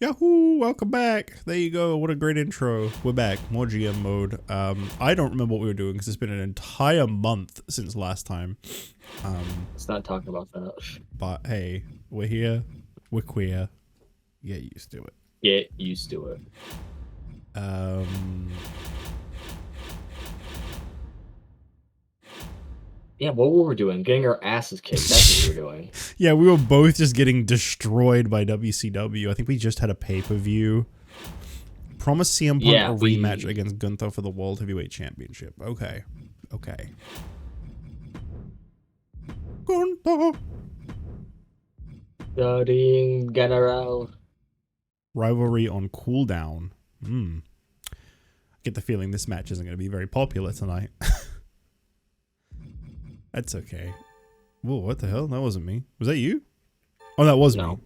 Yahoo! Welcome back. There you go. What a great intro. We're back. More GM mode. I don't remember what we were doing because it's been an entire month since last time. Let's not talk about that. But hey, we're here. We're queer. Get used to it. Get used to it. Yeah, what were we doing? Getting our asses kicked. That's what we were doing. Yeah, we were both just getting destroyed by WCW. I think we just had a pay-per-view. Promise CM Punk a rematch against Gunther for the World Heavyweight Championship. Okay. Okay. Gunther. Studying General. Rivalry on cooldown. I get the feeling this match isn't going to be very popular tonight. That's okay. Whoa, what the hell? That wasn't me. Was that you? Oh, that was me.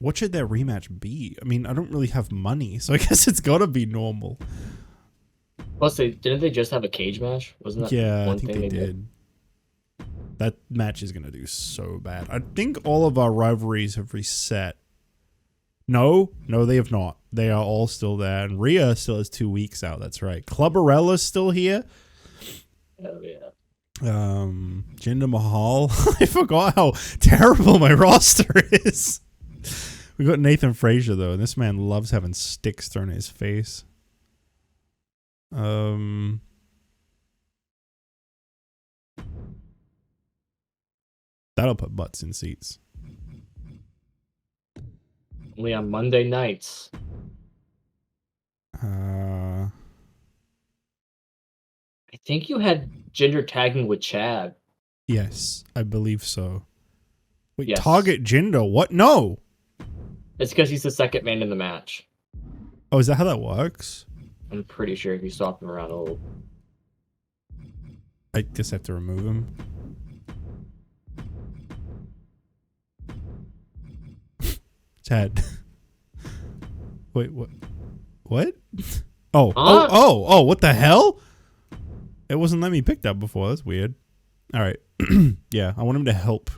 What should their rematch be? I mean, I don't really have money, so I guess it's got to be normal. Plus, didn't they just have a cage match? Wasn't that yeah, one I think thing they did. That match is going to do so bad. I think all of our rivalries have reset. No, they have not. They are all still there. And Rhea still has 2 weeks out. That's right. Clubberella's still here. Oh, yeah. Jinder Mahal. I forgot how terrible my roster is. We got Nathan Frazier, though, and this man loves having sticks thrown at his face. That'll put butts in seats. Only on Monday nights. I think you had Jinder tagging with Chad. Yes, I believe so. Wait, yes. Target Jinder? What? No! It's because he's the second man in the match. Oh, is that how that works? I'm pretty sure if you swap him around a little. I just have to remove him. Chad. Wait, what? What? Oh, what the hell? It wasn't letting me pick that before. That's weird. All right. Yeah, I want him to help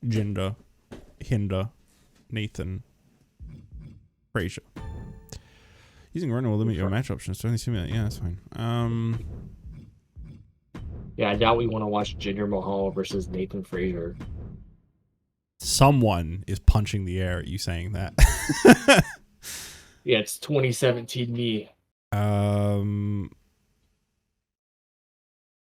Jinder, hinder, Nathan, Frazier. Using Run will limit your match options to only simulate. Yeah, that's fine. Yeah, I doubt we want to watch Jinder Mahal versus Nathan Frazier. Someone is punching the air at you saying that. Yeah, it's 2017 me.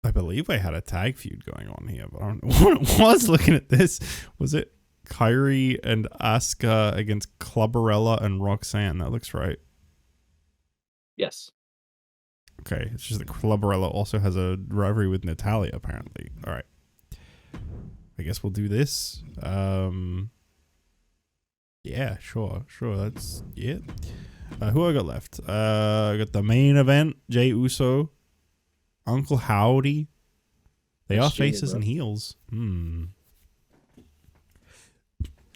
I believe I had a tag feud going on here, but I don't know what it was. Looking at this, was it Kyrie and Asuka against Clubberella and Roxanne? That looks right. Yes. Okay, it's just that Clubberella also has a rivalry with Natalia, apparently. All right. I guess we'll do this. Yeah, sure. That's it. Who I got left? I got the main event, Jey Uso, Uncle Howdy. They are faces and heels.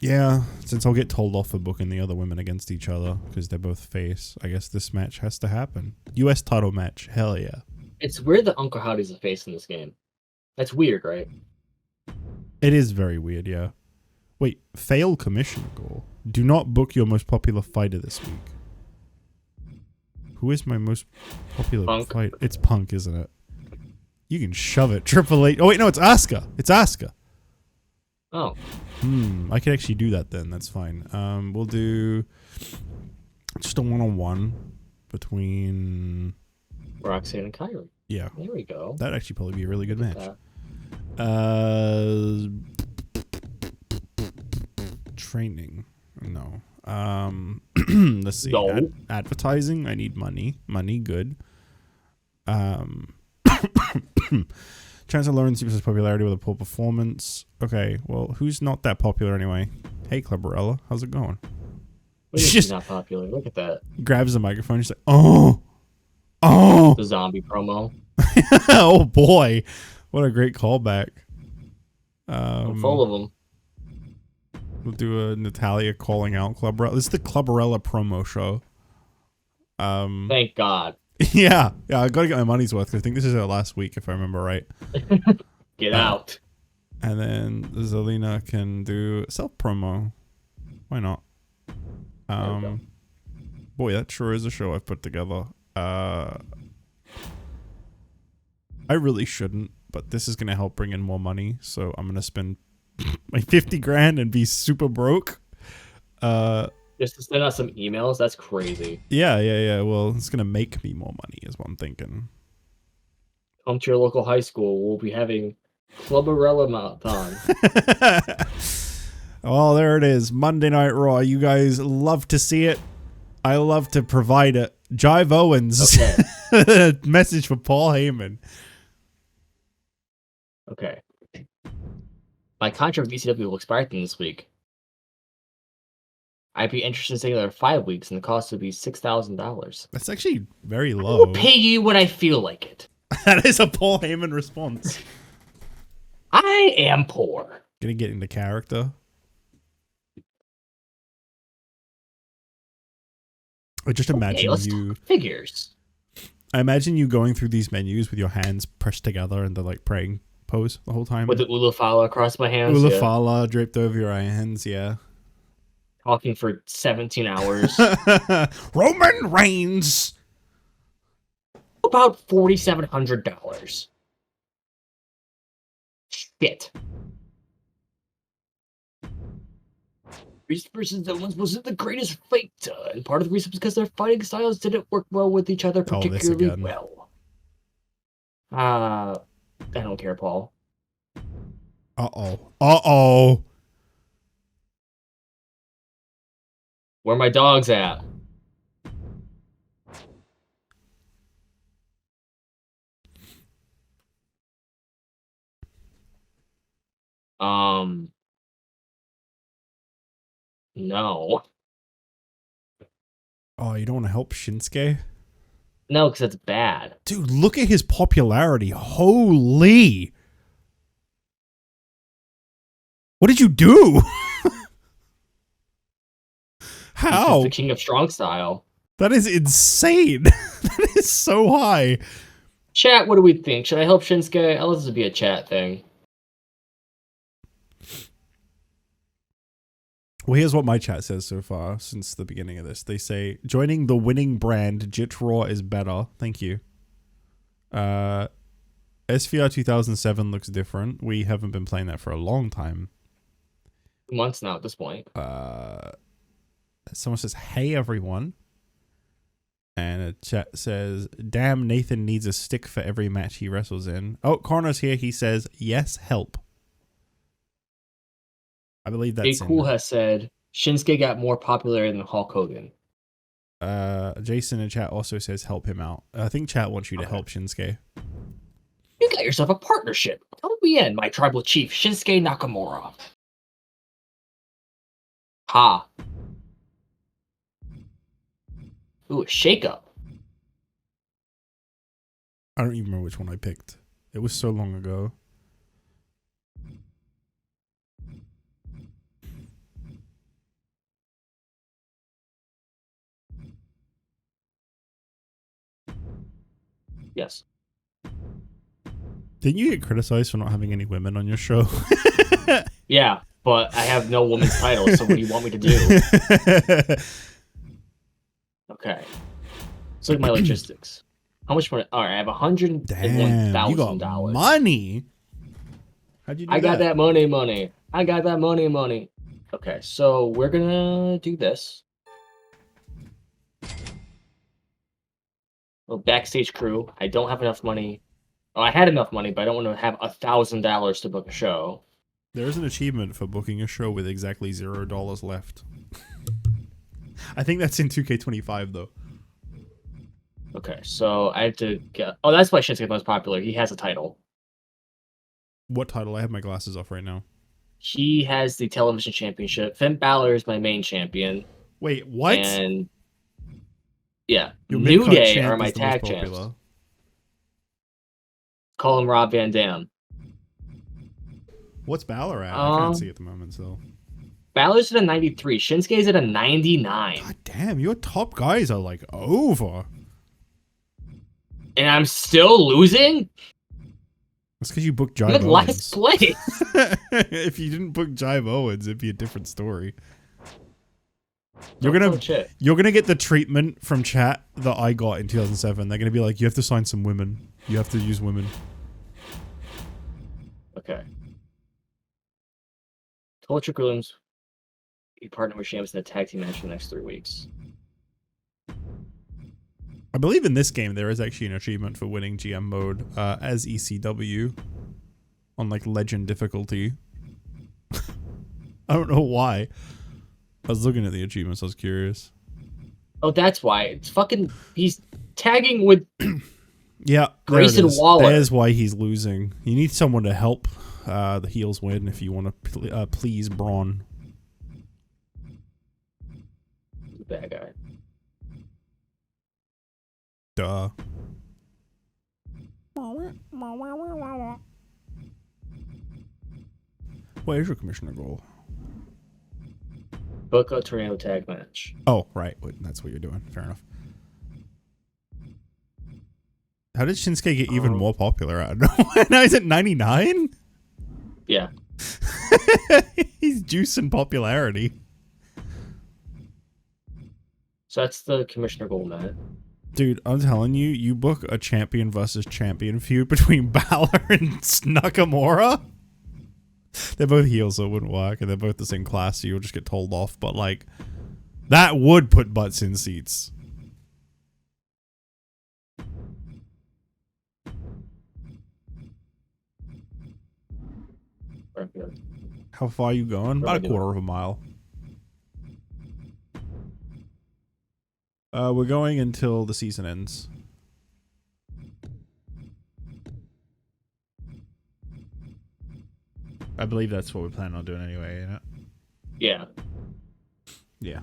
Yeah, since I'll get told off for booking the other women against each other because they're both face, I guess this match has to happen. US title match. Hell yeah. It's weird that Uncle Howdy's a face in this game. That's weird, right? It is very weird, yeah. Wait, fail commission goal. Do not book your most popular fighter this week. Who is my most popular fighter? It's Punk, isn't it? You can shove it. Triple H. Oh, wait, no, it's Asuka. It's Asuka. Oh. I can actually do that then. That's fine. We'll do just a one-on-one between Roxanne and Kyrie. Yeah. There we go. That'd actually probably be a really good match. Training. No. Let's see. No. Advertising. I need money. Money, good. Chance of lowering Superstar's popularity with a poor performance. Okay, well, who's not that popular anyway? Hey, Clubberella, how's it going? She's not popular. Look at that. Grabs the microphone. She's like, oh. The zombie promo. Oh boy, what a great callback. I'm full of them. We'll do a Natalia calling out Clubberella. This is the Clubberella promo show. Thank God. Yeah, I gotta get my money's worth because I think this is our last week, if I remember right. Get out. And then Zelina can do self promo. Why not? Boy, that sure is a show I've put together. I really shouldn't, but this is gonna help bring in more money, so I'm gonna spend my 50 grand and be super broke. Just to send us some emails? That's crazy. Yeah. Well, it's gonna make me more money, is what I'm thinking. Come to your local high school. We'll be having Clubbarella Marathon. Well, there it is. Monday Night Raw. You guys love to see it. I love to provide it. Jive Owens. Okay. Message for Paul Heyman. Okay. My contract with ECW will expire this week. I'd be interested in staying there 5 weeks, and the cost would be $6,000. That's actually very I low. will pay you when I feel like it. That is a Paul Heyman response. I am poor. Gonna get into character. I just imagine let's you talk figures. I imagine you going through these menus with your hands pressed together in the like praying pose the whole time. With the Ulafala across my hands. Ulafala draped over your hands, yeah. Talking for 17 hours. Roman Reigns. About $4,700. Shit. Reese versus Owens wasn't the greatest fight, and part of the reason was because their fighting styles didn't work well with each other particularly well. I don't care, Paul. Uh-oh. Where are my dogs at? No. Oh, you don't want to help Shinsuke? No, because that's bad. Dude, look at his popularity. Holy. What did you do? How? He's the king of strong style. That is insane. That is so high. Chat, what do we think? Should I help Shinsuke? I'll let this be a chat thing. Well, here's what my chat says so far since the beginning of this. They say, joining the winning brand, Jit Raw is better. Thank you. SVR 2007 looks different. We haven't been playing that for a long time. Months now at this point. Someone says, hey, everyone. And a chat says, damn, Nathan needs a stick for every match he wrestles in. Oh, Connor's here. He says, yes, help. I believe that's Cool has said, Shinsuke got more popular than Hulk Hogan. Jason in chat also says, help him out. I think chat wants you to help Shinsuke. You got yourself a partnership. Help me in, my tribal chief, Shinsuke Nakamura. Ha. Ooh, a shakeup. I don't even remember which one I picked. It was so long ago. Yes. Didn't you get criticized for not having any women on your show? Yeah, but I have no woman's title, so what do you want me to do? Okay. Let's look at my logistics. How much money? All right, I have $101,000. Damn, you got money. How'd you do I got that? that money. I got that money. Okay, so we're gonna do this. Well, backstage crew. I don't have enough money. Oh, I had enough money, but I don't want to have $1,000 to book a show. There is an achievement for booking a show with exactly $0 left. I think that's in 2K25 though. Okay, so I have to get. Oh, that's why Shinsuke's most popular. He has a title. What title? I have my glasses off right now. He has the television championship. Finn Balor is my main champion. Wait, what? And yeah, Your New mid-card Day champ are my is the most tag champs. popular. Call him Rob Van Dam. What's Balor at? I can't see at the moment, so. Balor's at a 93. Shinsuke's at a 99. God damn, your top guys are like over. And I'm still losing? That's because you booked Jive I'm in Owens. last place. If you didn't book Jive Owens, it'd be a different story. You're gonna get the treatment from chat that I got in 2007. They're gonna be like, you have to sign some women. You have to use women. Okay. Torture Grooms. He partnered with Sheamus in a tag team match for the next 3 weeks. I believe in this game there is actually an achievement for winning GM mode as ECW on like legend difficulty. I don't know why. I was looking at the achievements. I was curious. Oh, that's why. It's fucking. He's tagging with. Yeah, Grayson Waller. There's why he's losing. You need someone to help the heels win if you want to please Braun. The bad guy. Duh. What is your commissioner goal? Book a tornado tag match. Oh, right. That's what you're doing. Fair enough. How did Shinsuke get even more popular out of nowhere? Now he's at 99? Yeah. He's juicing popularity. So that's the commissioner goal, Matt. Dude, I'm telling you, you book a champion versus champion feud between Balor and Nakamura. They're both heels, so it wouldn't work, and they're both the same class, so you'll just get told off. But, like, that would put butts in seats. How far are you going? About a quarter of a mile. We're going until the season ends. I believe that's what we plan on doing anyway, isn't it? Yeah. Yeah.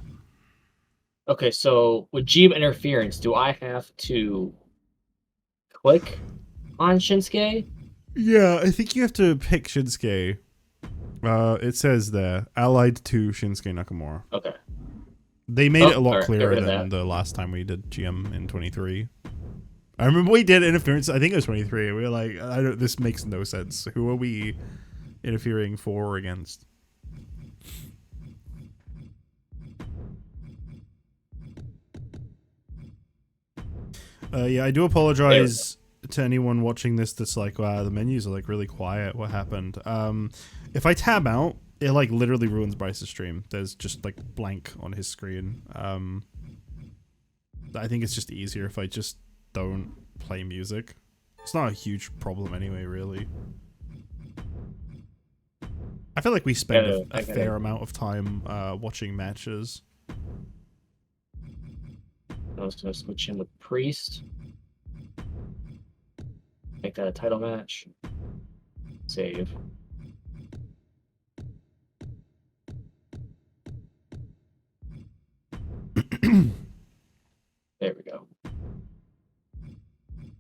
Okay, so with GM interference, do I have to click on Shinsuke? Yeah, I think you have to pick Shinsuke. It says there, allied to Shinsuke Nakamura. Okay. They made it a lot clearer than the last time we did GM in 23. I remember we did interference, I think it was 23. We were like, this makes no sense. Who are we interfering for or against? Yeah, I do apologize to anyone watching this that's like, wow, the menus are like really quiet. What happened? If I tab out, it like literally ruins Bryce's stream. There's just like blank on his screen. I think it's just easier if I just don't play music. It's not a huge problem anyway, really. I feel like we spend a fair amount of time watching matches. I was going to switch in with Priest. Make that a title match. Save. There we go.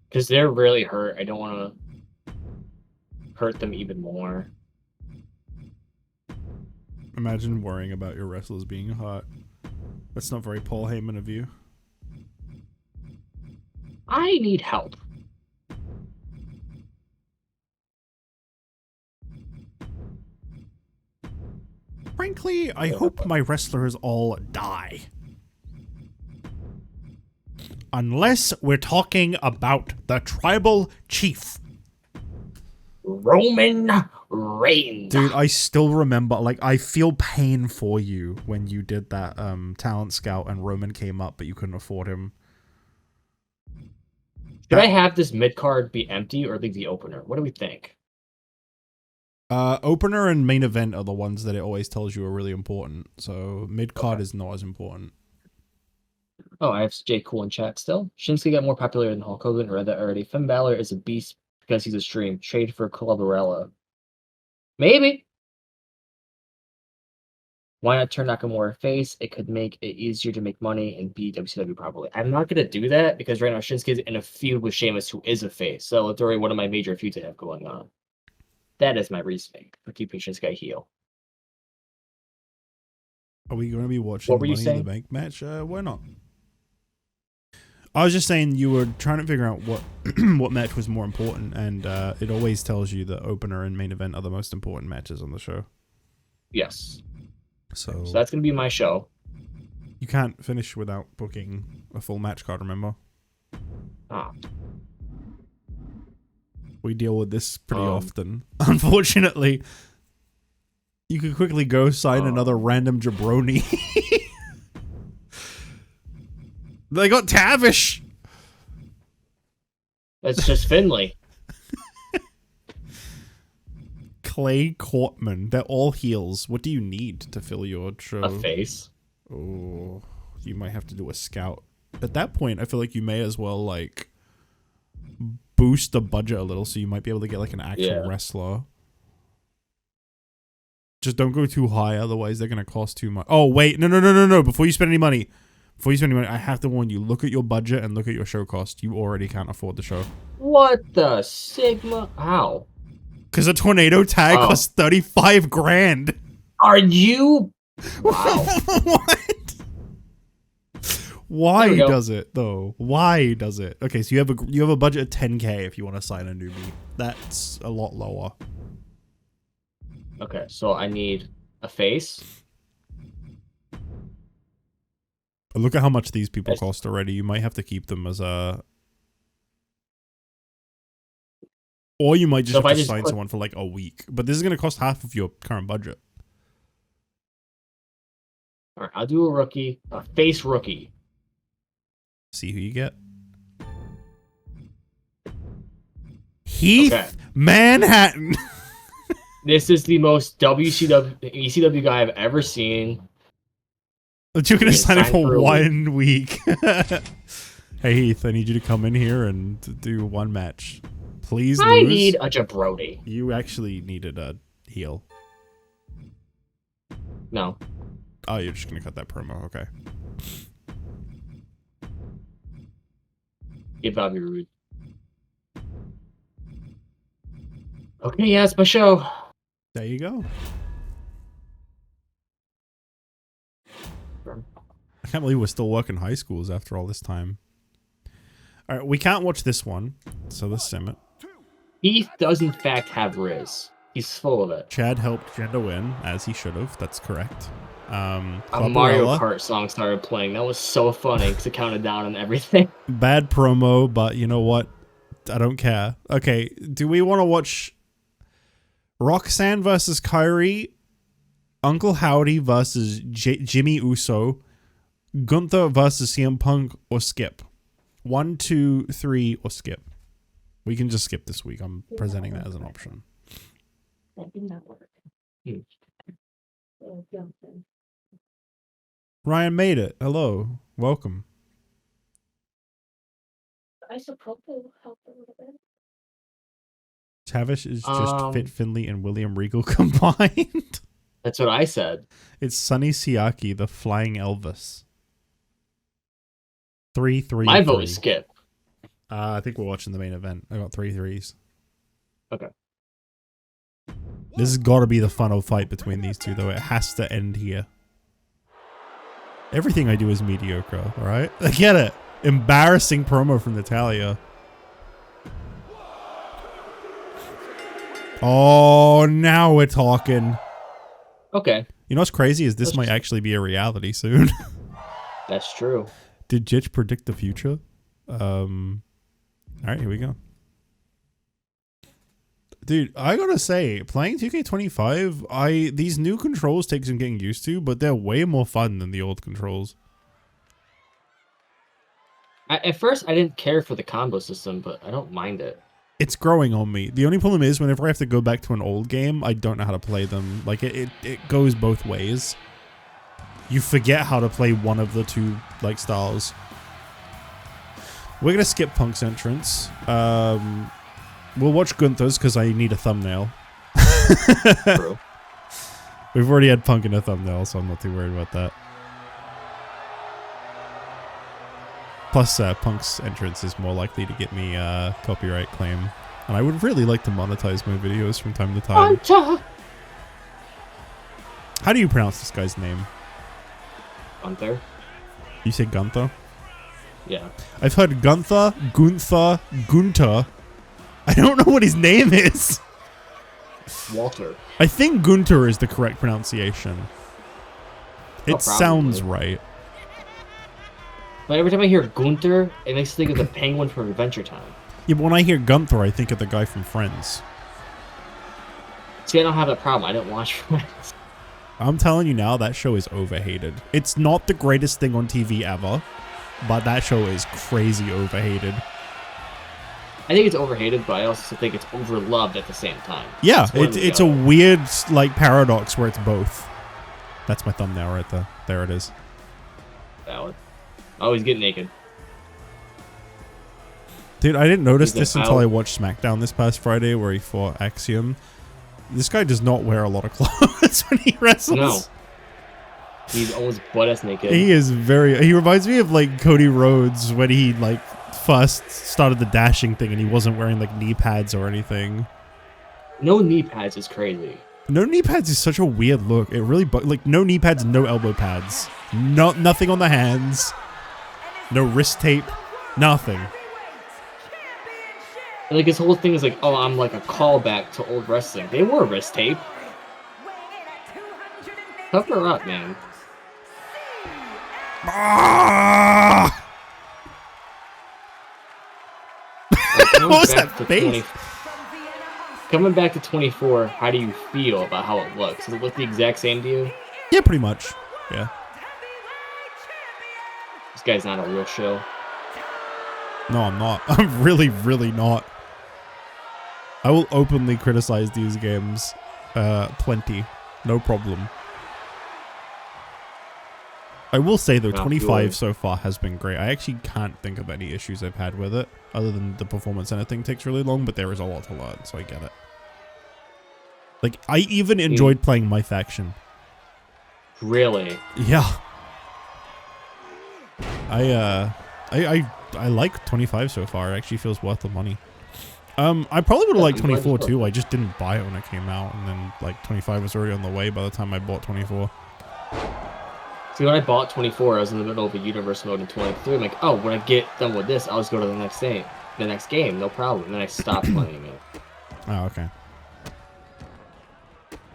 Because they're really hurt. I don't want to hurt them even more. Imagine worrying about your wrestlers being hot. That's not very Paul Heyman of you. I need help. Frankly, I hope my wrestlers all die. Unless we're talking about the tribal chief. Roman Reigns. Dude, I still remember, like, I feel pain for you when you did that talent scout and Roman came up, but you couldn't afford him. Should I have this mid-card be empty or leave the opener? What do we think? Opener and main event are the ones that it always tells you are really important. So mid-card is not as important. Oh, I have Jay Cool in chat still. Shinsuke got more popular than Hulk Hogan. Read that already. Finn Balor is a beast because he's a stream. Trade for Colabarella. Maybe. Why not turn Nakamura face? It could make it easier to make money and beat WCW properly. I'm not going to do that because right now Shinsuke is in a feud with Sheamus, who is a face. So it's already one of my major feuds I have going on. That is my reasoning for keeping Shinsuke heel. Are we going to be watching Money in the Bank match? Why not? I was just saying you were trying to figure out what what match was more important, and it always tells you that opener and main event are the most important matches on the show. Yes. So that's going to be my show. You can't finish without booking a full match card, remember? Ah. We deal with this pretty often. Unfortunately, you could quickly go sign another random jabroni. They got Tavish! It's just Finley. Clay Cortman. They're all heels. What do you need to fill your show? A face. Oh, you might have to do a scout. At that point, I feel like you may as well, like, boost the budget a little so you might be able to get, like, an actual wrestler. Just don't go too high, otherwise they're going to cost too much. Oh, wait. No. Before you spend any money, I have to warn you. Look at your budget and look at your show cost. You already can't afford the show. What the Sigma? How? Because a tornado tag costs 35 grand. Are you? Wow. What? Why does it though? Why does it? Okay, so you have a budget of 10K if you want to sign a newbie. That's a lot lower. Okay, so I need a face. Look at how much these people cost already. You might have to keep them as a... Or you might just have to sign someone for like a week. But this is going to cost half of your current budget. Alright, I'll do a rookie. A face rookie. See who you get. Heath Manhattan. This is the most ECW guy I've ever seen. But you're going to sign it for 1 week. Hey Heath, I need you to come in here and do one match. Please I need a jabroni. You actually needed a heel. No. Oh, you're just going to cut that promo. Okay. Get Bobby Roode. Okay, yeah, it's my show. There you go. I can't believe we're still working high schools after all this time. Alright, we can't watch this one, so let's sim it. Heath does in fact have Riz. He's full of it. Chad helped Jenda win, as he should have. That's correct. A Mario Kart song started playing. That was so funny because it counted down and everything. Bad promo, but you know what? I don't care. Okay, do we want to watch Roxanne versus Kyrie, Uncle Howdy versus Jimmy Uso, Gunther versus CM Punk, or skip? 1, 2, 3, or skip? We can just skip this week. I'm presenting that as an option. That did not work. Ryan made it. Hello. Welcome. Isopropyl helped a little bit. Tavish is just Fit Finley and William Regal combined. That's what I said. It's Sonny Siaki, the Flying Elvis. 3-3. My vote is skip. I think we're watching the main event. I got 3 3s. Okay. This has got to be the final fight between these two, though. It has to end here. Everything I do is mediocre, alright? I get it. Embarrassing promo from Natalia. Oh, now we're talking. Okay. You know what's crazy is this might actually be a reality soon. That's true. Did Jitch predict the future? Alright, here we go. Dude, I gotta say, playing 2K25, these new controls take some getting used to, but they're way more fun than the old controls. At first, I didn't care for the combo system, but I don't mind it. It's growing on me. The only problem is, whenever I have to go back to an old game, I don't know how to play them. Like, it goes both ways. You forget how to play one of the two, like, styles. We're gonna skip Punk's entrance. We'll watch Gunther's because I need a thumbnail. True. We've already had Punk in a thumbnail, so I'm not too worried about that. Plus, Punk's entrance is more likely to get me a copyright claim. And I would really like to monetize my videos from time to time. How do you pronounce this guy's name? Gunther. You say Gunther? Yeah. I've heard Gunther, Gunter. I don't know what his name is. Walter. I think Gunter is the correct pronunciation. It sounds right. But every time I hear Gunther, it makes me think of the penguin from Adventure Time. Yeah, but when I hear Gunther, I think of the guy from Friends. See, I don't have that problem. I didn't watch Friends. I'm telling you now, that show is overhated. It's not the greatest thing on TV ever, but that show is crazy overhated. I think it's overhated, but I also think it's overloved at the same time. Yeah, it's a weird like paradox where it's both. That's my thumbnail right there. There it is. Valid. Always get naked. Dude, I didn't notice He's this an until out. I watched SmackDown this past Friday where he fought Axiom. This guy does not wear a lot of clothes when he wrestles. No. He's almost butt-ass naked. He is very... He reminds me of, like, Cody Rhodes when he, like, first started the dashing thing and he wasn't wearing, like, knee pads or anything. No knee pads is crazy. No knee pads is such a weird look. It really... Like, no knee pads, no elbow pads. Nothing on the hands. No wrist tape. Nothing. And, like, his whole thing is like, oh, I'm like a callback to old wrestling. They wore wrist tape. Cover up, man. Ah! Like, What was that face? Coming back to 24, how do you feel about how it looks? Does it look the exact same to you? Yeah, pretty much. Yeah. This guy's not a real show. No, I'm not. I'm really, really not. I will openly criticize these games. Plenty. No problem. I will say, though, 25 so far has been great. I actually can't think of any issues I've had with it, other than the performance center thing takes really long, but there is a lot to learn, so I get it. Like, I even enjoyed playing my faction. Really? Yeah. I like 25 so far. It actually feels worth the money. I probably would have liked 24 too. I just didn't buy it when it came out, and then like 25 was already on the way by the time I bought 24. See, when I bought 24, I was in the middle of a universe mode in 23. I'm like, oh, when I get done with this, I'll just go to the next game, no problem. And then I stopped playing it. Oh, okay.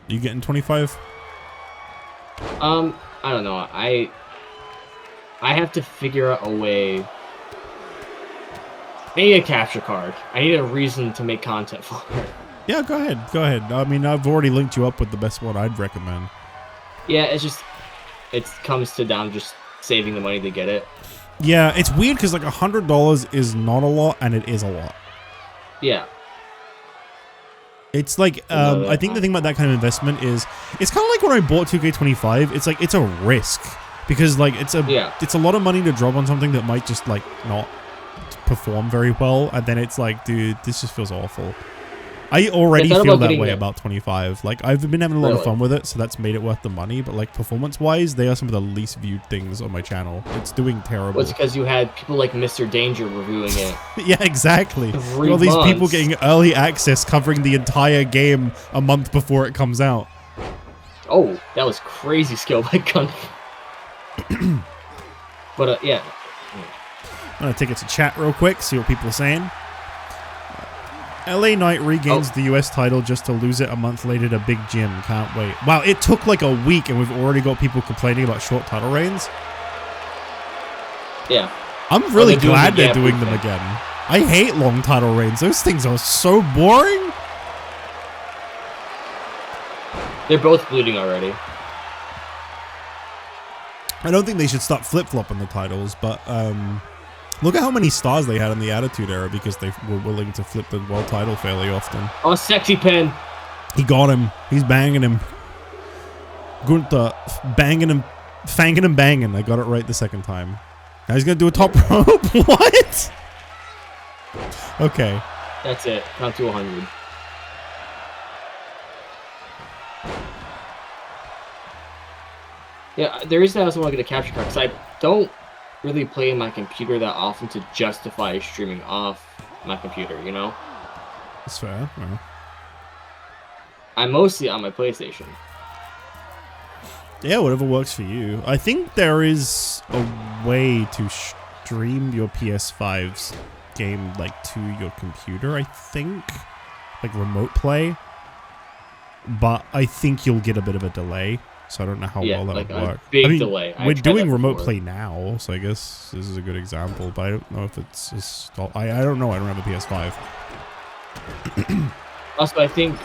You getting 25? I don't know. I have to figure out a way. I need a capture card. I need a reason to make content for it. Yeah, go ahead. Go ahead. I mean, I've already linked you up with the best one I'd recommend. Yeah, it's just... It comes to down just saving the money to get it. Yeah, it's weird because like $100 is not a lot, and it is a lot. Yeah. It's like, I think the thing about that kind of investment is, it's kind of like when I bought 2K25, it's like, it's a risk. Because like, it's a lot of money to drop on something that might just like not perform very well, and then it's like, dude, this just feels awful. I already feel that way about 25. Like, I've been having a lot of fun with it, so that's made it worth the money, but like, performance-wise, they are some of the least viewed things on my channel. It's doing terrible. Well, it's because you had people like Mr. Danger reviewing it. Yeah, exactly. All these months. people getting early access covering the entire game a month before it comes out. Oh, that was crazy skill by Gun. But, yeah. I'm going to take it to chat real quick, see what people are saying. LA Knight regains the US title just to lose it a month later to Big Jim. Can't wait. Wow, it took like a week and we've already got people complaining about short title reigns. Yeah. I'm really glad they're doing them again. I hate long title reigns. Those things are so boring. They're both bleeding already. I don't think they should stop flip-flopping the titles, but look at how many stars they had in the Attitude Era because they were willing to flip the world title fairly often. Oh, sexy pen. He got him. He's banging him. Gunther banging him, fanging him, banging. I got it right the second time. Now he's gonna do a top rope. What? Okay. That's it. Count to 100. Yeah, the reason I also want to get a capture card because I don't really play my computer that often to justify streaming off my computer, you know? That's fair. Yeah. I'm mostly on my PlayStation. Yeah, whatever works for you. I think there is a way to stream your PS5's game like to your computer, I think. Like remote play. But I think you'll get a bit of a delay. so I don't know how Yeah, well that like would a work. big I mean, delay. I we're tried doing that remote before. play now, so I guess this is a good example. But I don't know if it's I don't know. I don't have a PS5. Also, I think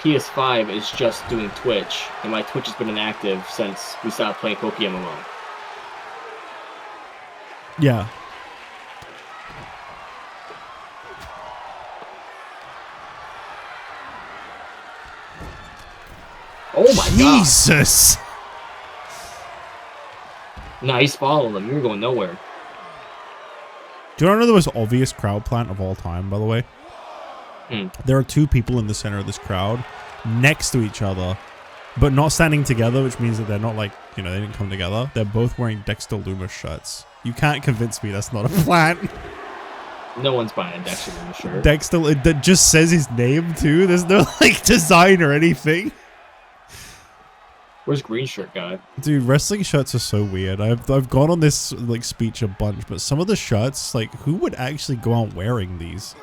PS5 is just doing Twitch, and my Twitch has been inactive since we stopped playing Pokemon. Yeah. Oh my god! Jesus! Nah, he's following them. You're going nowhere. Do you want to know the most obvious crowd plant of all time, by the way? There are two people in the center of this crowd next to each other, but not standing together, which means that they're not like, you know, they didn't come together. They're both wearing Dexter Lumis shirts. You can't convince me that's not a plant. No one's buying a Dexter Lumis shirt. Dexter, that just says his name too. There's no like design or anything. Where's green shirt guy? Dude, wrestling shirts are so weird. I've gone on this like speech a bunch, but some of the shirts, like, who would actually go out wearing these?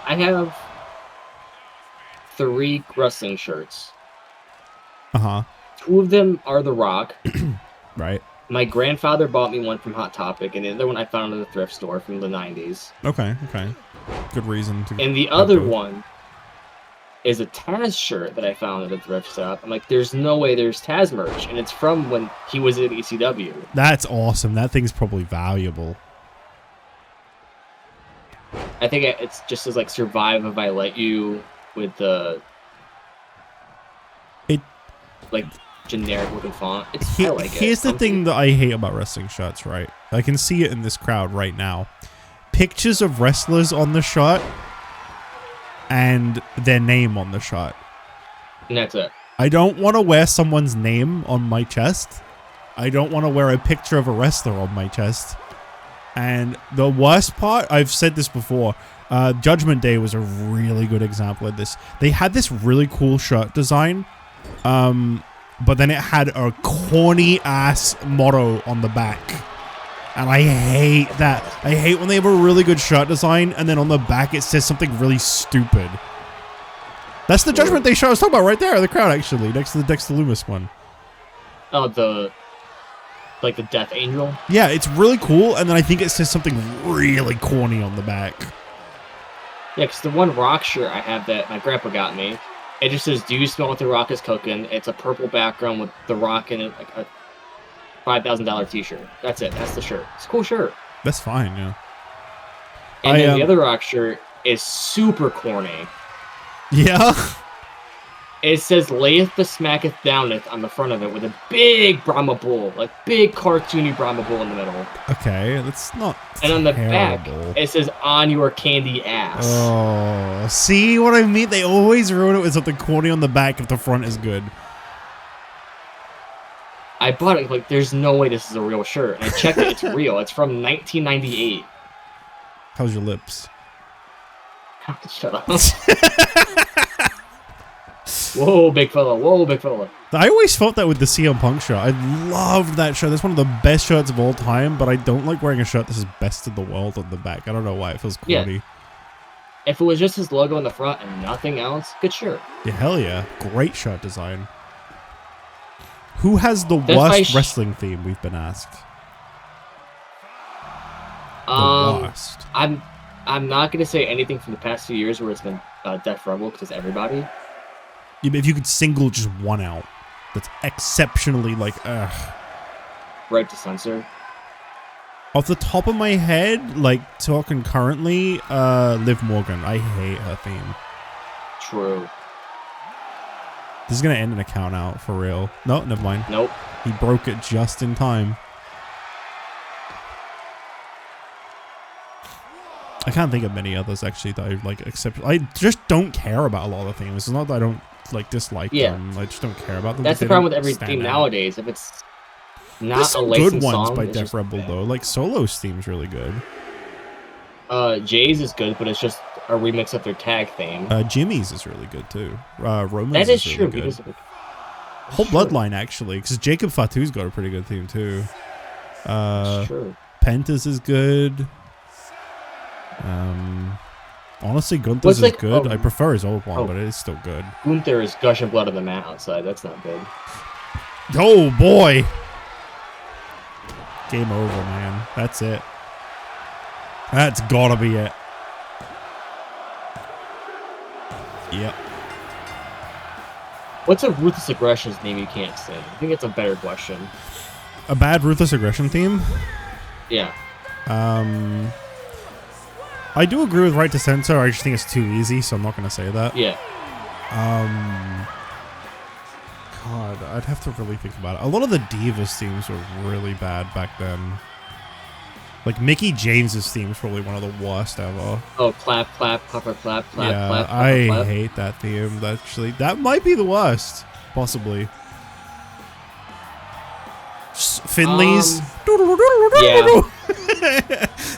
I have 3 wrestling shirts. Uh-huh. 2 of them are The Rock. Right. My grandfather bought me one from Hot Topic, and the other one I found at the thrift store from the 90s. Okay, okay. Good reason to. And the other one is a Taz shirt that I found at a thrift shop. I'm like, there's no way there's Taz merch, and it's from when he was at ECW. That's awesome. That thing's probably valuable. I think it's just as like Survive If I Let You with the like generic looking font. I like it. Here's the thing that I hate about wrestling shirts, right? I can see it in this crowd right now. Pictures of wrestlers on the shirt and their name on the shirt. And that's it. I don't want to wear someone's name on my chest. I don't want to wear a picture of a wrestler on my chest. And the worst part, I've said this before, Judgment Day was a really good example of this. They had this really cool shirt design, but then it had a corny ass motto on the back. And I hate that. I hate when they have a really good shirt design and then on the back it says something really stupid. That's the Judgment Day shirt I was talking about right there in the crowd, actually, next to the Dexter Lumis one. Oh, the Death Angel? Yeah, it's really cool, and then I think it says something really corny on the back. Yeah, because the one Rock shirt I have that my grandpa got me, it just says, "Do you smell what the Rock is cooking?" It's a purple background with the Rock in it, like a $5,000 t-shirt. That's it. That's the shirt. It's a cool shirt. That's fine, yeah. And then the other Rock shirt is super corny. Yeah? It says, "Layeth the smacketh downeth" on the front of it with a big Brahma bull, like big cartoony Brahma bull in the middle. Okay, that's not And on the terrible. back, it says, "On your candy ass." Oh, see what I mean? They always ruin it with something corny on the back if the front is good. I bought it, like, there's no way this is a real shirt. And I checked it, it's real. It's from 1998. How's your lips? Shut up. Whoa, big fella. Whoa, big fella. I always felt that with the CM Punk shirt. I loved that shirt. That's one of the best shirts of all time, but I don't like wearing a shirt that says "Best in the World" on the back. I don't know why. It feels corny. Yeah. If it was just his logo on the front and nothing else, good shirt. Yeah, hell yeah. Great shirt design. Who has the worst wrestling theme, we've been asked? The worst. I'm not going to say anything from the past few years where it's been Def Rebel, because it's everybody. Yeah, but if you could single just one out, that's exceptionally like, ugh. Right to censor. Off the top of my head, like talking currently, Liv Morgan. I hate her theme. True. This is gonna end an account out for real. No, never mind. Nope. He broke it just in time. I can't think of many others actually that I like except I just don't care about a lot of themes. It's not that I don't like dislike them. I just don't care about them. That's the problem with every theme nowadays. If it's not there's some a licensed good ones song, by it's Def just Rebel bad. though. Like Solo's theme's really good. Jay's is good, but it's just a remix of their tag theme. Jimmy's is really good too. Roman's That is really true. good. Because Whole Bloodline actually, because Jacob Fatu's got a pretty good theme too. It's true. Penta's is good. Honestly, Gunther's What's is like- good. oh. I prefer his old one, Oh. but it is still good. Gunther is gushing blood on the mat outside. That's not good. Oh, boy. Game over, man. That's it. That's gotta be it. Yep. What's a ruthless aggression's name you can't say? I think it's a better question. A bad Ruthless Aggression theme? Yeah. I do agree with Right to Censor. I just think it's too easy, so I'm not going to say that. Yeah. God, I'd have to really think about it. A lot of the Divas themes were really bad back then. Like, Mickey James's theme is probably one of the worst ever. Oh, clap, clap, clap, clap, clap, Yeah, clap, I clap. hate that theme. Actually, that might be the worst, possibly. Finley's. Yeah.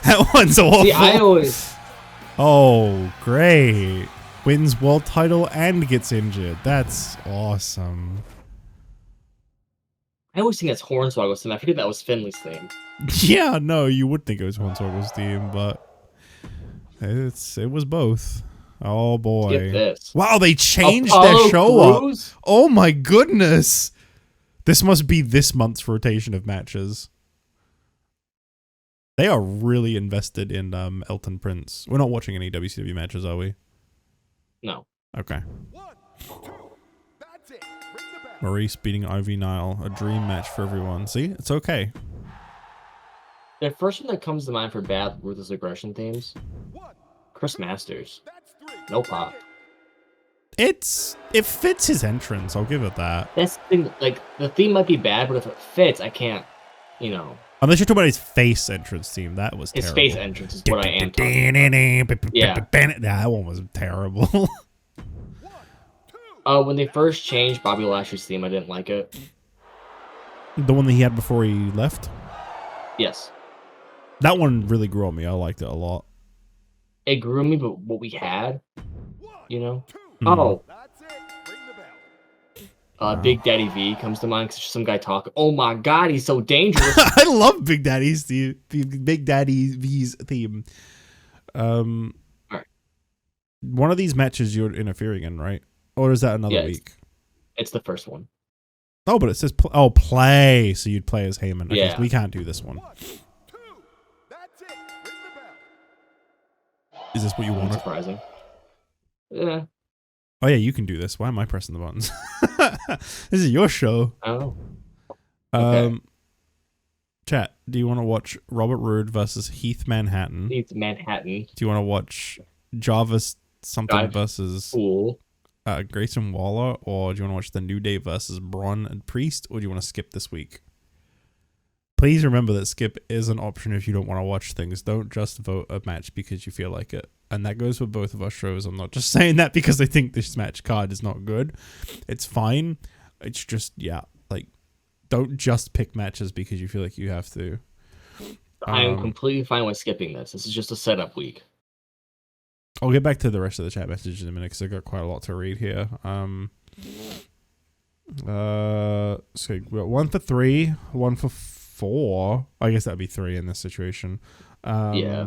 That one's awful. See, I always... Oh, great. Wins world title and gets injured. That's awesome. I always think that's Hornswoggle's theme. I forget that was Finley's theme. Yeah, no, you would think it was Hornswoggle's theme, but it was both. Oh boy. Skip this. Wow, they changed Apollo their show Crews? up. Oh my goodness. This must be this month's rotation of matches. They are really invested in Elton Prince. We're not watching any WCW matches, are we? No. Okay. Maurice beating Ivy Nile. A dream match for everyone. See? It's okay. The first one that comes to mind for bad ruthless aggression themes, Chris Masters. No pop. It fits his entrance. I'll give it that. That's the thing. Like, the theme might be bad, but if it fits, I can't, you know. Unless you're talking about his face entrance theme. That was His terrible. face entrance is what I am talking about. Yeah. That one was terrible. When they first changed Bobby Lashley's theme, I didn't like it. The one that he had before he left? Yes. That one really grew on me. I liked it a lot. It grew on me, but what we had, you know? Mhm. Big Daddy V comes to mind because some guy talking. Oh my god, he's so dangerous. I love Big Daddy's Big Daddy V's theme. Alright. One of these matches you're interfering in, right? Or is that another week? It's the first one. Oh, but it says play, so you'd play as Heyman. Okay, Yeah. so we can't do this one. Is this what you wanted? Surprising. Yeah. Oh yeah, you can do this. Why am I pressing the buttons? This is your show. Oh. Okay. Chat, do you want to watch Robert Roode versus Heath Manhattan? It's Manhattan. Do you want to watch Jarvis something versus Cool. Grayson Waller, or do you want to watch The New Day versus Braun and Priest, or do you want to skip this week? Please remember that skip is an option if you don't want to watch things. Don't just vote a match because you feel like it. And that goes for both of our shows. I'm not just saying that because I think this match card is not good. It's fine. It's just, yeah, like, don't just pick matches because you feel like you have to. I am completely fine with skipping this. This is just a setup week. I'll get back to the rest of the chat messages in a minute because I've got quite a lot to read here. So we got 1 for 3, 1 for 4. I guess that'd be 3 in this situation. Yeah.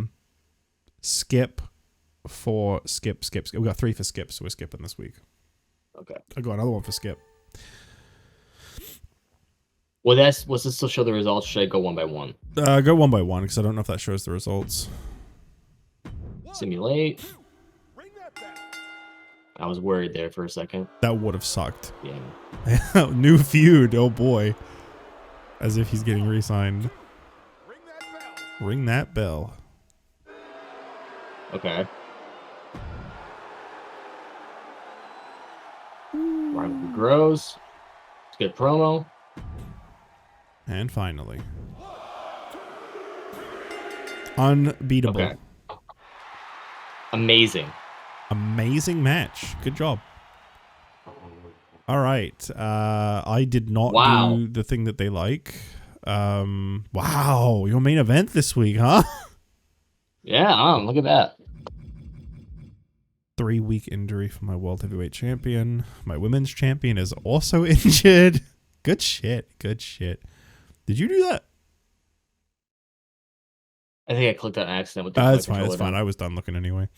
Skip for skip. We got 3 for skip, so we're skipping this week. Okay. I got another one for skip. Well, was this still show the results? Should I go one by one? Go one by one because I don't know if that shows the results. Simulate. I was worried there for a second. That would have sucked. Yeah. New feud. Oh boy. As if he's getting re-signed. Ring that bell. Okay. Rivalry grows. It's good promo. And finally. Unbeatable. Okay. Amazing. Amazing match. Good job. All right. I did not do the thing that they like. Wow. Your main event this week, huh? Yeah, look at that. 3-week injury for my World Heavyweight Champion. My Women's Champion is also injured. Good shit. Good shit. Did you do that? I think I clicked on accident with the That's fine. controller That's fine. down. I was done looking anyway.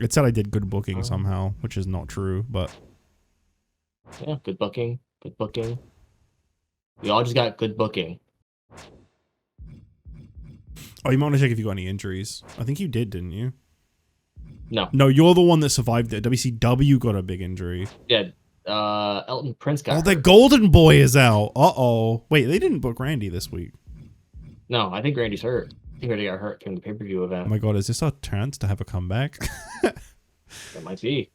It said I did good booking somehow, which is not true, but Yeah, good booking. Good booking. We all just got good booking. oh, you might want to check if you got any injuries. I think you did, didn't you? No. No, you're the one that survived it. WCW got a big injury. Yeah. Elton Prince got Oh, their hurt. golden boy is out. Uh-oh. Wait, they didn't book Randy this week. No, I think Randy's hurt. I think Randy got hurt during the pay-per-view event. Oh my god, is this our chance to have a comeback? That might be.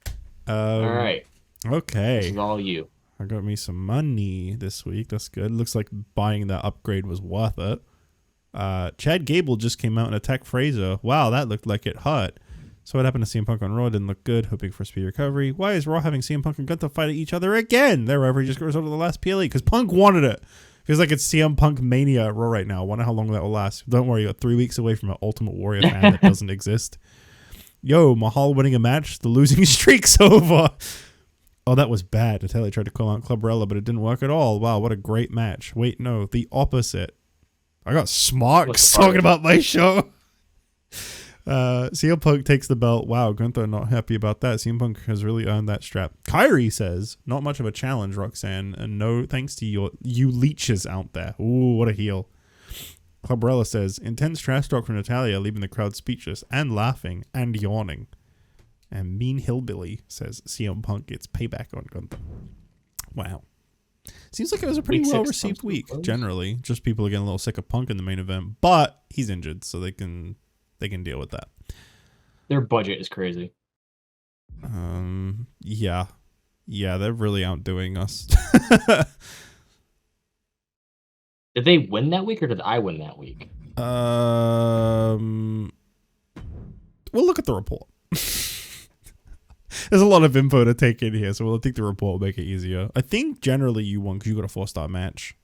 All right. This Okay. is all you. I got me some money this week. That's good. Looks like buying that upgrade was worth it. Chad Gable just came out and attacked Fraser. Wow, that looked like it hurt. So what happened to CM Punk on Raw didn't look good. Hoping for a speedy recovery. Why is Raw having CM Punk and Gunther fight each other again? Their referee just got a result of the last PLE because Punk wanted it. Feels like it's CM Punk mania at Raw right now. I wonder how long that will last. Don't worry, you're 3 weeks away from an Ultimate Warrior fan that doesn't exist. Yo, Mahal winning a match. The losing streak's over. Oh, that was bad. I tell you, I tried to call out Clubberella, but it didn't work at all. Wow, what a great match. Wait, no, the opposite. I got Smarks talking about my show. CM Punk takes the belt. Wow, Gunther not happy about that. CM Punk has really earned that strap. Kyrie says, not much of a challenge, Roxanne, and no thanks to you leeches out there. Ooh, what a heel. Clubberella says, intense trash talk from Natalia, leaving the crowd speechless and laughing and yawning. And Mean Hillbilly says, CM Punk gets payback on Gunther. Wow. Seems like it was a pretty well-received week, generally. Just people are getting a little sick of Punk in the main event, but he's injured, so they can deal with that. Their budget is crazy. Yeah, they're really outdoing us. Did they win that week or did I win that week? We'll look at the report. There's a lot of info to take in here, so we'll take the report, make it easier. I think generally you won because you got a 4-star match.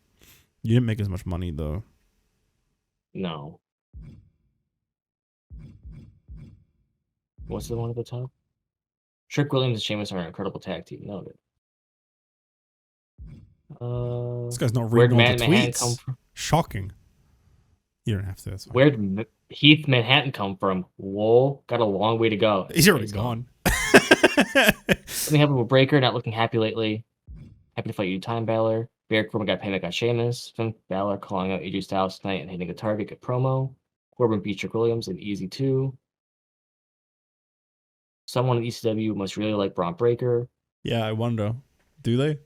You didn't make as much money though. No. What's the one at the top? Trick Williams and Sheamus are an incredible tag team. Noted. This guy's not Where'd reading all the Manhattan tweets. come from? Shocking. You don't have to. That's fine. Where'd Heath Manhattan come from? Whoa, got a long way to go. He's already gone. Something happened with Breaker, not looking happy lately. Happy to fight you, Time Balor. Baron Corbin got payback on Sheamus. Finn Balor calling out AJ Styles tonight and hitting a target. Good promo. Corbin beat Trick Williams in Easy 2. Someone in ECW must really like Braun Breaker. Yeah, I wonder. Do they?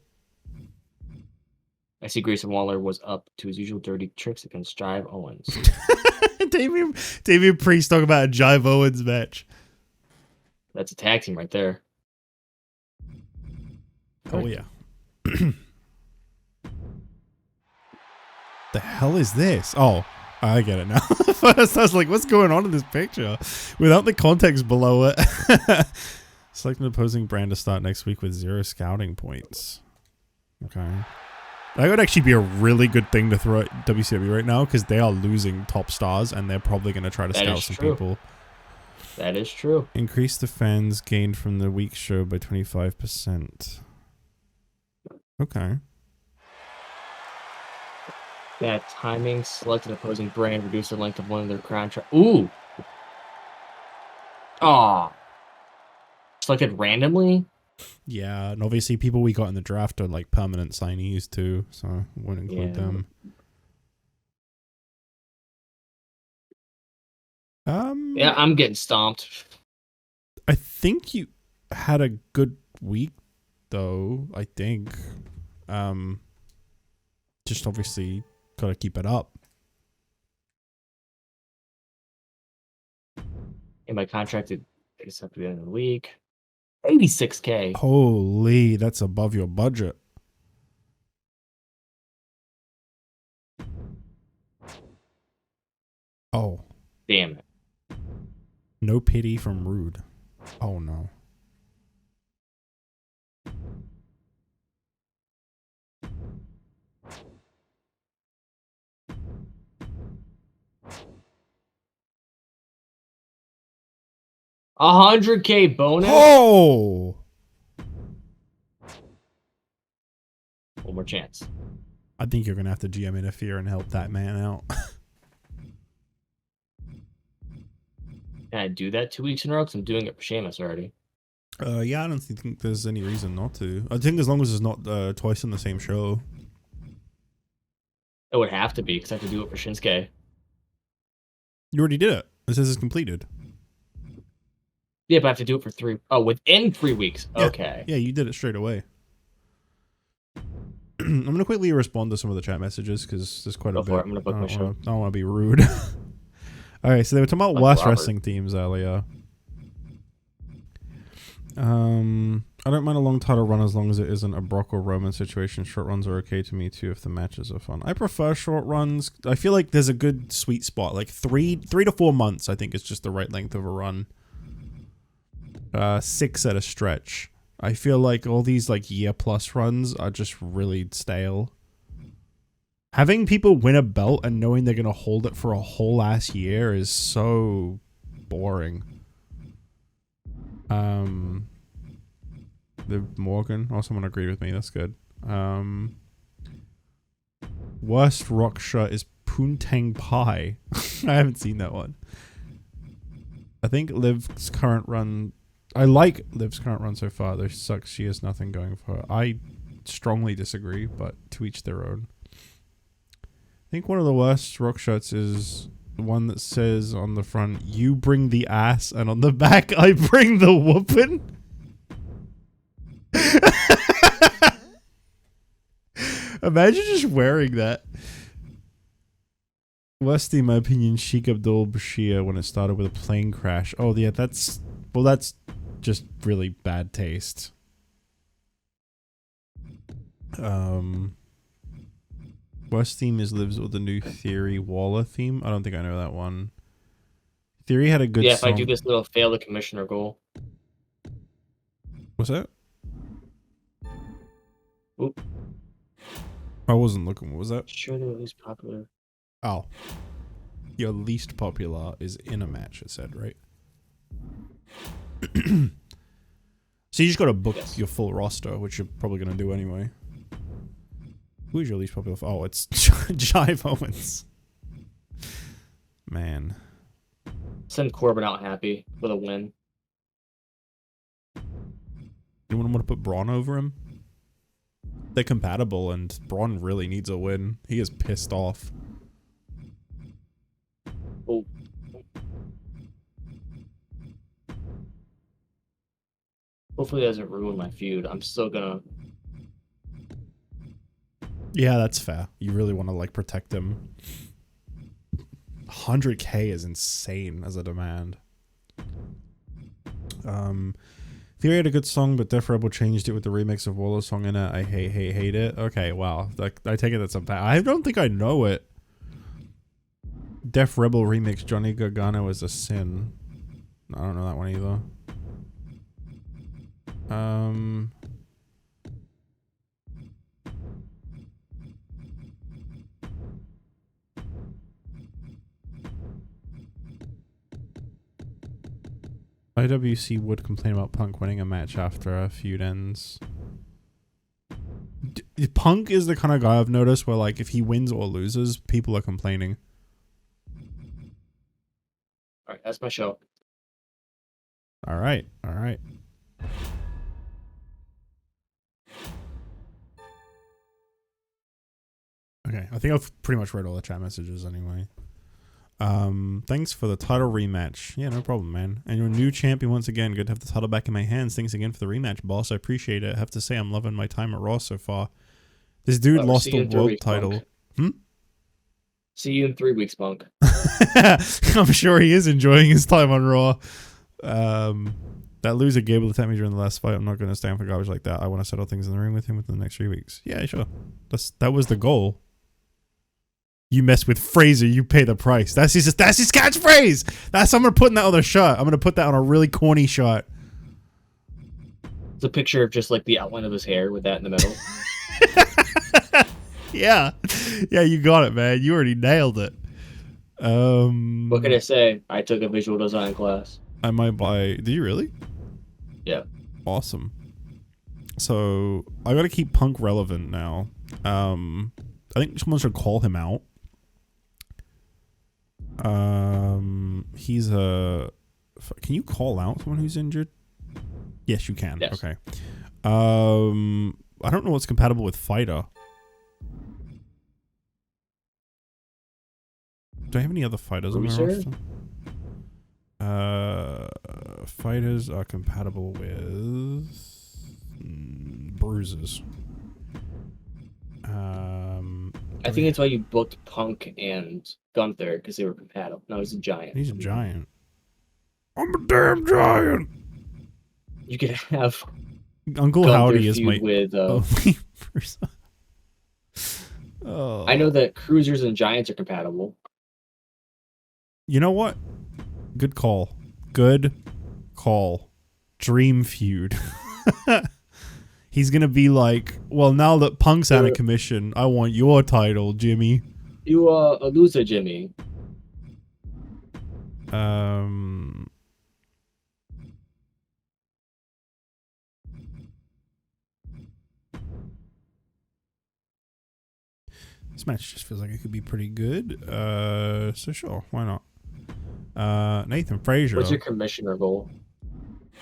I see Grayson Waller was up to his usual dirty tricks against Jive Owens. Damian Priest talking about a Jive Owens match. That's a tag team right there. Oh, yeah. The hell is this? Oh, I get it now. First, I was like, what's going on in this picture? Without the context below it. Select an opposing brand to start next week with 0 scouting points. Okay. That would actually be a really good thing to throw at WCW right now because they are losing top stars and they're probably going to try to scout some people. That is true. Increase the fans gained from the week's show by 25%. Okay. That timing, select an opposing brand, reduce the length of one of their contract. Ooh. Aw. Selected randomly? Yeah, and obviously people we got in the draft are like permanent signees too, so I won't include them. Yeah, I'm getting stomped. I think you had a good week though, I think. Just obviously gotta keep it up. In my contract, it's up to the end of the week. 86K. Holy, that's above your budget. Oh. Damn it. No pity from Rude. Oh no. $100K bonus? Oh! One more chance. I think you're gonna have to GM interfere and help that man out. Can I do that 2 weeks in a row? Because I'm doing it for Sheamus already. Yeah, I don't think there's any reason not to. I think as long as it's not twice in the same show. It would have to be because I have to do it for Shinsuke. You already did it. It says it's completed. Yeah, but I have to do it for 3. Oh, within 3 weeks. Yeah. Okay. Yeah, you did it straight away. I'm gonna quickly respond to some of the chat messages because there's quite Go a for bit. it. I'm gonna book my show. I don't want to be rude. All right, so they were talking about Like worst Robert. wrestling themes earlier. I don't mind a long title run as long as it isn't a Brock or Roman situation. Short runs are okay to me too if the matches are fun. I prefer short runs. I feel like there's a good sweet spot. Like 3 to 4 months, I think is just the right length of a run. 6 at a stretch. I feel like all these like year plus runs are just really stale. Having people win a belt and knowing they're gonna hold it for a whole ass year is so boring. Liv Morgan. Oh, someone agreed with me. That's good. Worst rock shirt is Poontang Pie. I haven't seen that one. I think Liv's current run... I like Liv's current run so far, though sucks she has nothing going for her. I strongly disagree, but to each their own. I think one of the worst rock shirts is the one that says on the front, "You bring the ass," and on the back, "I bring the whoopin'." Imagine just wearing that. Worst in my opinion, Sheikh Abdul Bashir when it started with a plane crash. Oh yeah, that's just really bad taste. Worst theme is Lives with the new Theory Waller theme. I don't think I know that one. Theory had a good Yeah, song. if I do this little fail the commissioner goal. What's that? Oop. I wasn't looking. What was that? Sure, they're at least popular. Oh. Your least popular is in a match, it said, right? So you just gotta book your full roster, which you're probably gonna do anyway. Who's your least popular? Oh, it's Jive Owens. Man. Send Corbin out happy with a win. Anyone want to put Braun over him? They're compatible, and Braun really needs a win. He is pissed off. Oh. Hopefully it doesn't ruin my feud. I'm still gonna... Yeah, that's fair. You really want to, like, protect him. 100k is insane as a demand. Theory had a good song, but Def Rebel changed it with the remix of Waller's song in it. I hate it. Okay, wow. Like, I take it that's a bad... I don't think I know it. Def Rebel remix Johnny Gargano is a sin. I don't know that one either. IWC would complain about Punk winning a match after a feud ends. Punk is the kind of guy I've noticed where, like, if he wins or loses, people are complaining. Alright, that's my show. Alright, alright. Okay, I think I've pretty much read all the chat messages anyway. Thanks for the title rematch. Yeah, no problem, man. And your new champion once again. Good to have the title back in my hands. Thanks again for the rematch, boss. I appreciate it. I have to say I'm loving my time at Raw so far. This dude lost the world title. See you in 3 weeks, Punk. I'm sure he is enjoying his time on Raw. That loser gave to attack me during the last fight. I'm not going to stand for garbage like that. I want to settle things in the ring with him within the next 3 weeks. Yeah, sure. That was the goal. You mess with Fraser, you pay the price. That's his catchphrase. I'm gonna put that on a shirt. I'm gonna put that on a really corny shirt. It's a picture of just like the outline of his hair with that in the middle. Yeah, you got it, man. You already nailed it. What can I say? I took a visual design class. I might buy. Did you really? Yeah. Awesome. So I gotta keep Punk relevant now. I think someone should call him out. He's a Can you call out someone who's injured? Yes, you can. Yes. Okay. I don't know what's compatible with fighter. Do I have any other fighters on my Bruiser? roster? Fighters are compatible with bruisers. I think it's why you booked Punk and Gunther, because they were compatible. No, he's a giant. He's a giant. I'm a damn giant. You could have Uncle Gunther Howdy is feud my with. only person. Oh. I know that cruisers and giants are compatible. You know what? Good call. Good call. Dream feud. He's gonna be like, well, now that Punk's out of commission, I want your title, Jimmy. You a loser, Jimmy. This match just feels like it could be pretty good. So sure, why not? Nathan Frazier. What's your commissioner goal?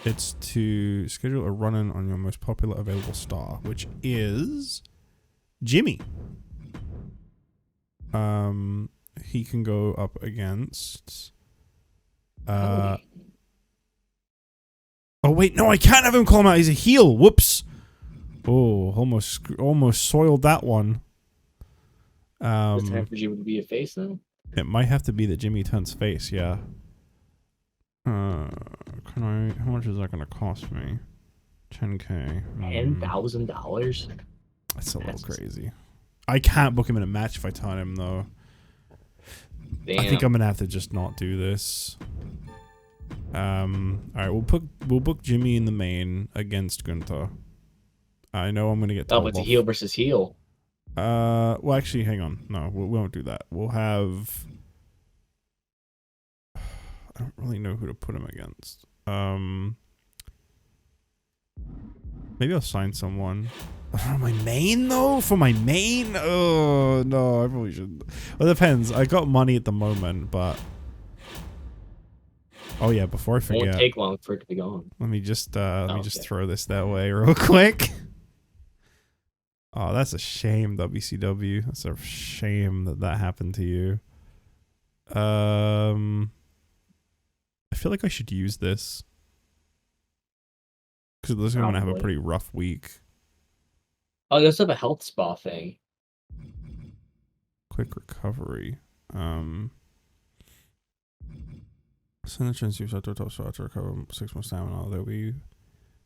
It's to schedule a run-in on your most popular available star, which is Jimmy. He can go up against. Oh wait, no, I can't have him call him out. He's a heel. Whoops. Oh, almost soiled that one. It's time for Jimmy to be a face now. It might have to be that Jimmy turns face. Yeah. How much is that going to cost me? $10K. $10,000. That's a little crazy. I can't book him in a match if I turn him though. Damn. I think I'm gonna have to just not do this. All right, we'll book Jimmy in the main against Gunther. I know I'm gonna get told it's a off. heel versus heel. Well, actually, hang on. No, we won't do that. We'll have. I don't really know who to put him against. Maybe I'll sign someone. For my main though? For my main? Oh no, I probably shouldn't. Well, it depends. I got money at the moment, but oh yeah, before I It forget, won't take long for it to be gone. let me just throw this that way real quick. Oh, that's a shame, WCW. That's a shame that happened to you. I feel like I should use this because this is gonna have a pretty rough week. Oh, you also have a health spa thing. Quick recovery. Send a chance to use auto top shot to recover 6 more stamina. That we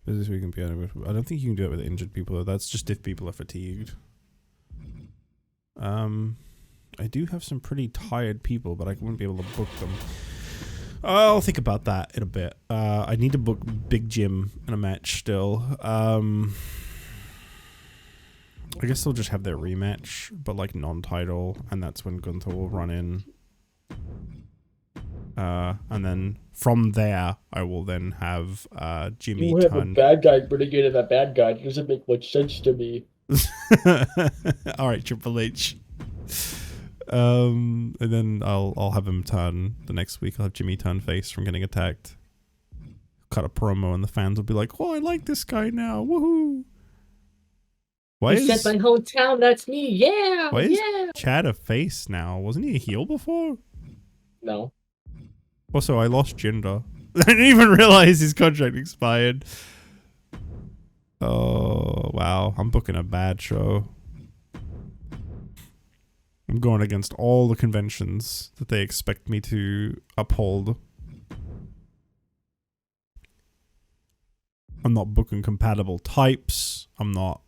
this week can be out of it. I don't think you can do it with injured people though. That's just if people are fatigued. I do have some pretty tired people, but I wouldn't be able to book them. I'll think about that in a bit. I need to book Big Jim in a match still. I guess they'll just have their rematch, but like non-title, and that's when Gunther will run in. And then from there, I will then have Jimmy You have a turn. bad guy bringing in a bad guy. It doesn't make much sense to me. All right, Triple H. And then I'll have him turn the next week. I'll have Jimmy turn face from getting attacked. Cut a promo, and the fans will be like, "Oh, I like this guy now! Woohoo!" Why He said my hometown, that's me. Yeah. Why is Chad a face now? Wasn't he a heel before? No. Also, I lost Jinder. I didn't even realize his contract expired. Oh, wow. I'm booking a bad show. I'm going against all the conventions that they expect me to uphold. I'm not booking compatible types. I'm not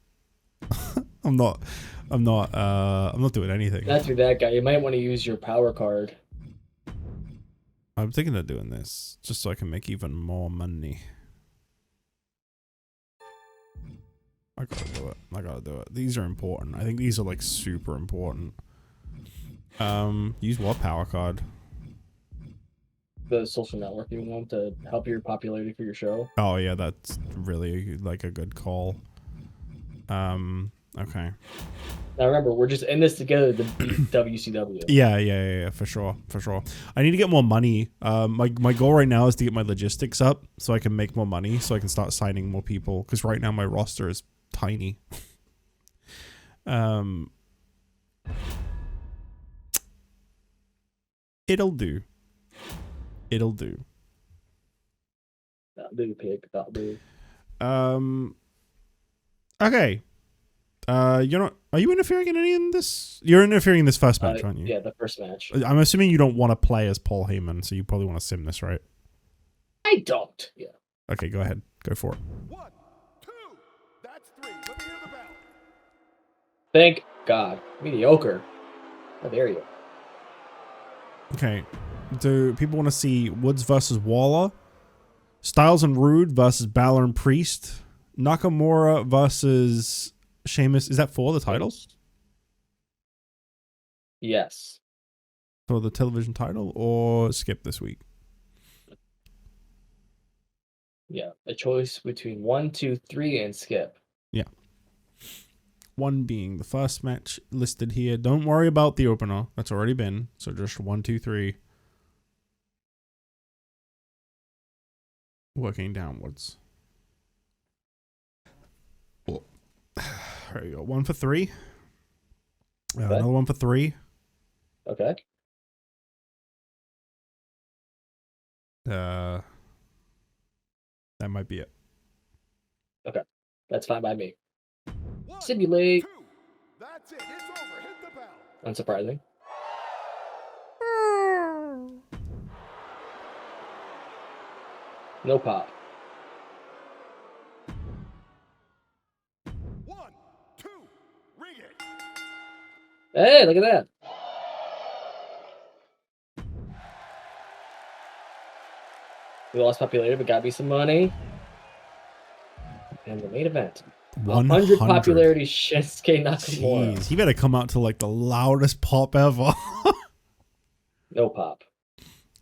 doing anything. Not through that guy. You might want to use your power card. I'm thinking of doing this just so I can make even more money. I gotta do it. These are important. I think these are like super important. Use what power card? The social networking one to help your popularity for your show. Oh yeah, that's really like a good call. Okay. Now remember, we're just in this together to beat WCW. Yeah, for sure. I need to get more money. My goal right now is to get my logistics up so I can make more money, so I can start signing more people. Because right now my roster is tiny. It'll do. That'll do, pig. That'll do. Okay. You're not. Are you interfering in any of this? You're interfering in this first match, aren't you? Yeah, the first match. I'm assuming you don't want to play as Paul Heyman, so you probably want to sim this, right? I don't. Yeah. Okay, go ahead. Go for it. 1, 2, that's 3. Let me hear the bell. Thank God. Mediocre. How dare you? Okay. Do people want to see Woods versus Waller? Styles and Rude versus Balor and Priest? Nakamura versus Sheamus? Is that for the titles? Yes. For the television title, or skip this week? Yeah. A choice between 1, 2, 3, and skip. Yeah. 1 being the first match listed here. Don't worry about the opener. That's already been. So just 1, 2, 3. Working downwards. Oh. There you go. 1 for 3. Another 1 for 3. Okay. That might be it. Okay. That's fine by me. 1, Simulate. 2, that's it. It's over. Hit the bell. Unsurprising. No pop. 1, 2, ring it. Hey, look at that. We lost popularity, but got me some money. And the main event. 100 popularity Shinsuke Nakamura. Jeez, he better come out to like the loudest pop ever. No pop.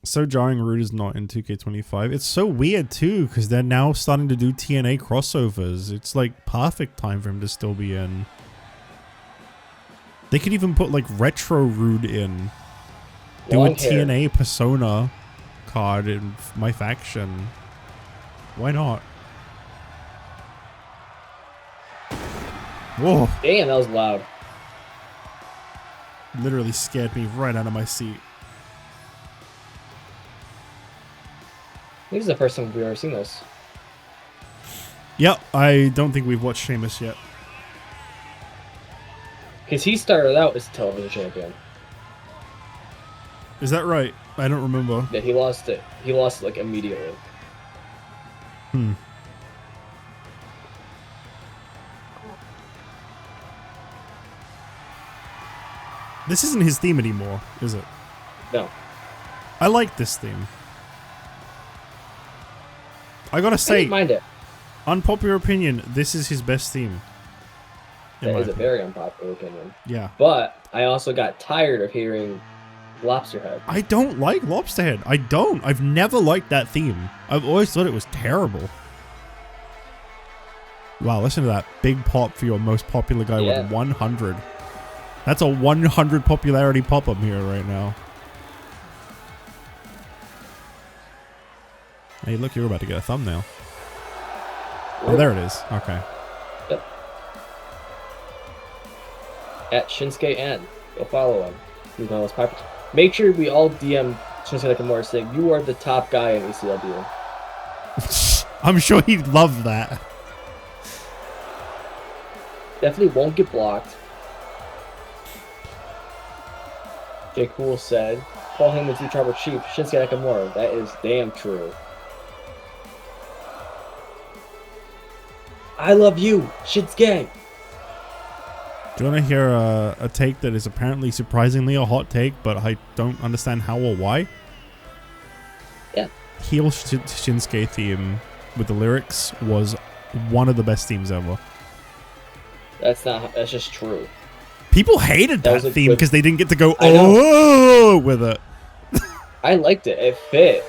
So jarring Rude is not in 2K25. It's so weird too, because they're now starting to do TNA crossovers. It's like perfect time for him to still be in. They could even put like retro Rude in. Do Long a hair. TNA Persona card in my faction. Why not? Whoa, Damn, that was loud. literally scared me right out of my seat. This is the first time we've ever seen this. Yep, I don't think we've watched Sheamus yet. Because he started out as television champion. Is that right? I don't remember. Yeah, he lost it. He lost it like immediately. Hmm. This isn't his theme anymore, is it? No. I like this theme. I gotta I say, didn't mind it. unpopular opinion, this is his best theme. In That my is a opinion. very unpopular opinion. Yeah. But I also got tired of hearing Lobsterhead. I don't like Lobsterhead. I don't. I've never liked that theme. I've always thought it was terrible. Wow, listen to that. Big pop for your most popular guy Yeah. with 100. That's a 100 popularity pop-up here right now. Hey, look, you're about to get a thumbnail. Oh, there it is. Okay. Yep. At Shinsuke N. Go follow him. He's my most popular. Make sure we all DM Shinsuke Nakamura saying you are the top guy in ECW. I'm sure he'd love that. Definitely won't get blocked. J. Cool said, Paul Heyman's the tribal chief, Shinsuke Nakamura. That is damn true. I love you, Shinsuke. Do you want to hear a take that is apparently surprisingly a hot take, but I don't understand how or why? Yeah. Heel Shinsuke theme with the lyrics was one of the best themes ever. That's just true. People hated That that was a theme good- because they didn't get to go I know. oh with it. I liked it. It fit.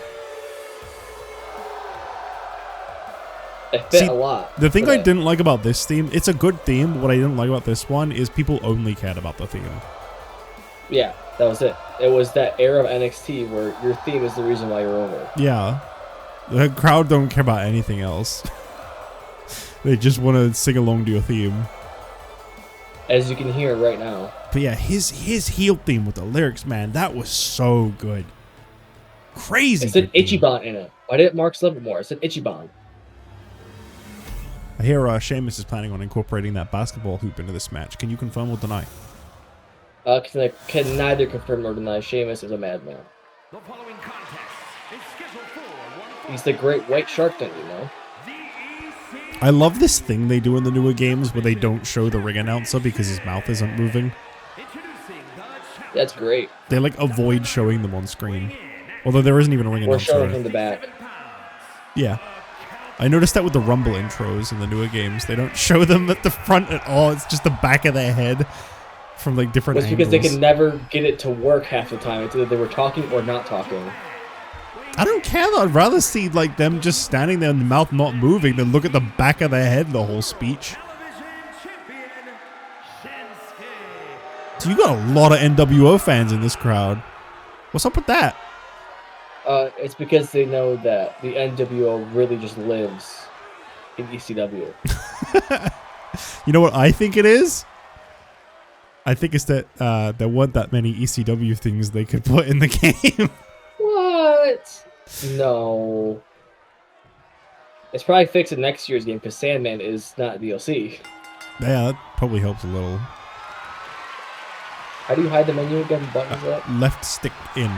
It fit a lot. The thing for I that. didn't like about this theme, it's a good theme. What I didn't like about this one is people only cared about the theme. Yeah, that was it. It was that era of NXT where your theme is the reason why you're over. Yeah. The crowd don't care about anything else. They just want to sing along to your theme. As you can hear right now. But yeah, his heel theme with the lyrics, man, that was so good. Crazy. It's an good theme. Ichiban in it. Why didn't Mark love it more? It's an Ichiban. I hear Sheamus is planning on incorporating that basketball hoop into this match. Can you confirm or deny? Can neither confirm nor deny. Sheamus is a madman. The following contest is scheduled for one He's the great white shark, don't you know? I love this thing they do in the newer games where they don't show the ring announcer because his mouth isn't moving. That's great. They like avoid showing them on screen. Although there isn't even a ring Or showing announcer. from the back. Yeah. I noticed that with the Rumble intros in the newer games. They don't show them at the front at all. It's just the back of their head from like different It's angles. because they can never get it to work half the time. It's either they were talking or not talking. I don't care though. I'd rather see like them just standing there and the mouth not moving than look at the back of their head the whole speech. So you got a lot of NWO fans in this crowd. What's up with that? It's because they know that the NWO really just lives in ECW. You know what I think it is? I think it's that there weren't that many ECW things they could put in the game. What? No. It's probably fixed in next year's game because Sandman is not DLC. Yeah, that probably helps a little. How do you hide the menu again? Buttons up? Left stick in.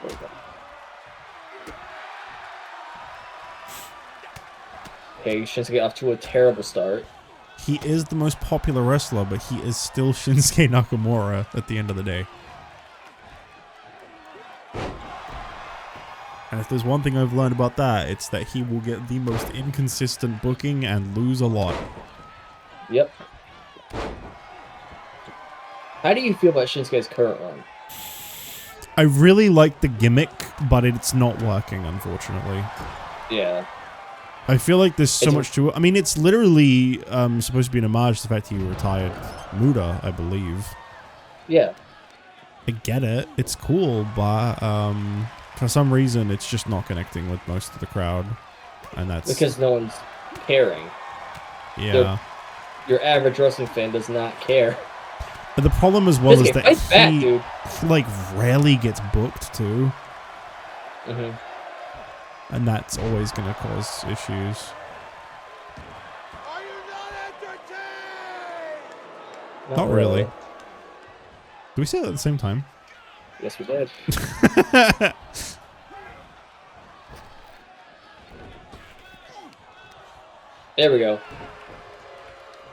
There we go. Okay, Shinsuke off to a terrible start. He is the most popular wrestler, but he is still Shinsuke Nakamura at the end of the day. And if there's one thing I've learned about that, it's that he will get the most inconsistent booking and lose a lot. Yep. How do you feel about Shinsuke's current run? I really like the gimmick, but it's not working, unfortunately. Yeah. I feel like there's so It's- much to it. I mean, it's literally supposed to be an homage to the fact he retired Muda, I believe. Yeah. I get it. It's cool, but for some reason, it's just not connecting with most of the crowd. And that's... Because no one's caring. yeah. Your average wrestling fan does not care. But the problem as well is Shinsuke, that fight back, dude. like, rarely gets booked, too. Mm-hmm. And that's always going to cause issues. Are you not entertained? Not really. Do we say that at the same time? Yes, we did. There we go.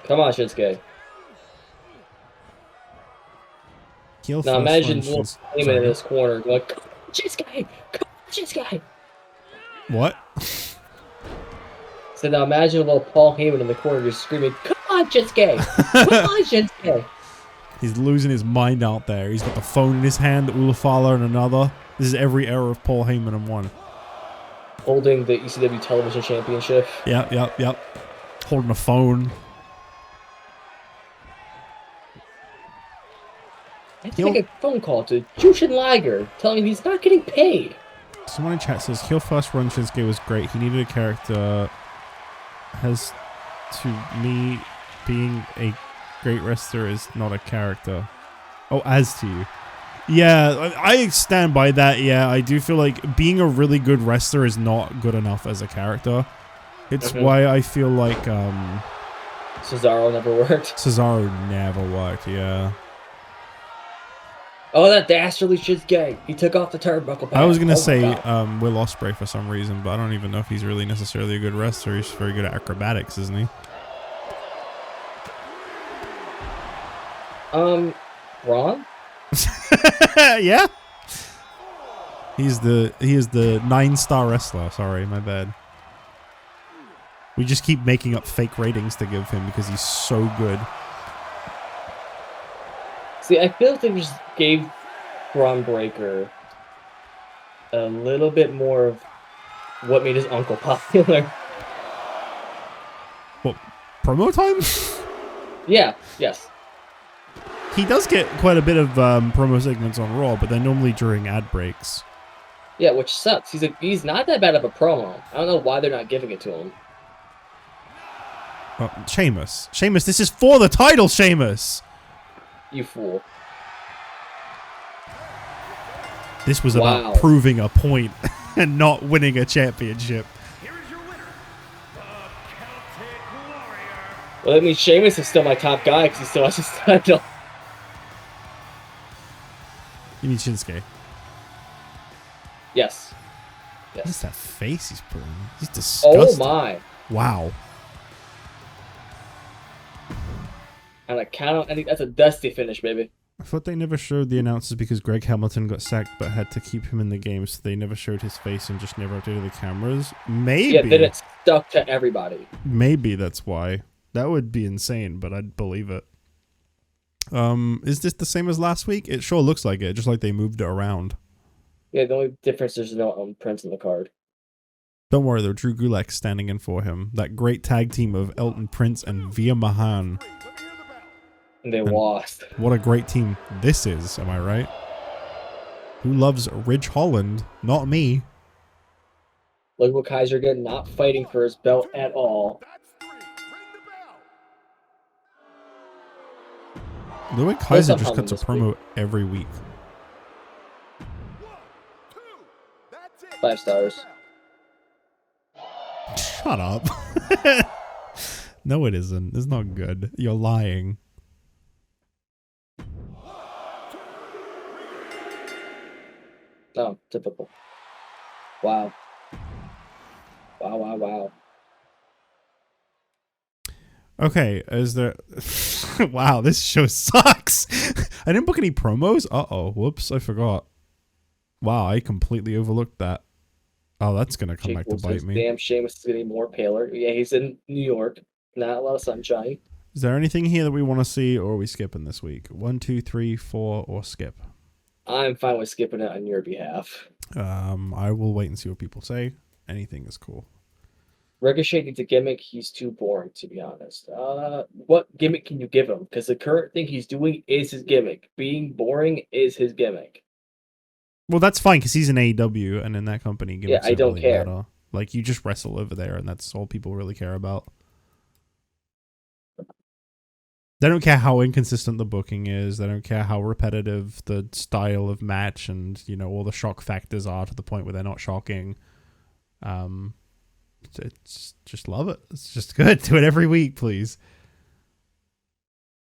Come on, Shinsuke. Heel Now first imagine one, Will Shins- Heyman sorry. in this corner going, "Come on, Shinsuke! Come on, Shinsuke!" What? So now imagine little Paul Heyman in the corner just screaming, "Come on, Shinsuke! Come on, Shinsuke!" He's losing his mind out there. He's got the phone in his hand, Ulafala in another. This is every era of Paul Heyman in one. Holding the ECW Television Championship. Yep. Holding a phone. I have to make a phone call to Jushin Liger telling him he's not getting paid. Someone in chat says, heel first run Shinsuke was great. He needed a character. Has to me, being a great wrestler is not a character. Oh, as to you. Yeah, I stand by that. Yeah, I do feel like being a really good wrestler is not good enough as a character. It's why I feel like Cesaro never worked. Cesaro never worked, yeah. Oh, that dastardly Shinsuke. He took off the turnbuckle pad. I was going to Oh my say God. Will Ospreay for some reason, but I don't even know if he's really necessarily a good wrestler. He's very good at acrobatics, isn't he? Ron? Yeah. He is the 9-star wrestler. Sorry, my bad. We just keep making up fake ratings to give him because he's so good. See, I feel like they just gave Braun Breaker a little bit more of what made his uncle popular. What, promo time? Yeah, yes. He does get quite a bit of promo segments on Raw, but they're normally during ad breaks. Yeah, which sucks. He's not that bad of a promo. I don't know why they're not giving it to him. Sheamus. Sheamus, this is for the title, Sheamus! You fool. This was about proving a point and not winning a championship. Here is your winner, the Celtic Warrior. Well, that means Sheamus is still my top guy because he still has his title. You need Shinsuke. Yes. What is that face he's putting? He's Oh disgusting. my. Wow. On a count, I think that's a dusty finish, baby. I thought they never showed the announcers because Greg Hamilton got sacked but had to keep him in the game, so they never showed his face and just never updated the cameras. Maybe. Yeah, then it's stuck to everybody. Maybe that's why. That would be insane, but I'd believe it. Is this the same as last week? It sure looks like it, just like they moved it around. Yeah, the only difference is no Prince on the card. Don't worry though, Drew Gulak's standing in for him. That great tag team of Elton Prince and Via Mahan. And they lost. What a great team this is, am I right? Who loves Ridge Holland? Not me. Look what Kaiser did, not fighting for his belt at all. The way Kaiser up just Holland cuts a this promo every week. 5 stars. Shut up. No, it isn't. It's not good. You're lying. Oh, typical. Wow. Wow. Okay, is there... Wow, this show sucks. I didn't book any promos? Uh-oh. Whoops, I forgot. Wow, I completely overlooked that. Oh, that's going to come back to bite me. Damn, Sheamus is getting more paler. Yeah, he's in New York. Not a lot of sunshine. Is there anything here that we want to see, or are we skipping this week? 1, 2, 3, 4, or skip? I'm fine with skipping it on your behalf. I will wait and see what people say. Anything is cool. Ricochet needs a gimmick. He's too boring, to be honest. What gimmick can you give him? Because the current thing he's doing is his gimmick. Being boring is his gimmick. Well, that's fine because he's in AEW and in that company. Yeah, I don't care. Matter. Like, you just wrestle over there, and that's all people really care about. They don't care how inconsistent the booking is. They don't care how repetitive the style of match and, you know, all the shock factors are to the point where they're not shocking. It's just love it. It's just good. Do it every week, please.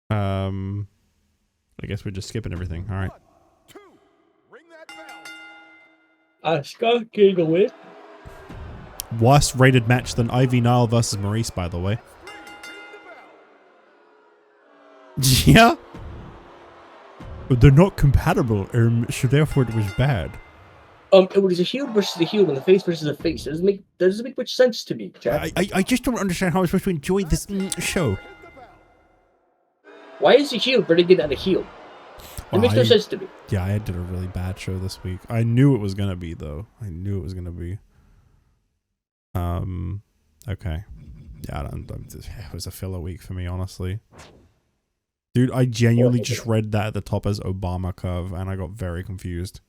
I guess we're just skipping everything. All right. 1, 2, ring that bell. Scott King win. Worse rated match than Ivy Nile versus Maurice, by the way. 3, ring the bell. Yeah. But they're not compatible, so therefore it was bad. It was a heel versus a heel and a face versus a face. It doesn't make much sense to me, Jack. I just don't understand how I'm supposed to enjoy this show. Why is a heel better than a heel? It makes no sense to me. Yeah, I did a really bad show this week. I knew it was gonna be though. I knew it was gonna be. Okay. Yeah, it was a filler week for me, honestly. Dude, I genuinely just read that at the top as Obama curve, and I got very confused.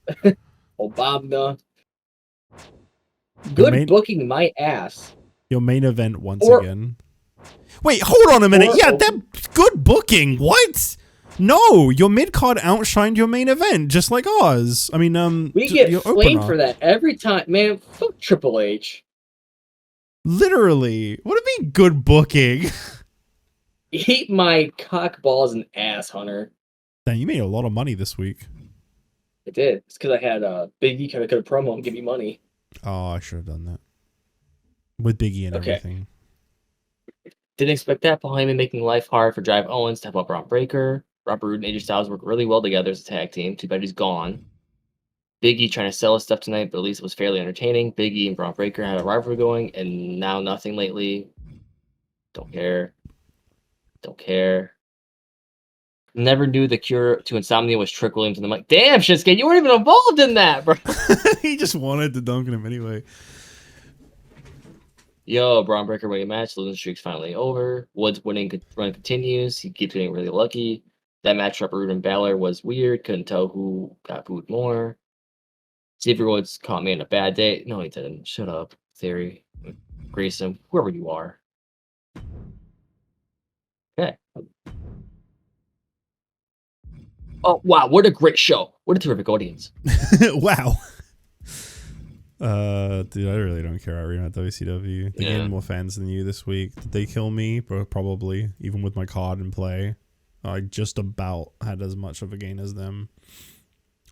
Obama. Good booking, my ass. Your main event once again. Wait, hold on a minute. Yeah, that good booking. What? No, your mid-card outshined your main event, just like ours. I mean, we get flamed for that every time. Man, fuck Triple H. Literally. What do you mean good booking? Eat my cock balls and ass, Hunter. Damn, you made a lot of money this week. I did. It's because I had Big E come to a promo and give me money. Oh, I should have done that. With Big E and everything. Didn't expect that. Paul Heyman making life hard for Drive Owens to help out Braun Breaker. Robert Roode and AJ Styles work really well together as a tag team. Too bad he's gone. Big E trying to sell his stuff tonight, but at least it was fairly entertaining. Big E and Braun Breaker had a rivalry going, and now nothing lately. Don't care. Never knew the cure to insomnia was Trick Williams. And I'm like, damn, Shinsuke, you weren't even involved in that, bro. He just wanted to dunk on him anyway. Yo, Braun Breaker winning match. Losing streak's finally over. Woods winning run continues. He keeps getting really lucky. That matchup, Rude and Balor, was weird. Couldn't tell who got booed more. Xavier Woods caught me in a bad day. No, he didn't. Shut up, Theory. Grayson, whoever you are. Okay. Oh, wow. What a great show. What a terrific audience. Wow. Dude, I really don't care about Arena at WCW. They gained more fans than you this week. Did they kill me? Probably. Even with my card in play. I just about had as much of a gain as them.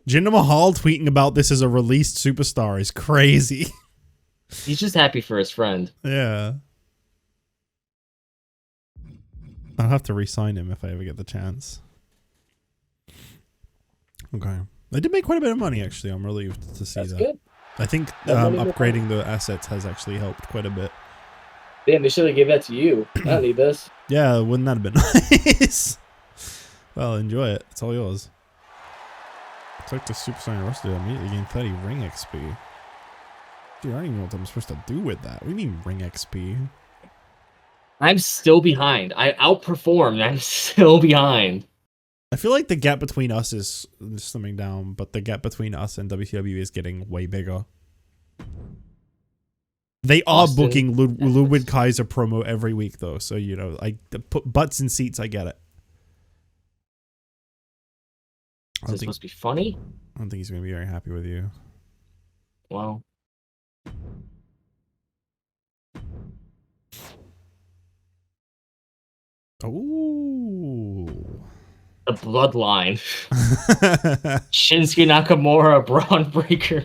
Jinder Mahal tweeting about this as a released superstar is crazy. He's just happy for his friend. Yeah. I'll have to re-sign him if I ever get the chance. Okay. They did make quite a bit of money, actually. I'm relieved to see That's that. good. I think upgrading the assets has actually helped quite a bit. Damn, they should have given that to you. I don't need this. Yeah, wouldn't that have been nice? Well, enjoy it. It's all yours. It's like the Super Saiyan roster immediately gain 30 ring XP. Dude, I don't even know what I'm supposed to do with that. What do you mean ring XP? I'm still behind. I outperformed. I'm still behind. I feel like the gap between us is slimming down, but the gap between us and WCW is getting way bigger. They are Austin, booking Ludwig Kaiser promo every week, though, so, you know, I put butts in seats, I get it. Is this supposed to be funny? I don't think he's going to be very happy with you. Well. Ooh. The bloodline. Shinsuke Nakamura, Braun Breaker.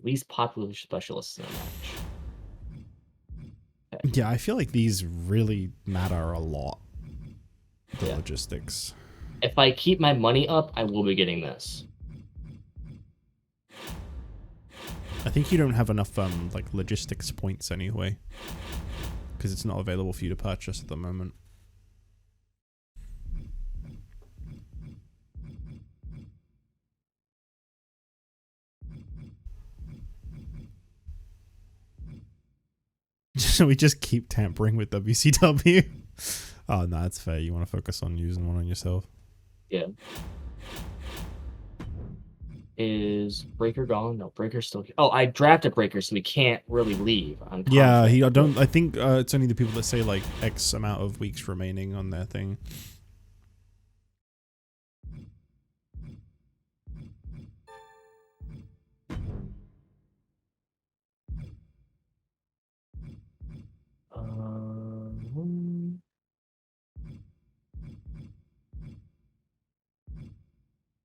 Least popular specialists in the match. Okay. Yeah, I feel like these really matter a lot. The logistics. If I keep my money up, I will be getting this. I think you don't have enough like logistics points anyway, because it's not available for you to purchase at the moment. So we just keep tampering with WCW. Oh, no, that's fair. You want to focus on using one on yourself. Yeah. Is Breaker gone? No, Breaker's still here. Oh, I drafted Breaker, so we can't really leave. On Yeah, I think it's only the people that say like X amount of weeks remaining on their thing.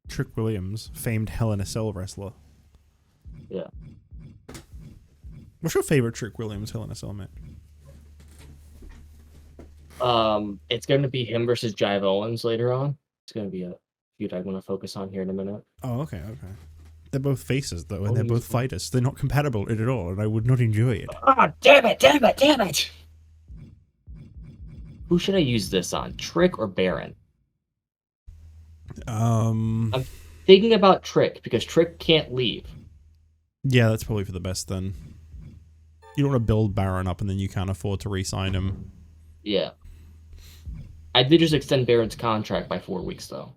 Trick Williams, famed Hell in a Cell wrestler. Yeah. What's your favorite Trick Williams Hell in a Cell match? It's going to be him versus Jive Owens later on. It's going to be a feud I want to focus on here in a minute. Oh, okay. They're both faces, though, and they're both fighters. They're not compatible at all, and I would not enjoy it. Oh, damn it! Who should I use this on? Trick or Baron? I'm thinking about Trick, because Trick can't leave. Yeah, that's probably for the best, then. You don't want to build Baron up, and then you can't afford to re-sign him. Yeah. I did just extend Baron's contract by 4 weeks, though.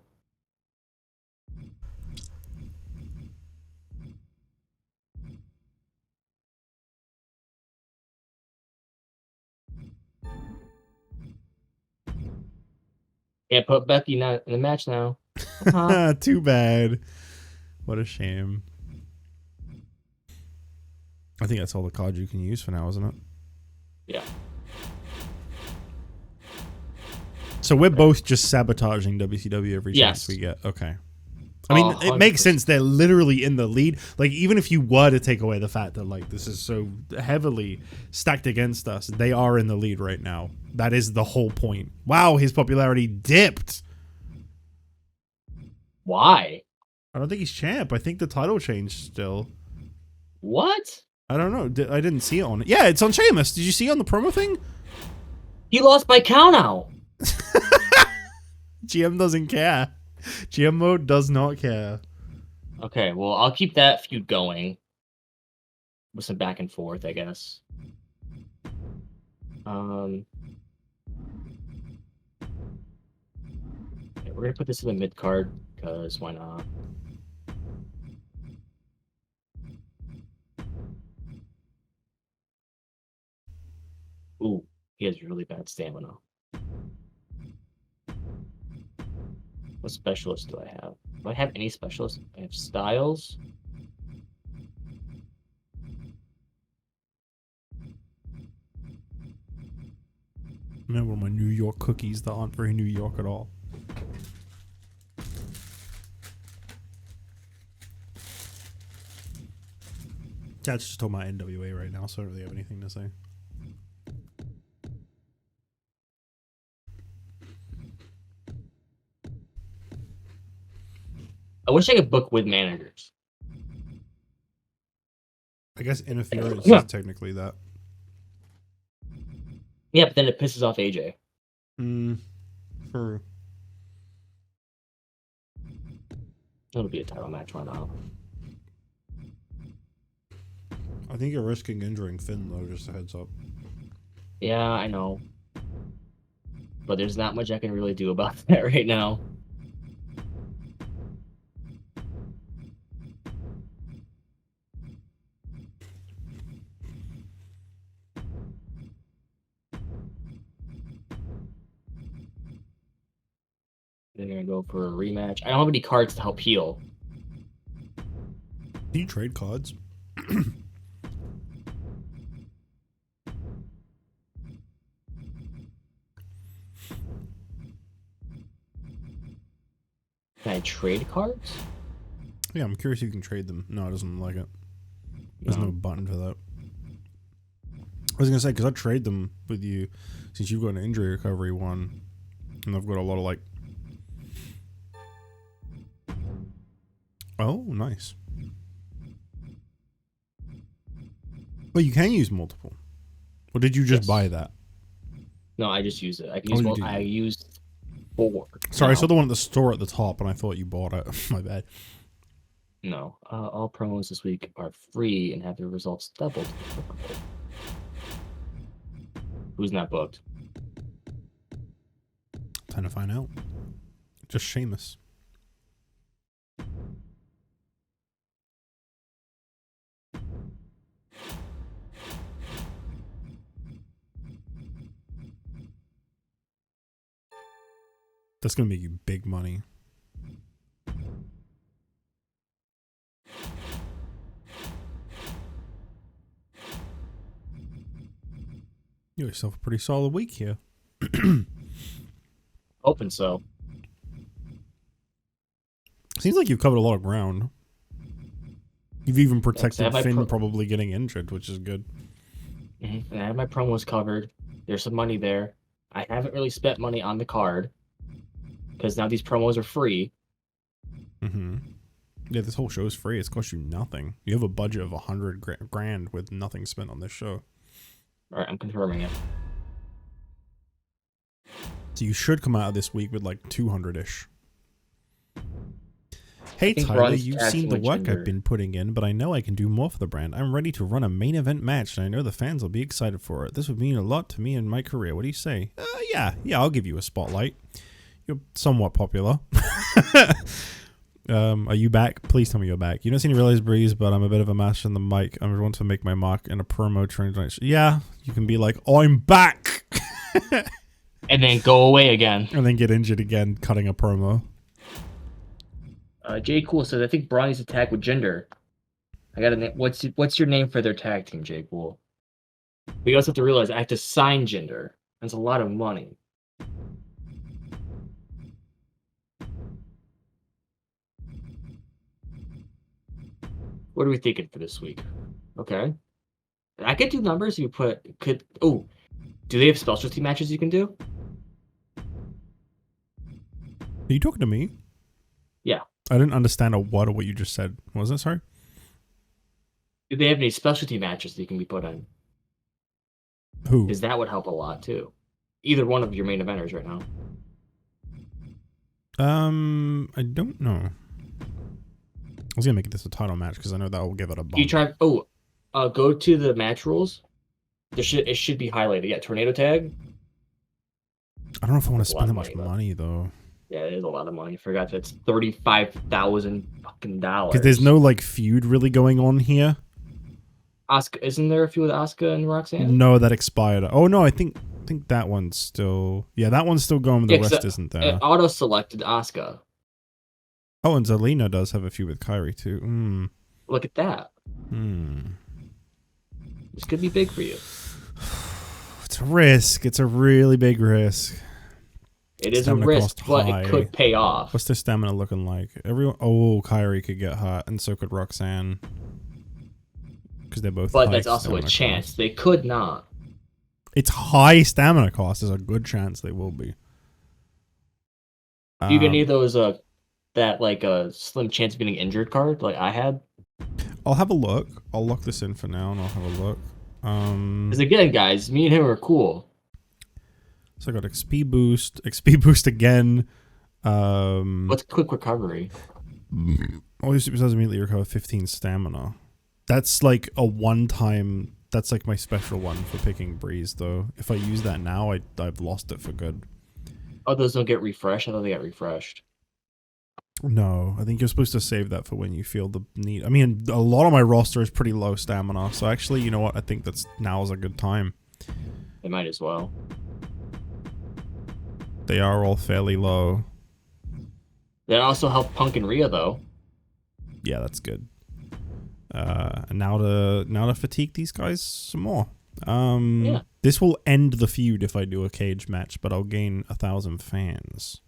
Can't put Becky in the match now. Too bad. What a shame. I think that's all the cards you can use for now, isn't it? Yeah. So we're both just sabotaging WCW every chance we get. Okay. I mean, it makes sense. They're literally in the lead. Like, even if you were to take away the fact that, like, this is so heavily stacked against us, they are in the lead right now. That is the whole point. Wow, his popularity dipped. Why? I don't think he's champ. I think the title changed still. What? I don't know. I didn't see it on it. Yeah, it's on Sheamus. Did you see it on the promo thing? He lost by count out. GM doesn't care. GM mode does not care. Okay, well, I'll keep that feud going with some back and forth, I guess. Okay, we're gonna put this in the mid card because why not? Ooh, he has really bad stamina. What specialist do I have? Do I have any specialists? I have Styles. Remember my New York cookies that aren't very New York at all. Dad's just talking about NWA right now, so I don't really have anything to say. I wish I could book with managers. I guess interference Yeah. is technically that. Yeah, but then it pisses off AJ. For It'll be a title match, why not? I think you're risking injuring Finn though, just a heads up. Yeah, I know. But there's not much I can really do about that right now. They're gonna go for a rematch. I don't have any cards to help heal. Do you trade cards? Can I trade cards? Yeah, I'm curious if you can trade them. No, it doesn't like it. There's no button for that. I was gonna say, because I trade them with you since you've got an injury recovery one, and I've got a lot of like. Oh, nice. Well, you can use multiple. Or did you just Yes. buy that? No, I just use it. I can Oh, use you one. do. I used 4. Sorry, I now. saw the one at the store at the top, and I thought you bought it. My bad. No, all promos this week are free and have their results doubled. Who's not booked? Time to find out. Just Sheamus. That's gonna make you big money. You got yourself a pretty solid week here. Hoping so. Seems like you've covered a lot of ground. You've even protected have my Finn probably getting injured, which is good. And I have my promos covered. There's some money there. I haven't really spent money on the card because now these promos are free. Yeah, this whole show is free. It's cost you nothing. You have a budget of 100 grand with nothing spent on this show. All right, I'm confirming it. So you should come out of this week with like 200-ish. Hey think Tyler, Braun's you've tag seen team the with work Jinder. I've been putting in, but I know I can do more for the brand. I'm ready to run a main event match, and I know the fans will be excited for it. This would mean a lot to me in my career. What do you say? Yeah, I'll give you a spotlight. You're somewhat popular. Are you back? Please tell me you're back. You don't seem to realize, Breeze, but I'm a bit of a master on the mic. I want to make my mark in a promo translation. Yeah, you can be like, I'm back! And then go away again. And then get injured again cutting a promo. Jay Cool says, I think Braun needs to tag with Jinder. I got a name. What's your name for their tag team, Jay Cool? But you also have to realize I have to sign Jinder. That's a lot of money. What are we thinking for this week? Okay. I could do numbers if you do they have specialty matches you can do? Are you talking to me? Yeah. I didn't understand a word of what you just said. What was that, sorry? Do they have any specialty matches that you can be put in? Who? Because that would help a lot too. either one of your main eventers right now. I don't know. I was gonna make this a title match because I know that will give it a bump. You try. Oh, go to the match rules. It should be highlighted. Yeah, tornado tag. I don't know if I want to That's a lot spend that of much money, money though. Yeah, it is a lot of money. I forgot that's $35,000 fucking dollars. Because there's no like feud really going on here. Asuka, isn't there a feud with Asuka and Roxanne? No, that expired. Oh no, I think that one's still. Yeah, that one's still going. But the rest isn't there. It auto selected Asuka. Oh, and Zelina does have a feud with Kyrie too. Hmm. Look at that. This could be big for you. It's a risk. It's a really big risk. It is Stamina a risk, cost but high. it could pay off. What's their stamina looking like? Everyone. Oh, Kyrie could get hot, and so could Roxanne. Because they're both. But high that's also a stamina chance. cost. They could not. It's high stamina cost. There's a good chance they will be. Do you get any of those that like a slim chance of getting injured card like I had? I'll have a look. I'll lock this in for now, and I'll have a look. Because again, guys, me and him are cool. So I got XP boost again. What's quick recovery? All your superstars immediately recover 15 stamina. That's like a one-time. That's like my special one for picking Breeze, though. If I use that now, I've lost it for good. Oh, those don't get refreshed? I thought they got refreshed. No, I think you're supposed to save that for when you feel the need. I mean, a lot of my roster is pretty low stamina, so actually, you know what? I think now is a good time. They might as well. They are all fairly low. That also helped Punk and Rhea, though. Yeah, that's good. And now to fatigue these guys some more. Yeah. This will end the feud if I do a cage match, but I'll gain 1,000 fans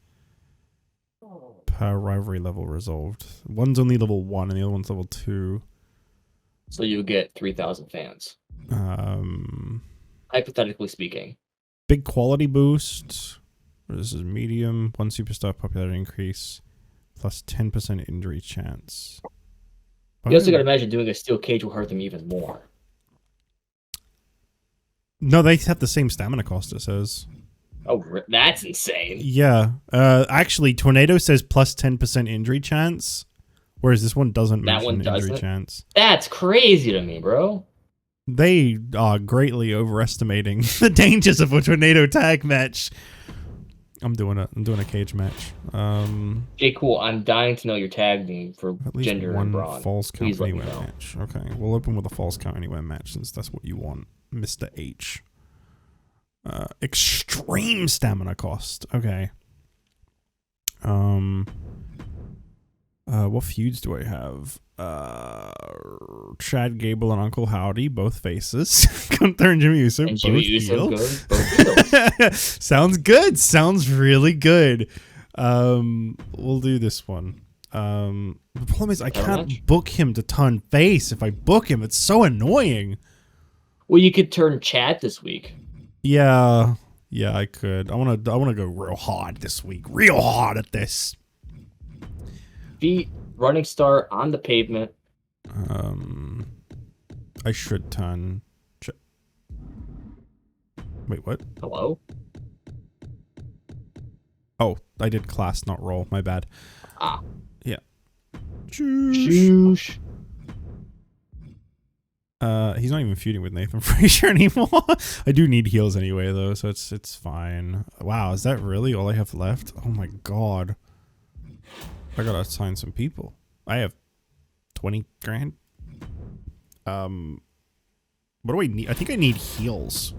per rivalry level resolved. One's only level 1 and the other one's level 2. So you get 3,000 fans. Hypothetically speaking. Big quality boost. This is medium. 1 superstar popularity increase. Plus 10% injury chance. You also gotta imagine doing a steel cage will hurt them even more. No, they have the same stamina cost, it says. Oh, that's insane. Yeah. Actually, Tornado says plus 10% injury chance, whereas this one doesn't mention injury chance. That's crazy to me, bro. They are greatly overestimating the dangers of a Tornado tag match. I'm doing a cage match. Okay, cool. I'm dying to know your tag name for at least gender one and brawn. false count Please let me anywhere know. match. Okay, we'll open with a false count anywhere match since that's what you want, Mr. H. Extreme stamina cost. Okay. What feuds do I have? Chad Gable and Uncle Howdy, both faces. Gunther and Jimmy Uso, And Jimmy both Uso, heel. good. Both heels. Sounds good. Sounds really good. We'll do this one. The problem is I can't book him to turn face. If I book him, it's so annoying. Well, you could turn Chad this week. Yeah, I could. I wanna go real hard this week. Real hard at this. Feet, running start on the pavement. I should turn. Wait, what? Hello? Oh, I did class, not roll. My bad. Ah. Yeah. Shoosh. He's not even feuding with Nathan Frazier anymore. I do need heals anyway, though, so it's fine. Wow, is that really all I have left? Oh my god. I gotta assign some people. I have 20 grand. What do I need? I think I need heals.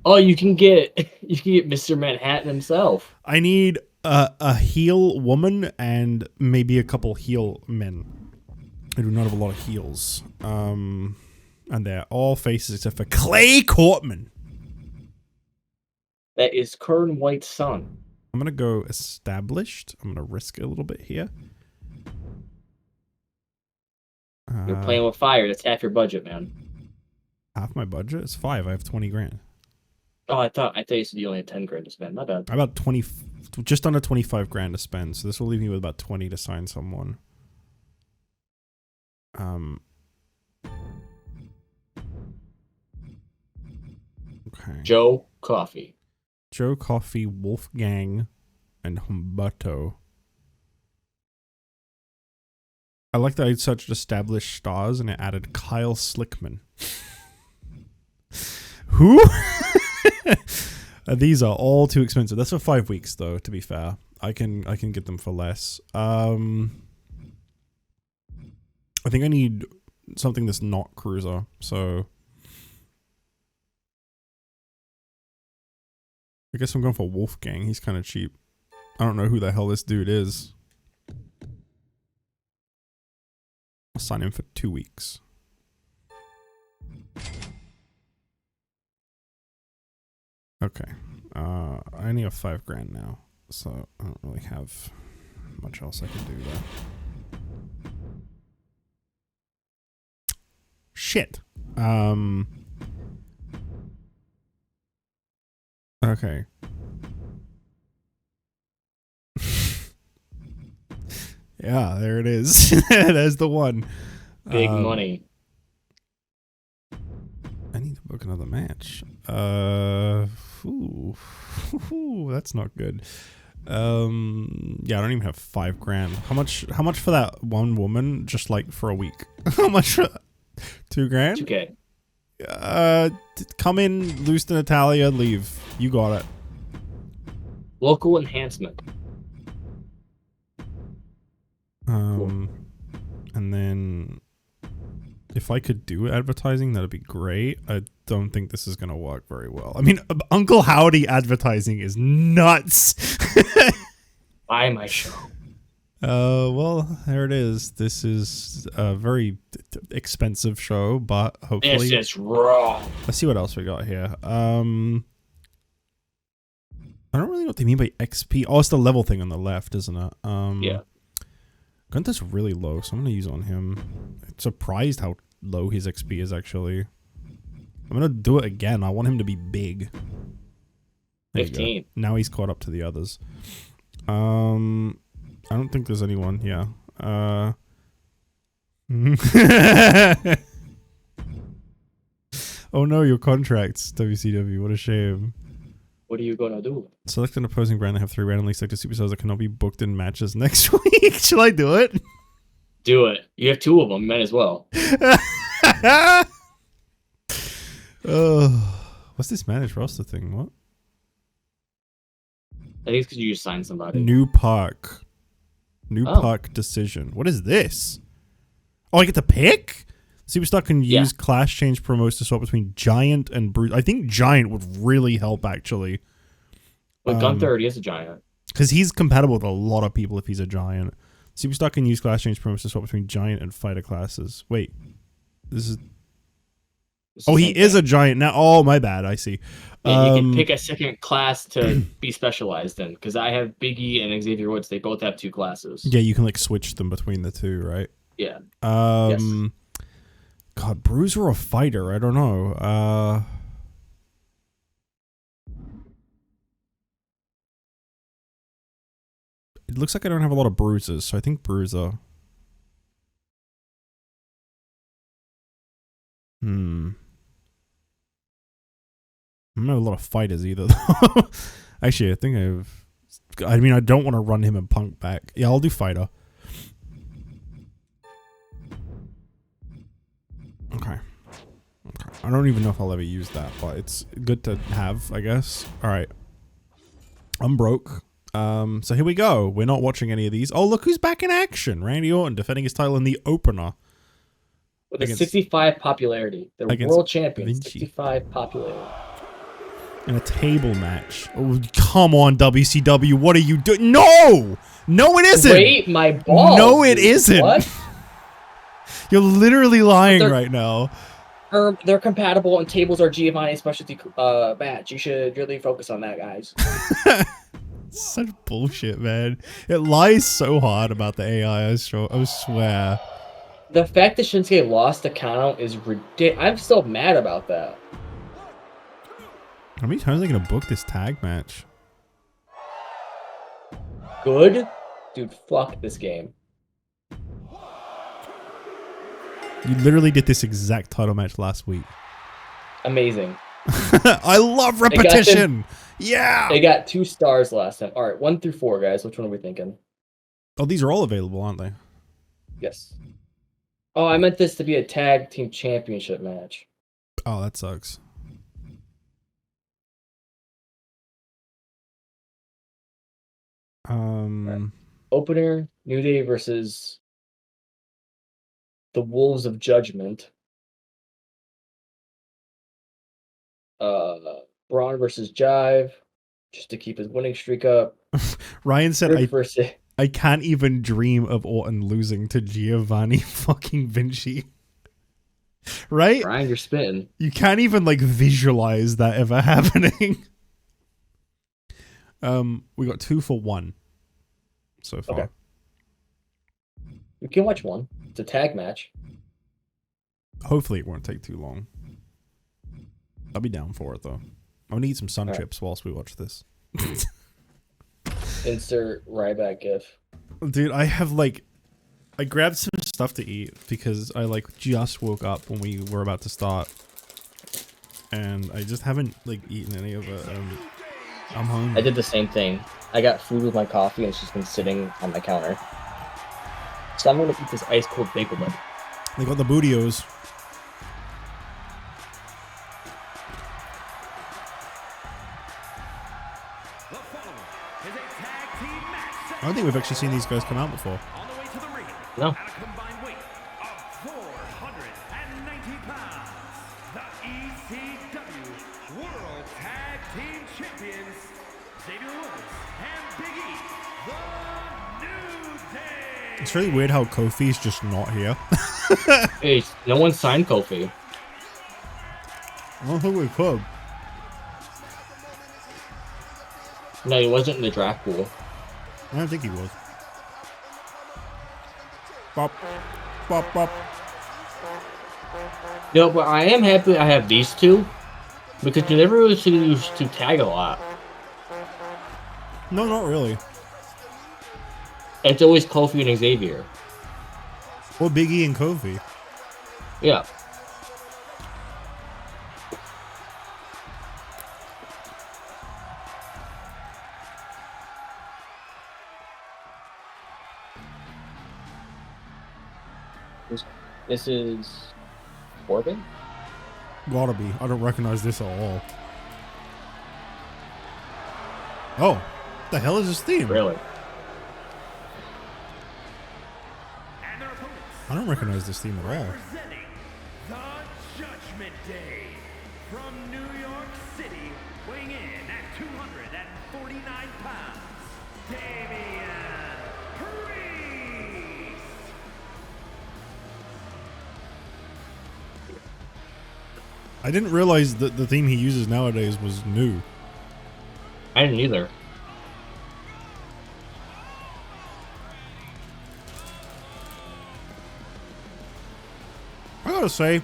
Oh, you can get Mr. Manhattan himself. I need a heal woman and maybe a couple heal men. I do not have a lot of heals. And they're all faces except for Clay Cortman. That is Kern White's son. I'm gonna go established. I'm gonna risk it a little bit here. You're playing with fire. That's half your budget, man. Half my budget is 5. I have 20 grand. Oh, I thought you said you only had 10 grand to spend. My bad. About 20, just under 25 grand to spend. So this will leave me with about 20 to sign someone. Okay. Joe Coffey. Joe Coffey, Wolfgang, and Humberto. I like that I searched established stars and it added Kyle Slickman. Who? These are all too expensive. That's for 5 weeks, though. To be fair, I can get them for less. I think I need something that's not cruiser. So I guess I'm going for Wolfgang. He's kind of cheap. I don't know who the hell this dude is. I'll sign in for 2 weeks. Okay. I only have $5,000 now, so I don't really have much else I can do there. Shit. Okay. Yeah, there it is. There's the one. Big money. I need to book another match. Ooh, that's not good. Yeah, I don't even have $5,000. How much for that one woman? Just like for a week. How much for $2,000? $2K. Come in, lose to Natalia, leave. You got it. Local enhancement. And then if I could do advertising, that'd be great. I don't think this is gonna work very well. I mean, Uncle Howdy advertising is nuts. Buy my show. Well, there it is. This is a very expensive show, but hopefully This is wrong. Let's see what else we got here. I don't really know what they mean by XP. Oh, it's the level thing on the left, isn't it? Yeah. Gunther's really low, so I'm gonna use it on him. I'm surprised how low his XP is actually. I'm gonna do it again. I want him to be big. There 15. Now he's caught up to the others. I don't think there's anyone. Yeah. Oh no, your contracts, WCW. What a shame. What are you gonna do? Select an opposing brand. I have 3 randomly selected superstars that cannot be booked in matches next week. Shall I do it? Do it. You have 2 of them. Might as well. What's this managed roster thing? What? I think it's because you just signed somebody. New park. New park decision. What is this? Oh, I get to pick? Superstar can use class change promos to swap between Giant and Bruce. I think Giant would really help, actually. But Gunther already is a Giant. Because he's compatible with a lot of people if he's a Giant. Superstar can use class change promos to swap between Giant and Fighter classes. Wait. This is... Oh, he is a Giant now. Oh, my bad. I see. Yeah, you can pick a second class to be specialized in. Because I have Big E and Xavier Woods. They both have 2 classes. Yeah, you can like switch them between the 2, right? Yeah. Yes. God, Bruiser or Fighter? I don't know. It looks like I don't have a lot of bruises, so I think Bruiser. I don't have a lot of fighters either, though. Actually, I think I mean, I don't want to run him and Punk back. Yeah, I'll do Fighter. Okay. I don't even know if I'll ever use that, but it's good to have, I guess. Alright. I'm broke. So here we go. We're not watching any of these. Oh, look who's back in action. Randy Orton defending his title in the opener. With a 65 popularity. The world champion. Vinci. 65 popularity. In a table match. Oh, come on, WCW. What are you doing? No! No, it isn't! Wait, my balls. No, it isn't. What? You're literally lying right now. They're compatible, and tables are Giovanni's specialty match. You should really focus on that, guys. Such bullshit, man. It lies so hard about the AI, I swear. The fact that Shinsuke lost the count is ridiculous. I'm still mad about that. How many times are they going to book this tag match? Good? Dude, fuck this game. You literally did this exact title match last week. Amazing. I love repetition. Yeah. They got 2 stars last time. All right, 1 through 4, guys. Which one are we thinking? Oh, these are all available, aren't they? Yes. Oh, I meant this to be a tag team championship match. Oh, that sucks. Right. Opener, New Day versus the Wolves of Judgment. Braun versus Jive, just to keep his winning streak up. Ryan said, Rick versus I can't even dream of Orton losing to Giovanni fucking Vinci. Right? Ryan, you're spitting. You can't even like visualize that ever happening. We got 2 for 1 so far. Okay. You can watch one. It's a tag match. Hopefully it won't take too long. I'll be down for it though. I'm gonna eat some sun chips whilst we watch this. Insert Ryback gif. Dude, I grabbed some stuff to eat because I like just woke up when we were about to start. And I just haven't like eaten any of it. I'm hungry. I did the same thing. I got food with my coffee and it's just been sitting on my counter. So I'm gonna eat this ice cold bagel bun. They got the bootios. I don't think we've actually seen these guys come out before. On the way to the ring. No. At a combined weight of 490 pounds, the ECW World Tag Team Champions, Xavier Woods and Big E, the New Day. It's really weird how Kofi's just not here. Hey, no one signed Kofi. I don't think we could. No, he wasn't in the draft pool. I don't think he was. Bop. Bop, bop. No, but I am happy I have these two. Because you never really see these two tag a lot. No, not really. It's always Kofi and Xavier. Or Big E and Kofi. Yeah. This is Corbin? Gotta be. I don't recognize this at all. Oh. What the hell is this theme? Really? And their opponents, I don't recognize this theme at all. representing the Judgment Day from New York City, weighing in at 249 pounds, Damian Priest. I didn't realize that the theme he uses nowadays was new. I didn't either. I gotta say,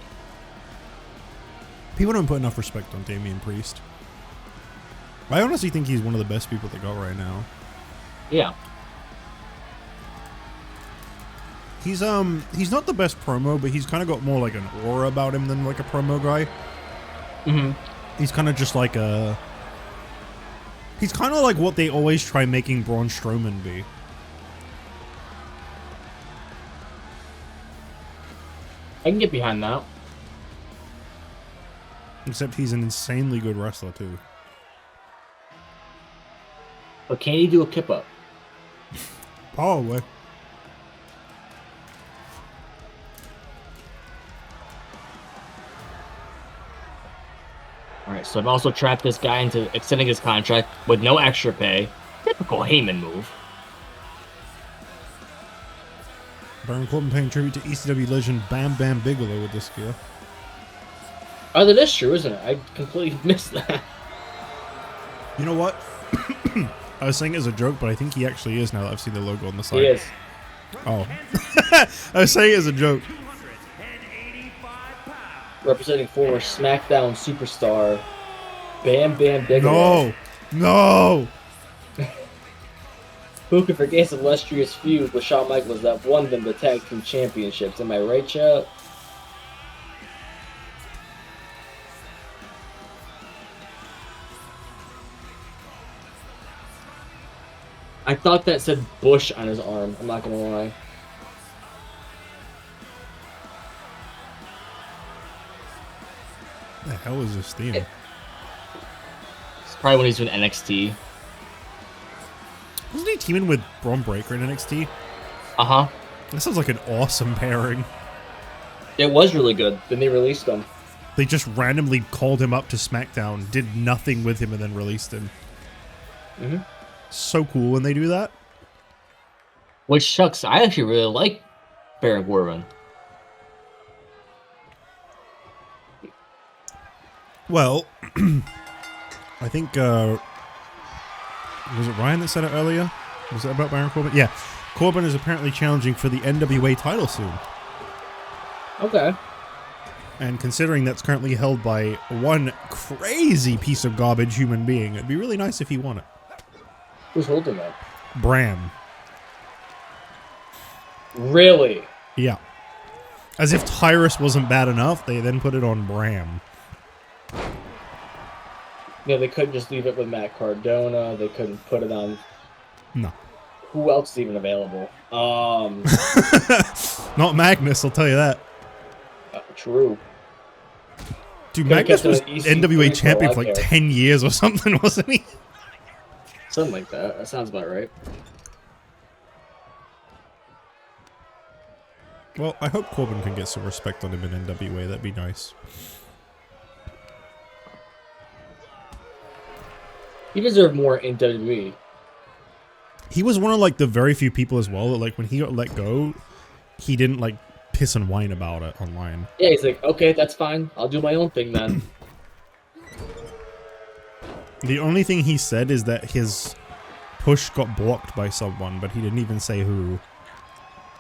people don't put enough respect on Damian Priest. I honestly think he's one of the best people they got right now. Yeah. He's not the best promo, but he's kind of got more like an aura about him than like a promo guy. Mm-hmm. He's kind of just like a... He's kind of like what they always try making Braun Strowman be. I can get behind that. Except he's an insanely good wrestler too. But can he do a kip up? Probably. Alright, so I've also trapped this guy into extending his contract with no extra pay. Typical Heyman move. Baron Corbin paying tribute to ECW legend Bam Bam Bigelow with this gear. Oh, that is true, isn't it? I completely missed that. You know what? I was saying it as a joke, but I think he actually is now that I've seen the logo on the side. He is. Oh. I was saying it as a joke. 285 pounds. Representing former SmackDown superstar Bam Bam Bigelow. No! No! Who can forget his illustrious feud with Shawn Michaels that won them the tag team championships? Am I right, chat? I thought that said Bush on his arm. I'm not gonna lie. The hell is this theme? It's probably when he's with NXT. Wasn't he teaming with Braun Breaker in NXT? Uh-huh. That sounds like an awesome pairing. It was really good. Then they released him. They just randomly called him up to SmackDown, did nothing with him, and then released him. Mm-hmm. So cool when they do that. Which shucks, I actually really like Baron Corbin. Well, I think, was it Ryan that said it earlier? Was that about Baron Corbin? Yeah. Corbin is apparently challenging for the NWA title soon. Okay. And considering that's currently held by one crazy piece of garbage human being, it'd be really nice if he won it. Who's holding that? Bram. Really? Yeah. As if Tyrus wasn't bad enough, they then put it on Bram. No, they couldn't just leave it with Matt Cardona. They couldn't put it on... No. Who else is even available? Not Magnus, I'll tell you that. True. Dude, Could've Magnus kept it was on EC3 NWA for champion all for I like care. 10 years or something, wasn't he? Something like that. That sounds about right. Well, I hope Corbin can get some respect on him in NWA. That'd be nice. He deserved more in WWE. He was one of like the very few people as well that like when he got let go, he didn't like piss and whine about it online. Yeah, he's like, okay, that's fine. I'll do my own thing then. The only thing he said is that his push got blocked by someone, but he didn't even say who.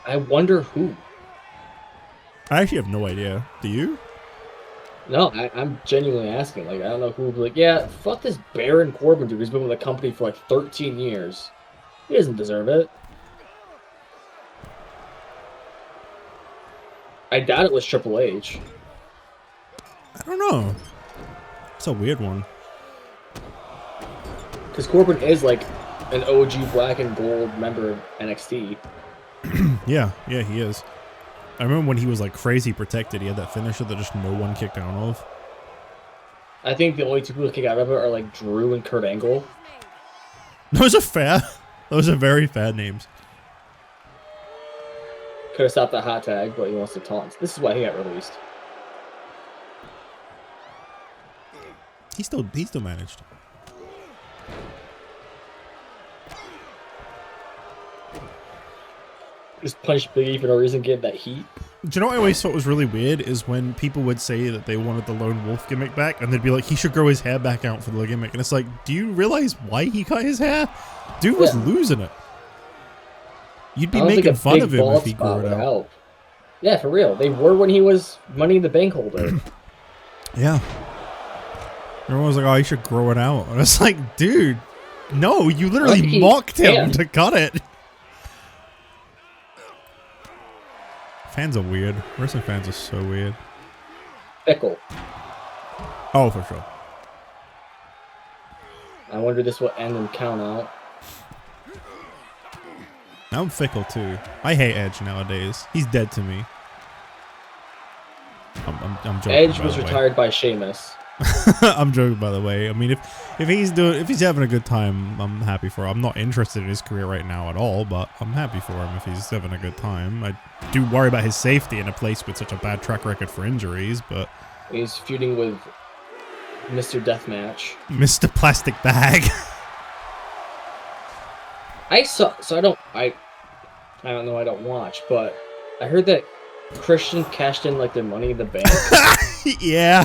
I wonder who. I actually have no idea. Do you? No, I'm genuinely asking. Like, I don't know who would be like, yeah, fuck this Baron Corbin dude who's been with the company for like 13 years. He doesn't deserve it. I doubt it was Triple H. I don't know. It's a weird one. Because Corbin is like an OG black and gold member of NXT. Yeah, he is. I remember when he was like crazy protected, he had that finisher that just no one kicked out of. I think the only two people to kick out of it are like Drew and Kurt Angle. Those are fair. Those are very fair names. Could have stopped the hot tag, but he wants to taunt. This is why he got released. He still managed. Just punch Big E for no reason, give that heat. Do you know what I always thought was really weird is when people would say that they wanted the lone wolf gimmick back, and they'd be like, he should grow his hair back out for the gimmick. And it's like, do you realize why he cut his hair? Dude was losing it. You'd be making fun of him if he grew it out. Help. Yeah, for real. They were when he was Money in the Bank holder. Yeah. Everyone was like, oh, you should grow it out. And it's like, dude, no, you literally mocked him to cut it. Fans are weird. Wrestling fans are so weird. Fickle. Oh, for sure. I wonder this will end in count out. I'm fickle too. I hate Edge nowadays. He's dead to me. I'm joking. Edge was retired by Sheamus. I'm joking, by the way. I mean, if he's having a good time, I'm happy for him. I'm not interested in his career right now at all, but I'm happy for him if he's having a good time. I do worry about his safety in a place with such a bad track record for injuries, but He's feuding with Mr. Deathmatch. Mr. Plastic Bag. I don't know, I don't watch, but I heard that Christian cashed in like their Money in the Bank Yeah.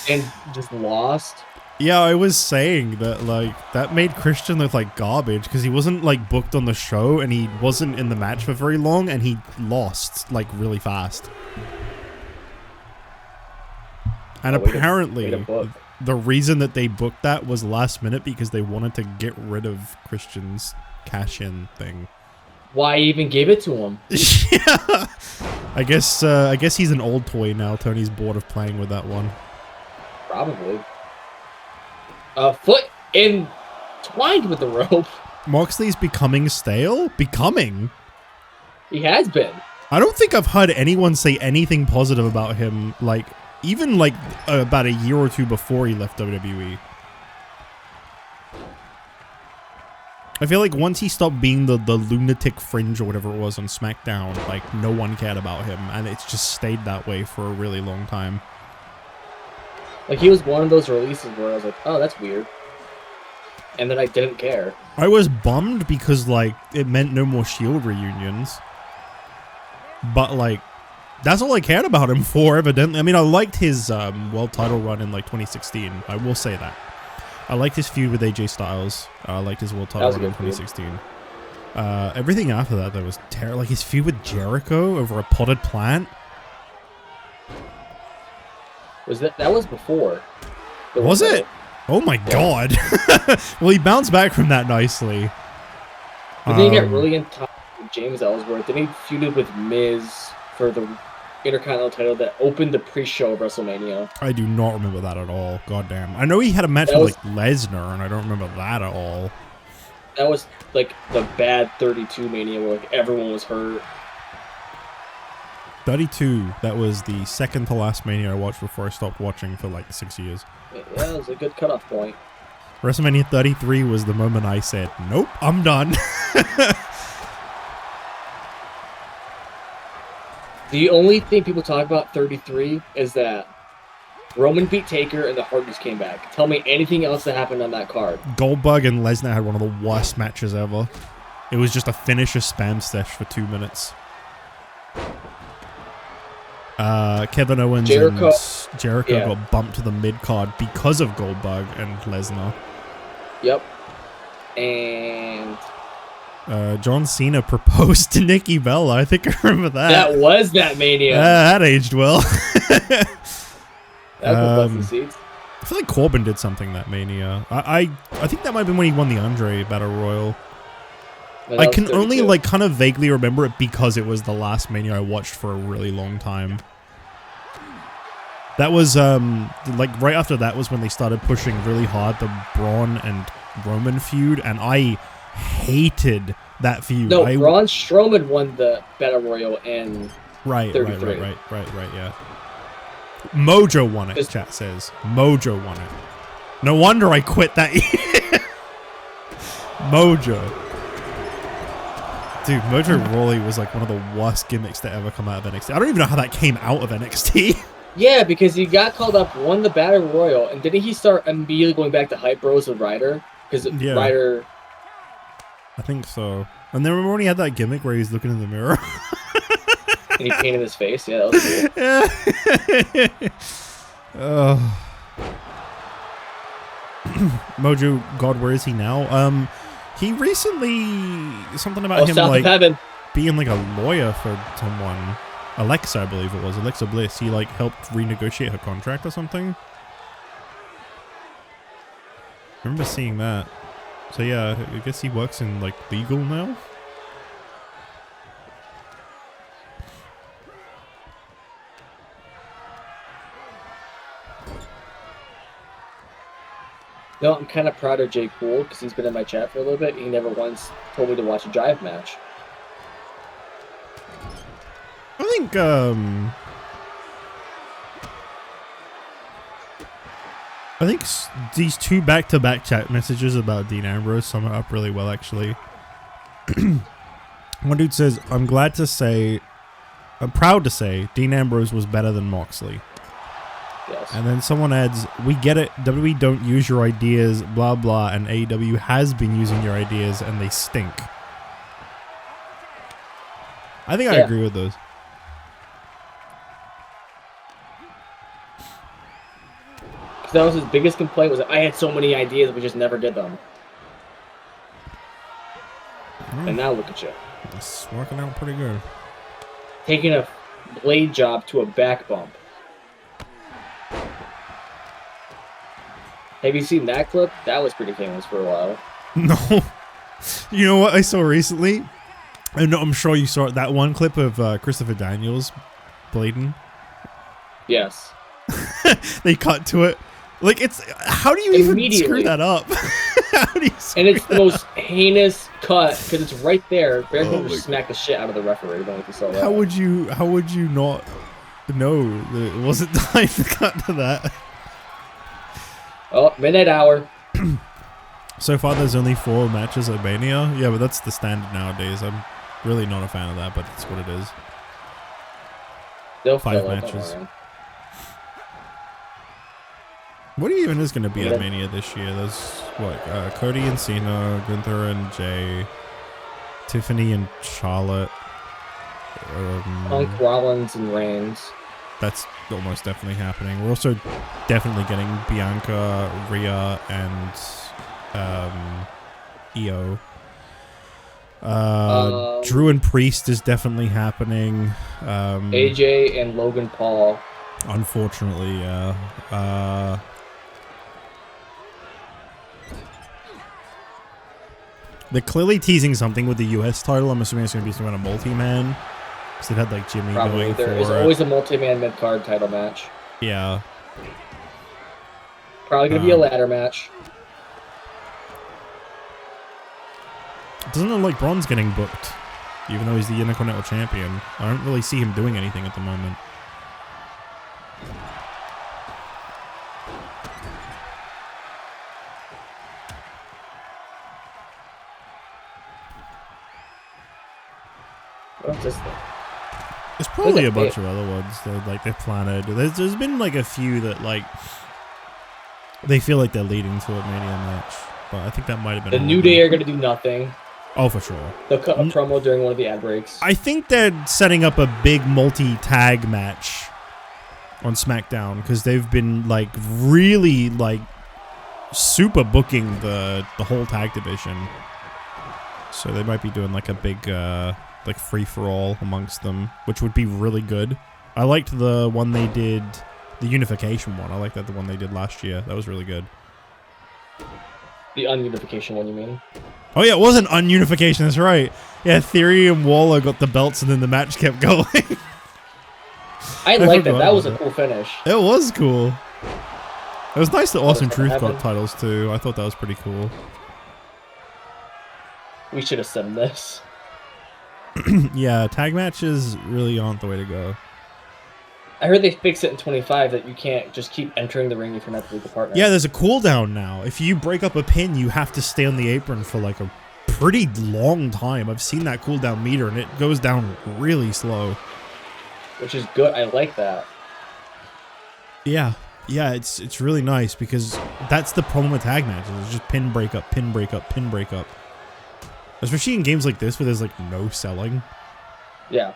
and just lost. Yeah, I was saying that, like, that made Christian look like garbage because he wasn't, like, booked on the show and he wasn't in the match for very long and he lost, like, really fast. And apparently, the reason that they booked that was last minute because they wanted to get rid of Christian's cash-in thing. Why even give it to him? Yeah. I guess he's an old toy now. Tony's bored of playing with that one. Probably. A foot entwined with the rope. Moxley's becoming stale? Becoming? He has been. I don't think I've heard anyone say anything positive about him, like, even like about a year or two before he left WWE. I feel like once he stopped being the lunatic fringe or whatever it was on SmackDown, like, no one cared about him, and it's just stayed that way for a really long time. Like, he was one of those releases where I was like, oh, that's weird. And then I didn't care. I was bummed because, like, it meant no more Shield reunions. But, like, that's all I cared about him for, evidently. I mean, I liked his world title run in, like, 2016. I will say that. I liked his feud with AJ Styles. I liked his world title run in 2016. Everything after that, though, was terrible. Like, his feud with Jericho over a potted plant. Was that was before? Was it? Oh my god. Well, he bounced back from that nicely. But then he got really in touch with James Ellsworth. Then he feuded with Miz for the Intercontinental title that opened the pre-show of WrestleMania. I do not remember that at all. Goddamn. I know he had a match with, like, Lesnar, and I don't remember that at all. That was, like, the bad 32 Mania where, like, everyone was hurt. 32, that was the second to last Mania I watched before I stopped watching for, like, 6 years. Yeah, it was a good cutoff point. WrestleMania 33 was the moment I said, nope, I'm done. The only thing people talk about 33 is that Roman beat Taker and the Hardys came back. Tell me anything else that happened on that card. Goldberg and Lesnar had one of the worst matches ever. It was just a finisher spam sesh for 2 minutes. Kevin Owens and Jericho got bumped to the mid-card because of Goldberg and Lesnar. Yep. And John Cena proposed to Nikki Bella. I think I remember that. That was that Mania. That aged well. That was the seats. I feel like Corbin did something that Mania. I think that might have been when he won the Andre Battle Royal. No, I can only, like, kind of vaguely remember it because it was the last Mania I watched for a really long time. That was, like, right after that was when they started pushing really hard the Braun and Roman feud, and I hated that feud. No, Braun Strowman won the Battle Royal in 33. Right, yeah. Mojo won it, chat says. Mojo won it. No wonder I quit that year. Mojo. Dude, Mojo Rawley was like one of the worst gimmicks to ever come out of NXT. I don't even know how that came out of NXT. Yeah, because he got called up, won the Battle Royal, and didn't he start immediately going back to Hype Bros with Ryder? Because Ryder... I think so. And then remember when he had that gimmick where he's looking in the mirror? And he painted his face? Yeah, that was cool. Yeah. Mojo, God, where is he now? He recently... Something about him, South like, of Heaven. being, like, a lawyer for someone. Alexa, I believe it was. Alexa Bliss. He, like, helped renegotiate her contract or something. I remember seeing that. So, yeah, I guess he works in, like, legal now? No, I'm kind of proud of Jay Poole because he's been in my chat for a little bit. He never once told me to watch a Jive match. I think, these two back-to-back chat messages about Dean Ambrose sum it up really well, actually. One dude says, I'm proud to say, Dean Ambrose was better than Moxley. Yes. And then someone adds, we get it, WWE don't use your ideas, blah blah, and AEW has been using your ideas and they stink. I think I agree with those. Because that was his biggest complaint, was that I had so many ideas, we just never did them. And now look at you. It's working out pretty good. Taking a blade job to a back bump. Have you seen that clip? That was pretty famous for a while. No. You know what I saw recently? I'm sure you saw that one clip of Christopher Daniels blading. Yes. They cut to it. Like, it's... How do you even screw that up? How do you And it's the most heinous cut because it's right there. Bear Oh can my just smack the shit out of the referee. Don't you saw that? How would you not know that it wasn't time to cut to that? Oh, midnight hour. So far, there's only 4 matches at Mania. Yeah, but that's the standard nowadays. I'm really not a fan of that, but it's what it is. They'll 5 fill it, don't matches. worry. What even is going to be Yeah. at Mania this year? There's what? Cody and Cena, Gunther and Jay, Tiffany and Charlotte. Punk, Rollins, and Reigns. That's almost definitely happening. We're also definitely getting Bianca, Rhea, and Io. Drew and Priest is definitely happening. AJ and Logan Paul. Unfortunately, yeah. They're clearly teasing something with the US title. I'm assuming it's going to be some kind of multi-man. Because they had like Jimmy Probably. going There for is it. always a multi-man mid-card title match. Yeah. Probably going to be a ladder match. It doesn't look like Braun's getting booked. Even though he's the Intercontinental Champion. I don't really see him doing anything at the moment. What's this thing? There's probably a Look at bunch of other ones that like they're planned. There's been like a few that like they feel like they're leading to a Mania match, but I think that might have been The all New of them. Day are going to do nothing. Oh, for sure. They'll cut a promo during one of the ad breaks. I think they're setting up a big multi-tag match on SmackDown because they've been like really like super booking the whole tag division. So they might be doing like a big like free-for-all amongst them, which would be really good. I liked the one they did, the unification one. I like that the one they did last year. That was really good. The ununification one, you mean? Oh yeah, it wasn't ununification. That's right. Yeah, Theory and Waller got the belts, and then the match kept going. I like that. forgot That was a about cool finish. It was cool. It was nice that Awesome gonna Truth happen. got titles too. I thought that was pretty cool. We should have said this. Yeah, tag matches really aren't the way to go. I heard they fixed it in 25 that you can't just keep entering the ring if you're not the legal partner. Yeah, there's a cooldown now. If you break up a pin, you have to stay on the apron for like a pretty long time. I've seen that cooldown meter, and it goes down really slow. Which is good. I like that. Yeah, it's really nice because that's the problem with tag matches. It's just pin break up, pin break up, pin break up. Especially in games like this where there's like no selling. Yeah.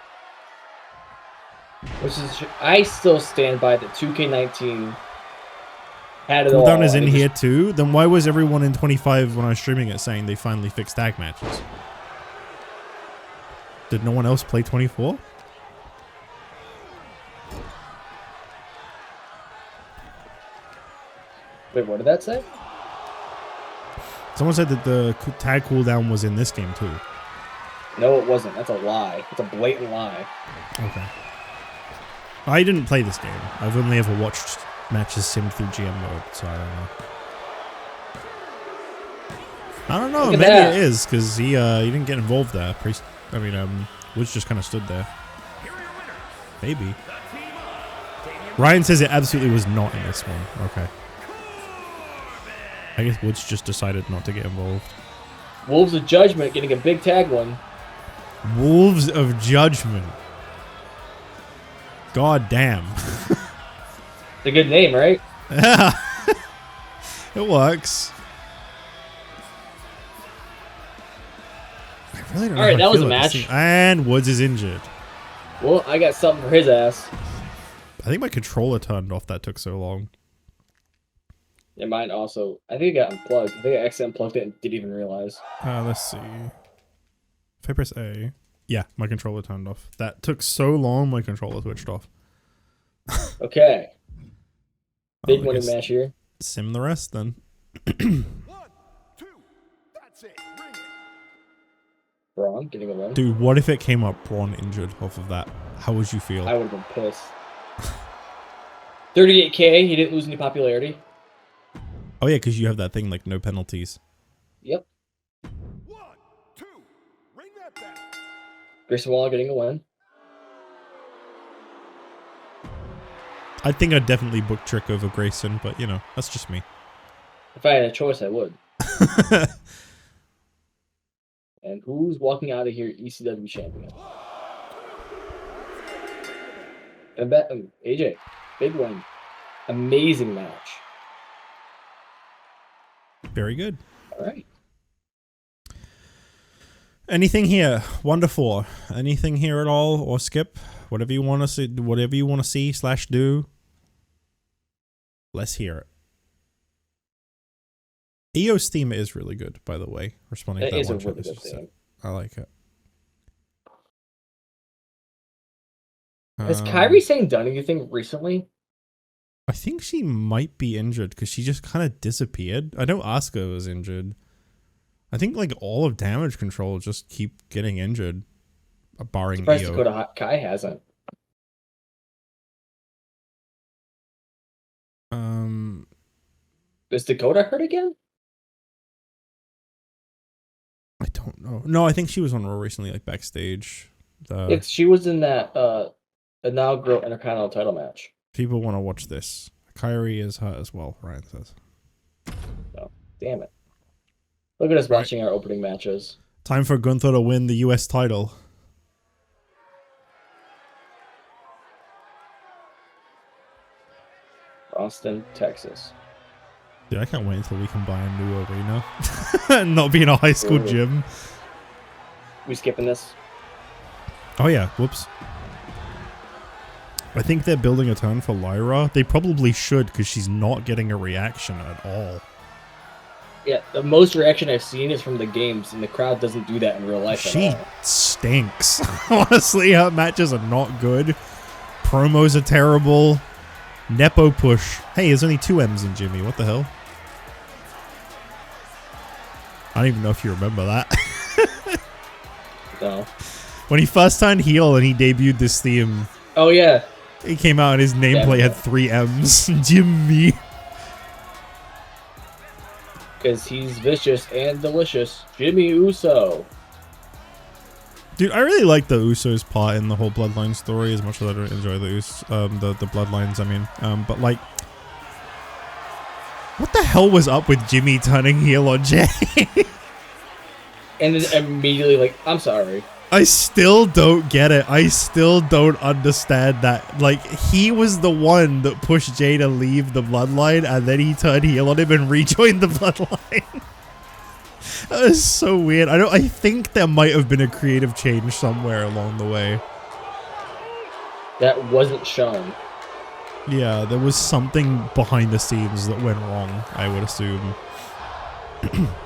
Which is, I still stand by that 2K19 had it all. Cooldown is in It here just- too. Then why was everyone in 25 when I was streaming it saying they finally fixed tag matches? Did no one else play 24? Wait, what did that say? Someone said that the tag cooldown was in this game too. No, it wasn't. That's a lie. It's a blatant lie. Okay. I didn't play this game. I've only ever watched matches simmed through GM mode, so I don't know. I don't know. Look at Maybe that. it is because he didn't get involved there. Woods just kind of stood there. Maybe. Ryan says it absolutely was not in this one. Okay. I guess Woods just decided not to get involved. Wolves of Judgment getting a big tag one. Wolves of Judgment. God damn. It's a good name, right? Yeah. It works. I really don't know. Alright, how I that was feel a about this match. thing. And Woods is injured. Well, I got something for his ass. I think my controller turned off. That took so long. Yeah, mine also. I think it got unplugged. I think I accidentally unplugged it and didn't even realize. Let's see. If I press A. Yeah, my controller turned off. That took so long, my controller switched off. Okay. Big I winning guess match here. Sim the rest then. 1, 2, that's it. Bring it. Braun getting a win. Dude, what if it came up Braun injured off of that? How would you feel? I would have been pissed. 38K. He didn't lose any popularity. Oh yeah, because you have that thing like no penalties. Yep. 1, 2, ring that bell. Grayson Waller getting a win. I think I'd definitely book Trick over Grayson, but you know, that's just me. If I had a choice, I would. And who's walking out of here ECW champion? And AJ, big win. Amazing match. Very good. All right. Anything here? Wonderful. Anything here at all, or skip? Whatever you want to see. Whatever you want to see / do. Let's hear it. EO's theme is really good, by the way. Responding to It that is a one really chat good that you said. theme. I like it. Has Kairi Sane done anything recently? I think she might be injured because she just kind of disappeared. I know Asuka was injured. I think like all of Damage Control just keep getting injured, barring Surprised EO. Dakota Kai hasn't. Is Dakota hurt again? I don't know. No, I think she was on Raw recently, like backstage. Yeah, she was in that inaugural Intercontinental title match. People want to watch this. Kairi is hurt as well, Ryan says. Oh, damn it. Look at us watching our opening matches. Time for Gunther to win the US title. Austin, Texas. Dude, I can't wait until we can buy a new arena and not be in a high school Ooh. gym. We skipping this? Oh yeah, whoops. I think they're building a turn for Lyra. They probably should because she's not getting a reaction at all. Yeah, the most reaction I've seen is from the games, and the crowd doesn't do that in real life She at all. stinks. Honestly, her matches are not good. Promos are terrible. Nepo push. Hey, there's only 2 M's in Jimmy. What the hell? I don't even know if you remember that. No. When he first turned heel and he debuted this theme, Oh, yeah. he came out and his nameplate had 3 M's. Jimmy. Because he's vicious and delicious. Jimmy Uso. Dude, I really like the Usos part in the whole Bloodline story as much as I don't enjoy the the Bloodlines, I mean. But like, what the hell was up with Jimmy turning heel on Jay? And then immediately like, I'm sorry. I still don't get it. I still don't understand that. Like, he was the one that pushed Jay to leave the Bloodline, and then he turned heel on him and rejoined the Bloodline. That is so weird. I think there might have been a creative change somewhere along the way. That wasn't shown. Yeah, there was something behind the scenes that went wrong, I would assume.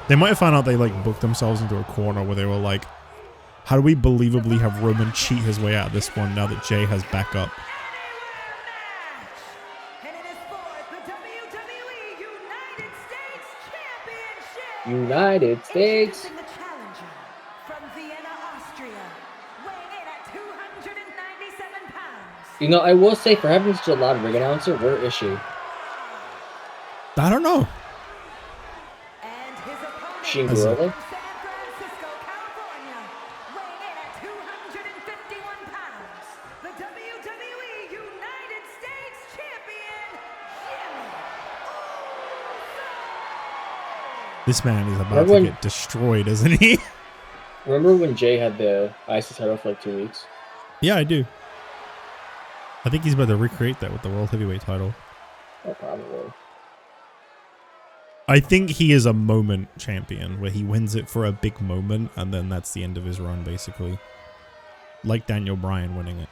They might have found out they like booked themselves into a corner where they were like, how do we believably have Roman cheat his way out of this one now that Jay has backup? United States. Introducing the challenger from Vienna, Austria, weighing in at 297 pounds. You know, I will say, for having such a loud ring announcer, where is she? I don't know. And his opponent She in As a- Gorilla? from San Francisco, California, weighing in at 251 pounds, the WWE United States Champion, Jimmy Uso. This man is about Everyone- to get destroyed, isn't he? Remember when Jay had the IC title for like 2 weeks? Yeah, I do. I think he's about to recreate that with the World Heavyweight title. Oh, probably. I think he is a moment champion where he wins it for a big moment and then that's the end of his run, basically. Like Daniel Bryan winning it.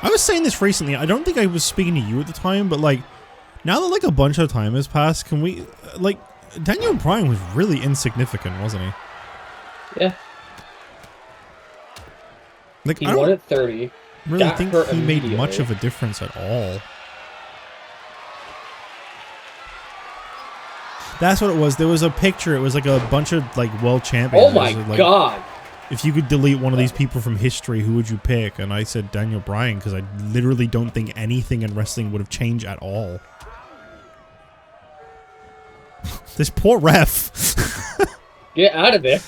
I was saying this recently. I don't think I was speaking to you at the time, but like, now that like a bunch of time has passed, can we, like, Daniel Bryan was really insignificant, wasn't he? Yeah. Like, He I won don't at 30. really got think hurt he made much immediately. of a difference at all. That's what it was. There was a picture. It was like a bunch of like world champions. Oh my It was, like, god. if you could delete one of these people from history, who would you pick? And I said Daniel Bryan because I literally don't think anything in wrestling would have changed at all. This poor ref. Get out of there.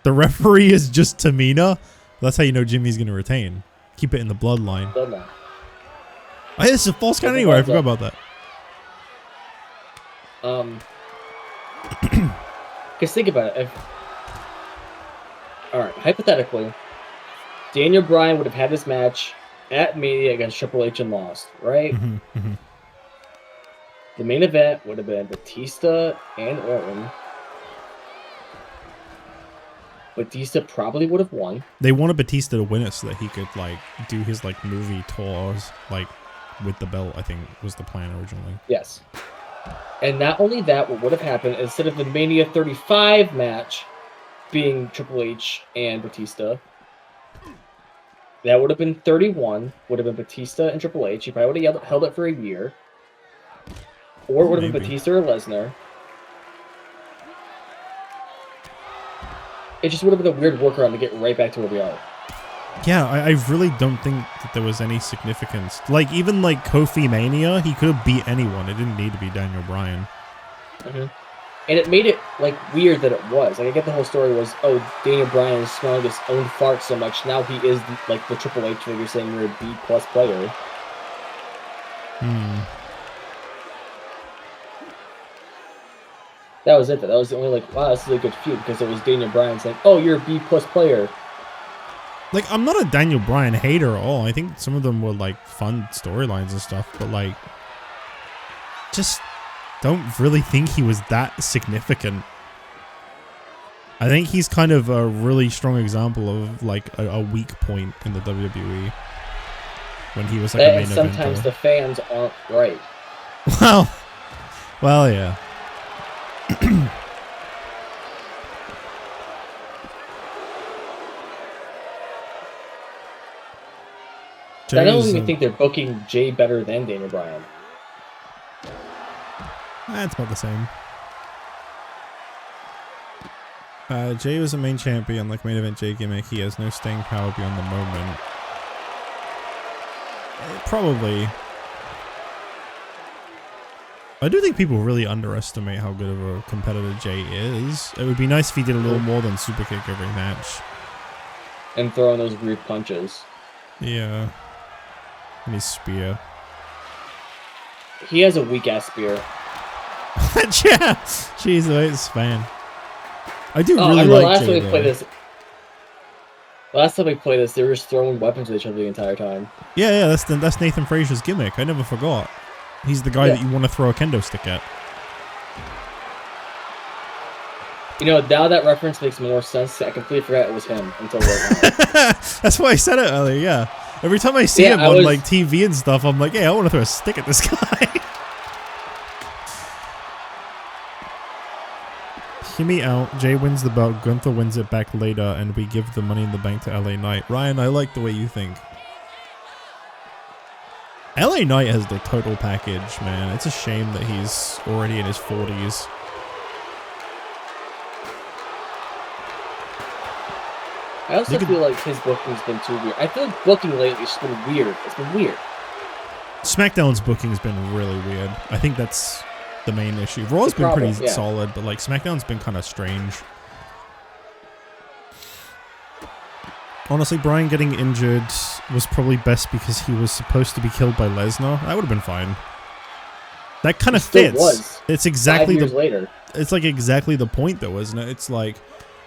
The referee is just Tamina. That's how you know Jimmy's going to retain. Keep it in the bloodline. Bloodline. Oh, hey, this is a false count anyway. I forgot about that. Because think about it. Alright, hypothetically, Daniel Bryan would have had this match at Mania against Triple H and lost, right? The main event would have been Batista and Orton. Batista probably would have won. They wanted Batista to win it so that he could like do his like movie tours like with the belt. I think was the plan originally. Yes. And not only that, what would have happened, instead of the Mania 35 match being Triple H and Batista, that would have been 31, would have been Batista and Triple H. He probably would have held it for a year. Or it would have been Batista or Lesnar. It just would have been a weird workaround to get right back to where we are. Yeah, I really don't think that there was any significance. Like, even like Kofi Mania, he could have beat anyone. It didn't need to be Daniel Bryan. And it made it, like, weird that it was. Like, I get the whole story was, oh, Daniel Bryan is smelling his own fart so much, now he is, like, the Triple H figure saying you're a B+ player. That was it, though. That was the only, like, wow, this is a good feud, because it was Daniel Bryan saying, oh, you're a B+ player. Like, I'm not a Daniel Bryan hater at all. I think some of them were, like, fun storylines and stuff, but, like, just don't really think he was that significant. I think he's kind of a really strong example of, like, a weak point in the WWE. When he was, like, a main eventer. Sometimes the fans aren't right. Well, yeah. I don't even think they're booking Jay better than Daniel Bryan. That's about the same. Jay was a main champion, like main event Jay gimmick. He has no staying power beyond the moment. Probably. I do think people really underestimate how good of a competitor Jay is. It would be nice if he did a little more than superkick every match. And throwing those weird punches. Yeah. And his spear. He has a weak-ass spear. Yeah! Jeez, it's fan. I do really remember like Jay, last time we played this, they were just throwing weapons at each other the entire time. Yeah, that's Nathan Frazier's gimmick. I never forgot. He's the guy that you want to throw a kendo stick at. You know, now that reference makes more sense. I completely forgot it was him until right now. That's why I said it earlier, yeah. Every time I see him on like TV and stuff, I'm like, hey, I want to throw a stick at this guy. Hear me out. Jay wins the belt, Gunther wins it back later, and we give the Money in the Bank to LA Knight. Ryan, I like the way you think. LA Knight has the total package, man. It's a shame that he's already in his 40s. I also feel like his booking's been too weird. I feel like booking lately has been weird. It's been weird. SmackDown's booking has been really weird. I think that's the main issue. Raw's been pretty solid, but like SmackDown's been kind of strange. Honestly, Bryan getting injured was probably best because he was supposed to be killed by Lesnar. That would have been fine. That kind of fits. It's exactly 5 years later. It's like exactly the point, though, isn't it? It's like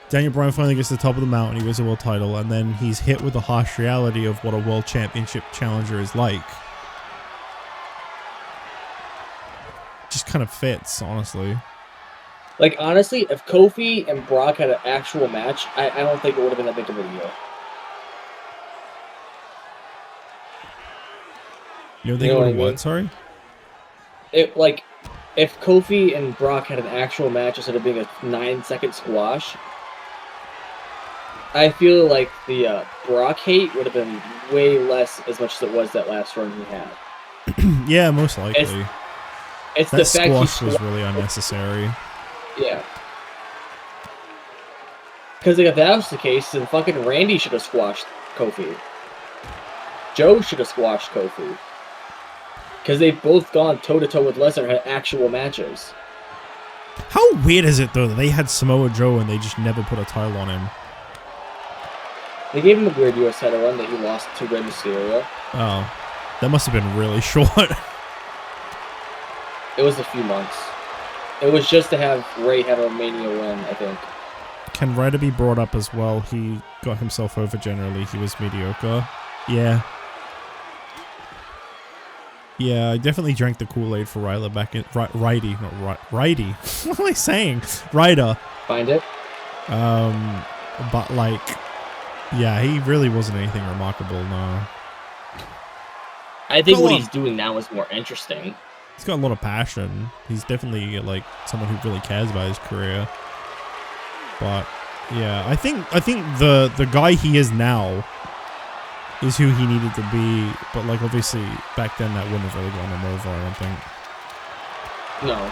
Daniel Bryan finally gets to the top of the mountain, he wins a world title, and then he's hit with the harsh reality of what a world championship challenger is like. Just kind of fits, honestly. Like, honestly, if Kofi and Brock had an actual match, I don't think it would have been that big of a deal. You don't think it would have what? Sorry? It, like, if Kofi and Brock had an actual match instead of being a 9-second squash, I feel like the Brock hate would have been way less as much as it was that last run he had. Yeah, most likely. It's that the fact squash was really unnecessary. Yeah. Because if that was the case, then fucking Randy should have squashed Kofi. Joe should have squashed Kofi. Because they've both gone toe-to-toe with Lesnar and had actual matches. How weird is it, though, that they had Samoa Joe and they just never put a title on him? They gave him a weird US title run that he lost to Rey Mysterio. Oh. That must have been really short. It was a few months. It was just to have Ray have a Mania win, I think. Can Ryder be brought up as well? He got himself over generally. He was mediocre. Yeah. Yeah, I definitely drank the Kool-Aid for Ryder back in... Righty, not Righty. What am I saying? Ryder. Find it? But, like... Yeah, he really wasn't anything remarkable, no. I think what he's doing now is more interesting. He's got a lot of passion. He's definitely, like, someone who really cares about his career. But, yeah, I think the guy he is now is who he needed to be. But, like, obviously, back then that wouldn't have really gone him over, I don't think. No.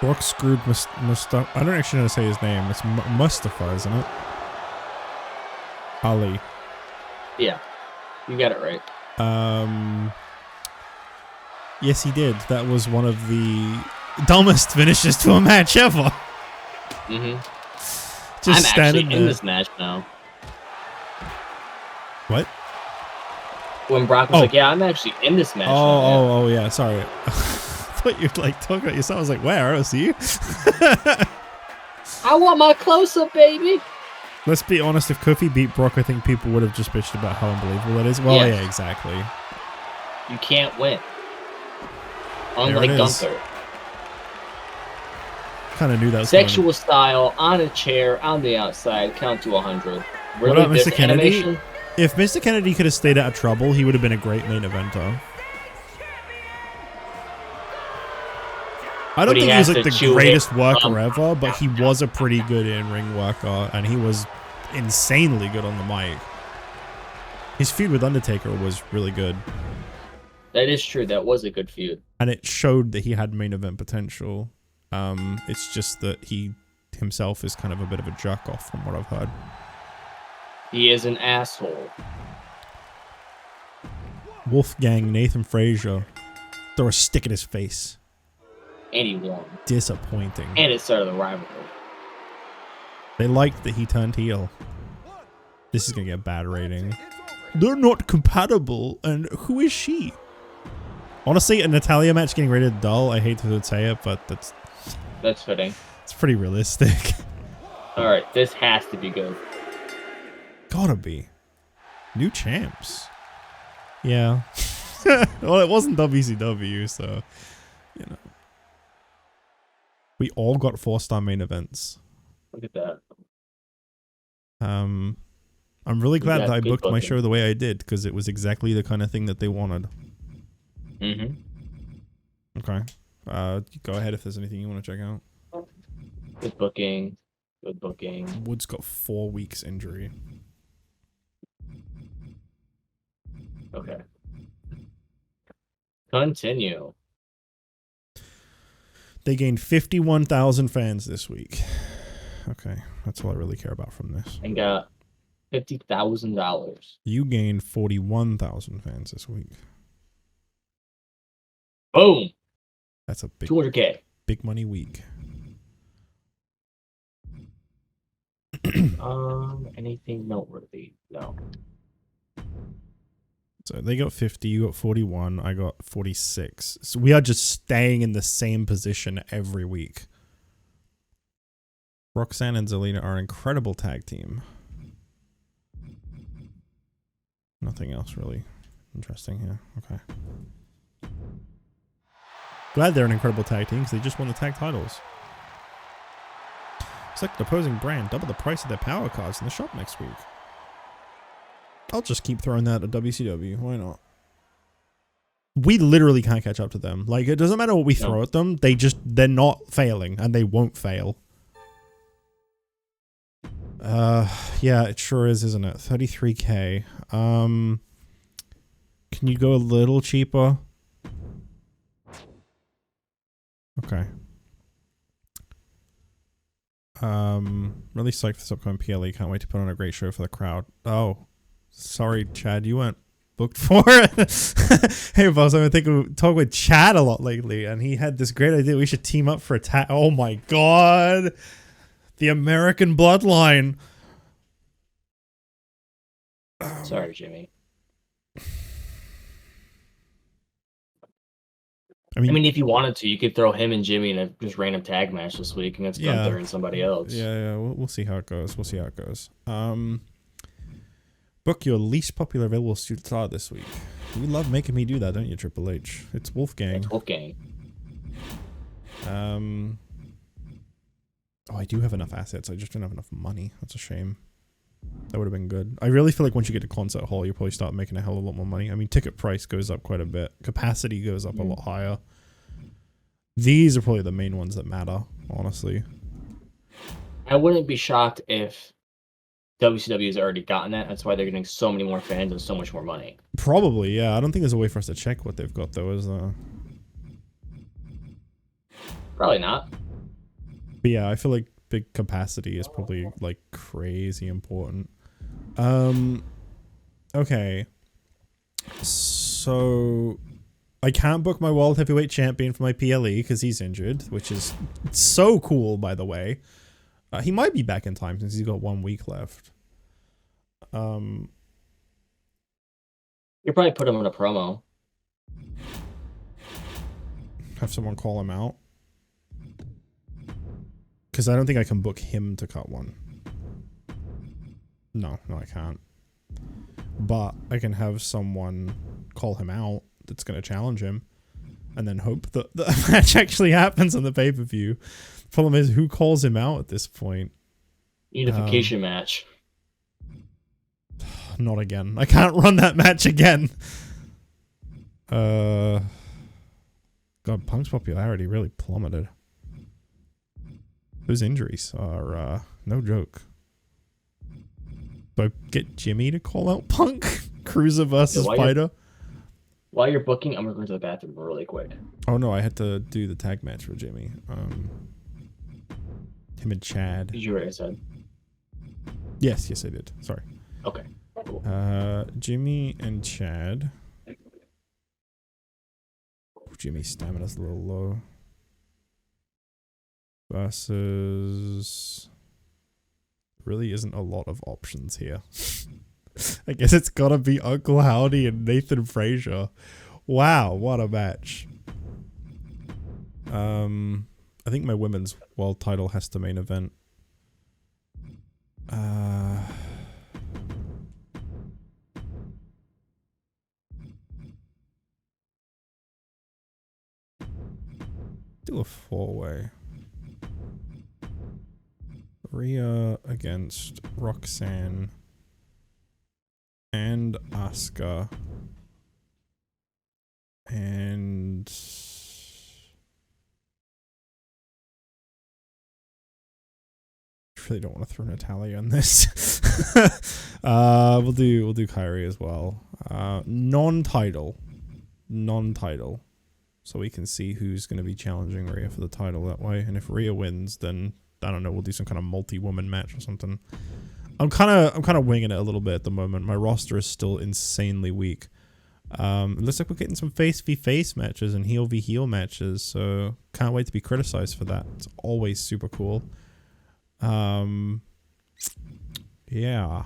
Brock screwed Mustafa. I don't actually know how to say his name. It's Mustafa, isn't it? Ali. Yeah. You got it right. Yes, he did. That was one of the dumbest finishes to a match ever. Mm-hmm. Just I'm standing actually in this match now. What? When Brock was like, "Yeah, I'm actually in this match." Oh, yeah. Sorry. I thought you'd like talk about yourself. I was like, where? I don't see you. I want my close-up, baby. Let's be honest. If Kofi beat Brock, I think people would have just bitched about how unbelievable that is. Well, yeah, exactly. You can't win. Unlike Gunther. Kind of knew that was Sexual coming. style, on a chair, on the outside, count to 100. What about Really, Mr. Kennedy? If Mr. Kennedy could have stayed out of trouble, he would have been a great main eventer. I don't think he was like the greatest worker ever, but he was a pretty good in-ring worker, and he was insanely good on the mic. His feud with Undertaker was really good. That is true. That was a good feud. And it showed that he had main event potential. It's just that he himself is kind of a bit of a jerk off from what I've heard. He is an asshole. Wolfgang Nathan Frazier. Throw a stick in his face. And he won. Disappointing. And it started the rivalry. They liked that he turned heel. This is going to get a bad rating. They're not compatible. And who is she? Honestly, a Natalia match getting rated dull. I hate to say it, but that's fitting. It's pretty realistic. Alright, this has to be good. Gotta be. New champs. Yeah. Well, it wasn't WCW, so, you know. We all got 4-star main events. Look at that. I'm really glad that I booked my show the way I did, because it was exactly the kind of thing that they wanted. Mm-hmm. Okay. Go ahead if there's anything you want to check out. Good booking. Good booking. Wood's got 4 weeks injury. Okay. Continue. They gained 51,000 fans this week. Okay, that's all I really care about from this. And got $50,000. You gained 41,000 fans this week. Boom. That's a big 200K. Big money week. Anything noteworthy? No. So they got 50, you got 41, I got 46. So we are just staying in the same position every week. Roxanne and Zelina are an incredible tag team. Nothing else really interesting here. Okay. Glad they're an incredible tag team because they just won the tag titles. Select an opposing brand, double the price of their power cards in the shop next week. I'll just keep throwing that at WCW. Why not? We literally can't catch up to them. Like, it doesn't matter what we throw at them. They're not failing, and they won't fail. Yeah, it sure is, isn't it? 33K. Can you go a little cheaper? Really psyched for this upcoming PLE. Can't wait to put on a great show for the crowd. Oh, sorry, Chad, you weren't booked for it. Hey, boss, I've been talking with Chad a lot lately, and he had this great idea. We should team up for a tag. Oh my god, the American Bloodline. Sorry, Jimmy. I mean, if you wanted to, you could throw him and Jimmy in a just random tag match this week against Gunther and somebody else. Yeah, we'll see how it goes. We'll see how it goes. Book your least popular available star this week. You love making me do that, don't you, Triple H? It's Wolfgang. It's Wolfgang. Oh, I do have enough assets. I just don't have enough money. That's a shame. That would have been good. I really feel like once you get to concert hall, you probably start making a hell of a lot more money. I mean, ticket price goes up quite a bit. Capacity goes up a lot higher. These are probably the main ones that matter, honestly. I wouldn't be shocked if WCW has already gotten that. That's why they're getting so many more fans and so much more money. Probably, yeah. I don't think there's a way for us to check what they've got, though, is there? Probably not. But yeah, I feel like big capacity is probably like crazy important. Okay. So I can't book my World Heavyweight Champion for my PLE because he's injured, which is so cool, by the way. He might be back in time since he's got 1 week left. You probably put him in a promo. Have someone call him out. Because I don't think I can book him to cut one. No, I can't. But I can have someone call him out that's going to challenge him. And then hope that the match actually happens on the pay-per-view. Problem is, who calls him out at this point? Unification match. Not again. I can't run that match again. God, Punk's popularity really plummeted. Those injuries are no joke. Do I get Jimmy to call out Punk? Cruiser versus Fighter? While you're booking, I'm going to go to the bathroom really quick. Oh no, I had to do the tag match for Jimmy. Him and Chad. Did you already said? Yes, I did. Sorry. Okay. Cool. Jimmy and Chad. Jimmy's stamina's a little low. Versus... really isn't a lot of options here. I guess it's gotta be Uncle Howdy and Nathan Frazier. Wow, what a match. I think my women's world title has to main event. Do a 4-way. Rhea against Roxanne and Asuka and I really don't want to throw Natalia on this. We'll do Kyrie as well. Non-title, so we can see who's going to be challenging Rhea for the title that way. And if Rhea wins, then I don't know, we'll do some kind of multi-woman match or something. I'm kind of winging it a little bit at the moment. My roster is still insanely weak. It looks like we're getting some face v face matches and heel v heel matches, so can't wait to be criticized for that. It's always super cool. Yeah.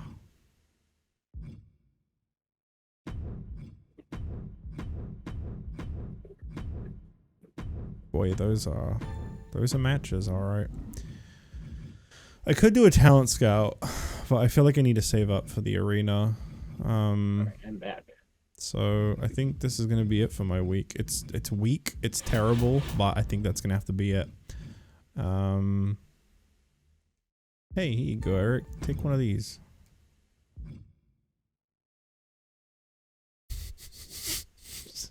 Boy, those are matches, all right. I could do a talent scout, but I feel like I need to save up for the arena. I'm back. So I think this is gonna be it for my week. It's weak, it's terrible, but I think that's gonna have to be it. Hey, here you go, Eric. Take one of these.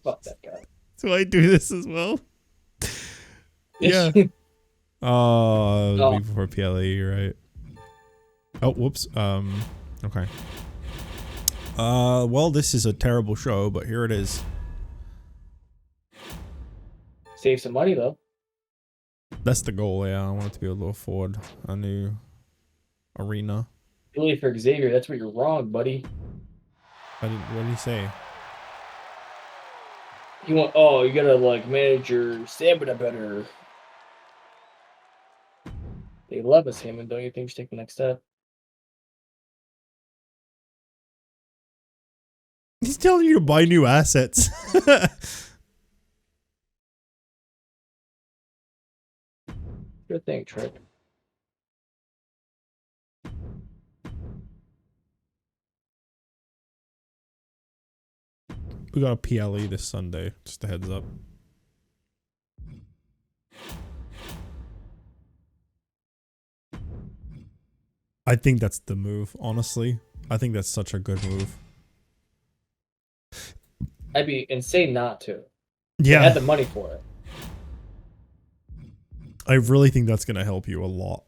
Fuck that guy. Do I do this as well? Yeah. Oh, before PLE, you're right. Oh, whoops. Okay. Well, this is a terrible show, but here it is. Save some money though. That's the goal, yeah. I want it to be able to afford a new arena. Really for Xavier, that's where you're wrong, buddy. What did he say? You gotta like manage your stamina better. They love us, Hammond. Don't you think you should take the next step? He's telling you to buy new assets. Good thing, Trick. We got a PLE this Sunday. Just a heads up. I think that's the move, honestly. I think that's such a good move. I'd be insane not to. Yeah. I had the money for it. I really think that's going to help you a lot.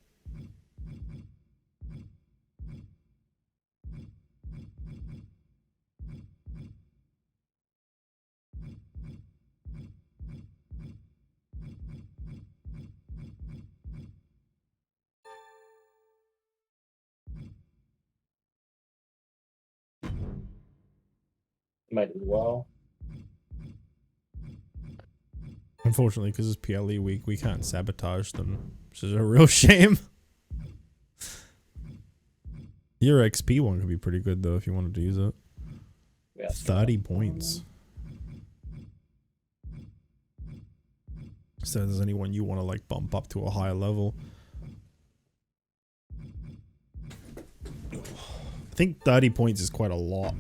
Might as well. Unfortunately, because it's PLE week, we can't sabotage them, which is a real shame. Your XP one could be pretty good, though, if you wanted to use it. Yeah, 30 points. So if there's anyone you want to, like, bump up to a higher level. I think 30 points is quite a lot.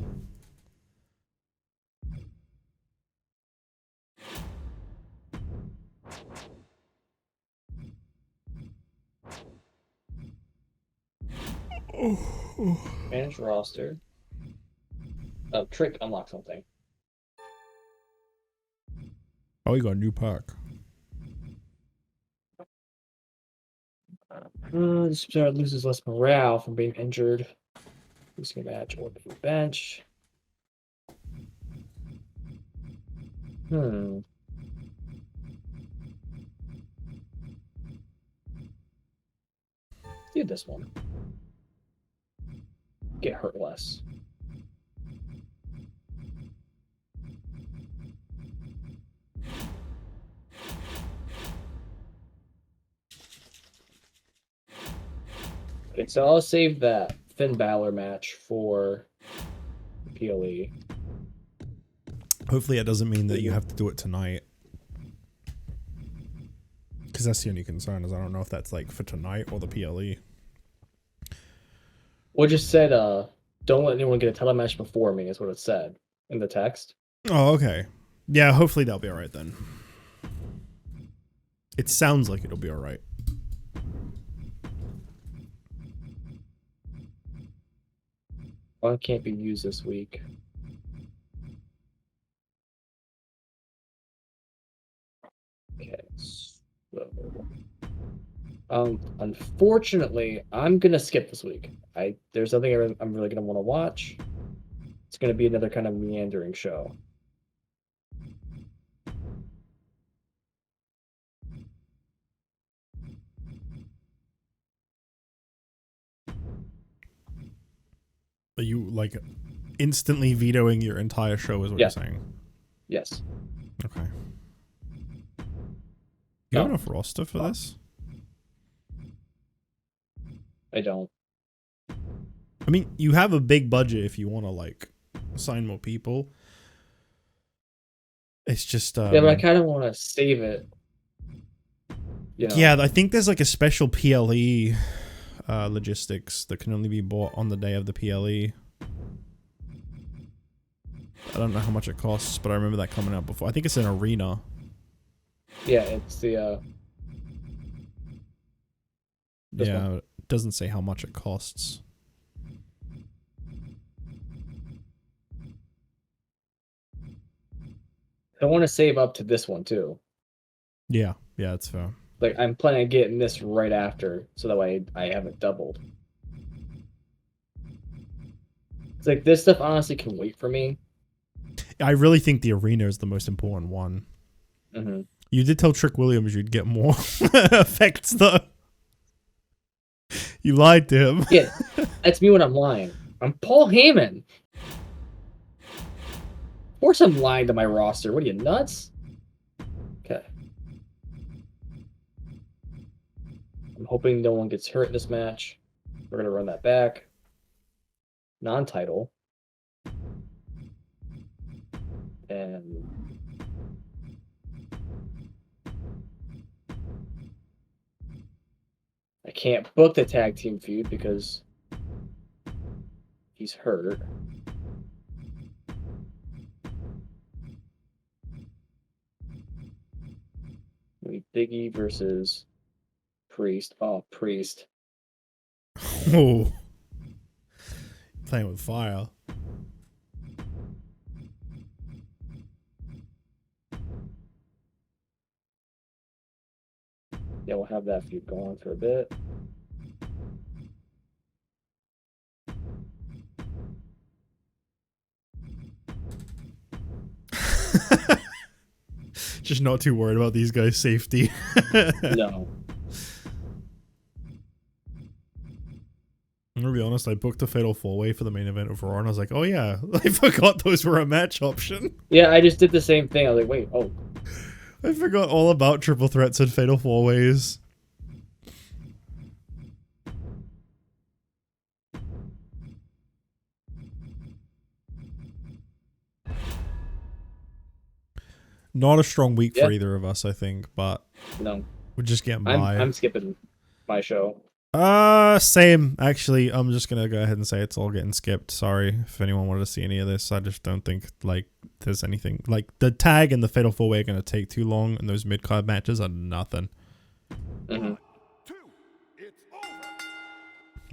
Manage roster. Oh, Trick unlock something. Oh, you got a new pack. This player loses less morale from being injured. Losing a match or being benched. Do this one. Get hurt less. Okay, so I'll save that Finn Balor match for PLE. Hopefully it doesn't mean that you have to do it tonight. Because that's the only concern, is I don't know if that's like for tonight or the PLE. Well, it just said, don't let anyone get a title match before me, is what it said in the text. Oh, okay. Yeah, hopefully that'll be alright then. It sounds like it'll be alright. One can't be used this week. Okay. So, unfortunately, I'm gonna skip this week. There's nothing I'm really gonna want to watch. It's gonna be another kind of meandering show. Are you like instantly vetoing your entire show is what you're saying? Yes. Okay. You have enough roster for this? I don't. I mean, you have a big budget if you want to like sign more people. It's just Yeah, but I kind of want to save it. You know? Yeah, I think there's like a special PLE logistics that can only be bought on the day of the PLE. I don't know how much it costs, but I remember that coming out before. I think it's an arena. Yeah, it's the Yeah, it doesn't say how much it costs. I want to save up to this one too. Yeah, that's fair. Like, I'm planning on getting this right after, so that way I have it doubled. It's like, this stuff honestly can wait for me. I really think the arena is the most important one. Mm-hmm. You did tell Trick Williams you'd get more effects, though. You lied to him. Yeah, that's me when I'm lying. I'm Paul Heyman. Of course I'm lying to my roster. What are you, nuts? Okay. I'm hoping no one gets hurt in this match. We're going to run that back. Non-title. And... I can't book the tag team feud because he's hurt. Biggie versus Priest. Oh, Priest. Oh. Playing with fire. Yeah, we'll have that feud going for a bit. Just not too worried about these guys' safety. No. I'm gonna be honest, I booked a Fatal 4-Way for the main event of Raw, and I was like, oh yeah, I forgot those were a match option. Yeah, I just did the same thing. I was like, wait, oh. I forgot all about triple threats and Fatal 4-Ways. Not a strong week for either of us, I think, but no, we're just getting by. I'm skipping my show. Same. Actually, I'm just gonna go ahead and say it's all getting skipped. Sorry if anyone wanted to see any of this. I just don't think like there's anything like the tag and the Fatal 4-Way are gonna take too long, and those mid card matches are nothing. Mm-hmm.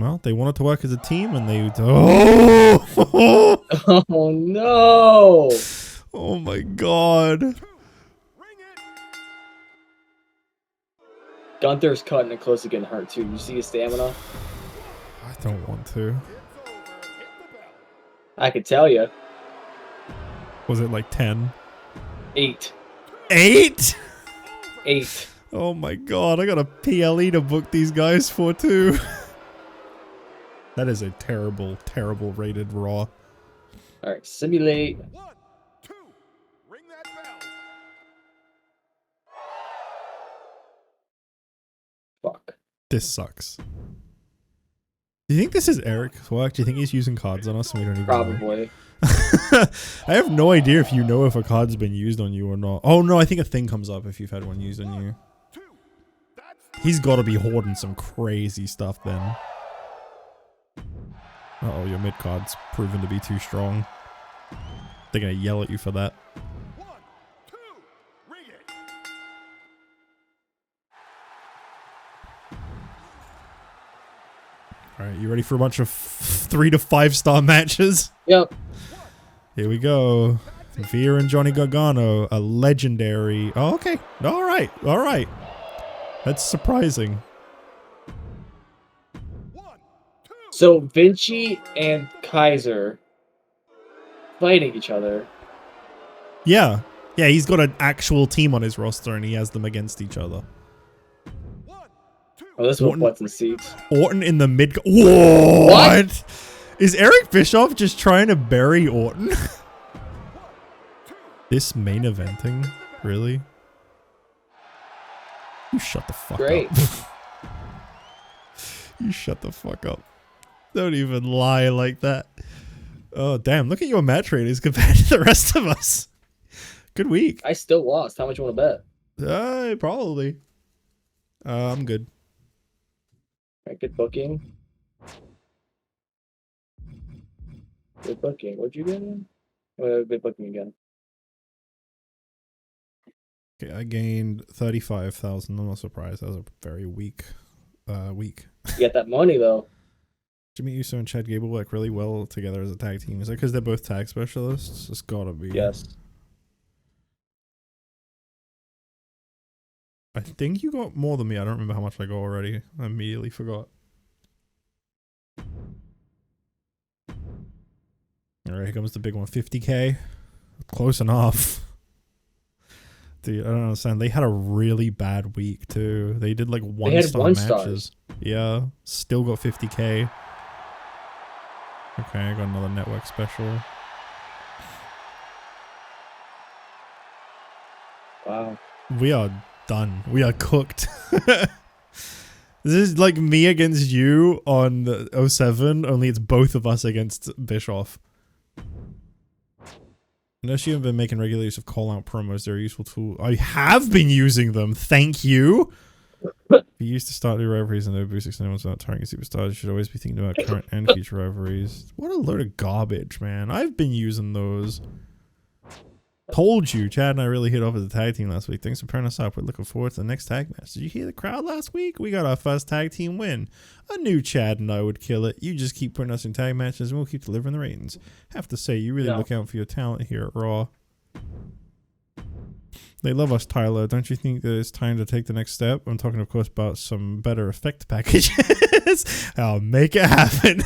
Well, they wanted to work as a team, and they oh Oh no! oh my god. Gunther's cutting it close to getting hurt too. You see his stamina? I don't want to. I could tell you. Was it like 10? 8. 8? 8. Oh my god, I got a PLE to book these guys for too. That is a terrible, terrible rated Raw. Alright, simulate. 1, 2, ring that bell. Fuck. This sucks. Do you think this is Eric's work? Do you think he's using cards on us and we don't even know? Probably. I have no idea if you know if a card's been used on you or not. Oh no, I think a thing comes up if you've had one used on you. He's got to be hoarding some crazy stuff then. Uh-oh, your mid card's proven to be too strong. They're gonna yell at you for that. 1, 2, ring it. Alright, you ready for a bunch of 3 to 5 star matches? Yep. Here we go. Veer and Johnny Gargano, a legendary... Oh, okay. Alright, alright. That's surprising. 1, 2. So Vinci and Kaiser fighting each other. Yeah. Yeah, he's got an actual team on his roster and he has them against each other. 1, 2. Oh, this one butts in seats. Orton in the mid... What? Is Eric Bischoff just trying to bury Orton? This main eventing? Really? You shut the fuck Great. up. You shut the fuck up. Don't even lie like that. Oh, damn. Look at your match ratings compared to the rest of us. Good week. I still lost. How much you want to bet? Probably. I'm good. Alright, good booking. Good booking. What'd you get in? Good booking again. Okay, I gained 35,000. I'm not surprised. That was a very weak week. You got that money though. Jimmy Uso and Chad Gable work really well together as a tag team. Is that because they're both tag specialists? It's gotta be. Yes. I think you got more than me. I don't remember how much I got already. I immediately forgot. Alright, here comes the big one. 50k. Close enough. Dude, I don't understand. They had a really bad week too. They did like They had one-star one matches. Yeah, still got 50K. Okay, I got another network special. Wow. We are done. We are cooked. This is like me against you on the 07, only it's both of us against Bischoff. Unless you have been making regular use of call-out promos, they're a useful tool. I have been using them, thank you! We used to start new rivalries and no boost extended without targeting superstars. You should always be thinking about current and future rivalries. What a load of garbage, man. I've been using those. Told you, Chad and I really hit off as a tag team last week. Thanks for pairing us up. We're looking forward to the next tag match. Did you hear the crowd last week? We got our first tag team win. I knew Chad and I would kill it. You just keep putting us in tag matches and we'll keep delivering the ratings. Have to say, you really look out for your talent here at Raw. They love us, Tyler. Don't you think that it's time to take the next step? I'm talking, of course, about some better effect packages. I'll make it happen.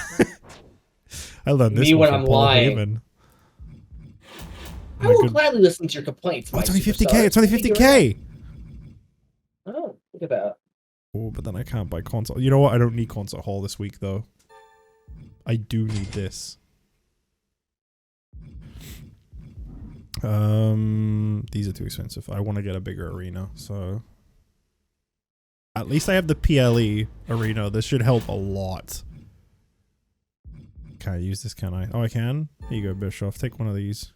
I love this Me one when from I'm Paul lying. Heyman. I will gladly listen to your complaints. Oh, my it's only superstar. 50K. It's only 50K. Oh, look at that. Oh, but then I can't buy console. You know what? I don't need console haul this week, though. I do need this. These are too expensive. I want to get a bigger arena, so at least I have the PLE arena. This should help a lot. Can I use this? Can I? Oh, I can. Here you go, Bischoff. Take one of these.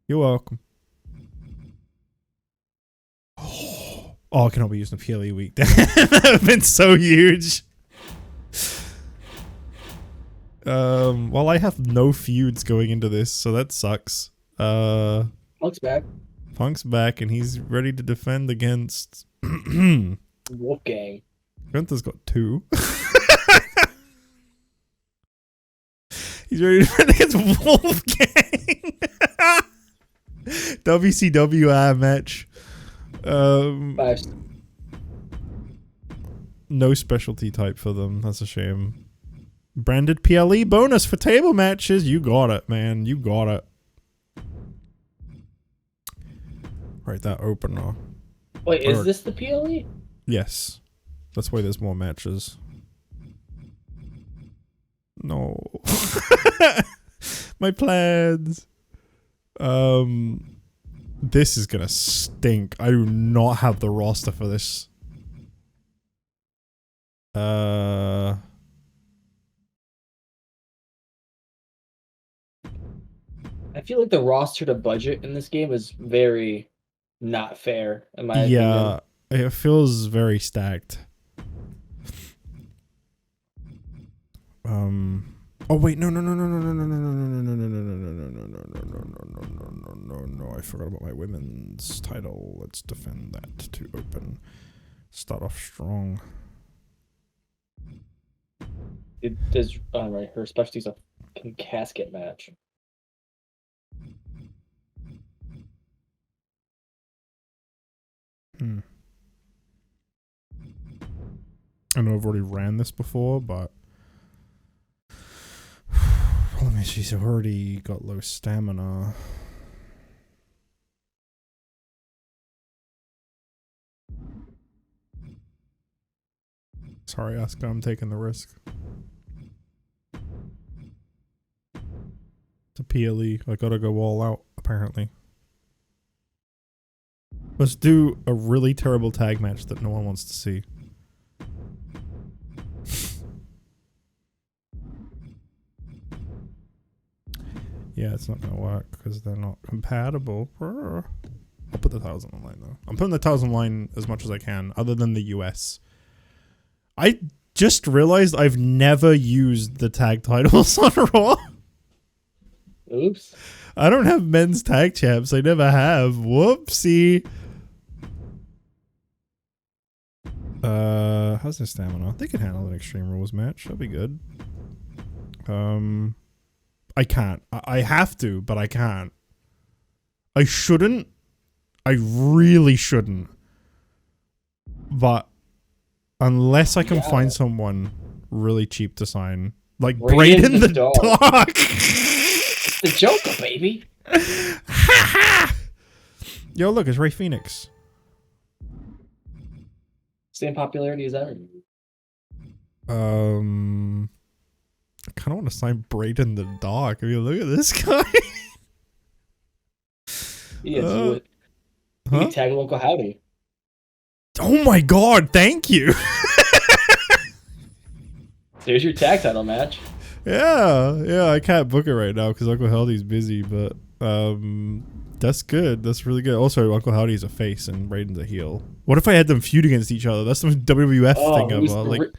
You're welcome. Oh, I cannot be using the PLE week. That would have been so huge. Well, I have no feuds going into this, so that sucks. Punk's back. Punk's back, and he's ready to defend against Wolfgang. Gunther's got 2. He's ready to defend against Wolfgang. WCW match. 5. No specialty type for them. That's a shame. Branded PLE bonus for table matches. You got it, man. You got it. Right, that opener. Wait, is this the PLE? Yes. That's why there's more matches. No. My plans. This is gonna stink. I do not have the roster for this. I feel like the roster to budget in this game is very not fair, in my opinion. Yeah, it feels very stacked. Oh wait, no, I forgot about my women's title. Let's defend that to open. Start off strong. It does. Right, her specialty's a casket match. I know I've already ran this before, but problem is she's already got low stamina. Sorry, Asuka, I'm taking the risk. It's a PLE. I gotta go all out, apparently. Let's do a really terrible tag match that no one wants to see. Yeah, it's not gonna work because they're not compatible. I'll put the titles online though. I'm putting the titles online as much as I can, other than the US. I just realized I've never used the tag titles on Raw. Oops. I don't have men's tag champs. I never have. Whoopsie. How's their stamina? They can handle an Extreme Rules match. That'll be good. I can't. I have to, but I can't. I shouldn't. I really shouldn't. But unless I can find someone really cheap to sign, like Braden the Dog. The Joker, baby. Yo, look, it's Ray Phoenix. Same popularity as ever. I kind of want to sign Braden the Dog. I mean, look at this guy. Yeah, do it. You can tag Uncle Howdy. Oh my god, thank you. There's your tag title match. Yeah, I can't book it right now because Uncle Howdy's busy, but that's good. That's really good. Also, Uncle Howdy's a face and Braden's a heel. What if I had them feud against each other? That's some WWF thing ever.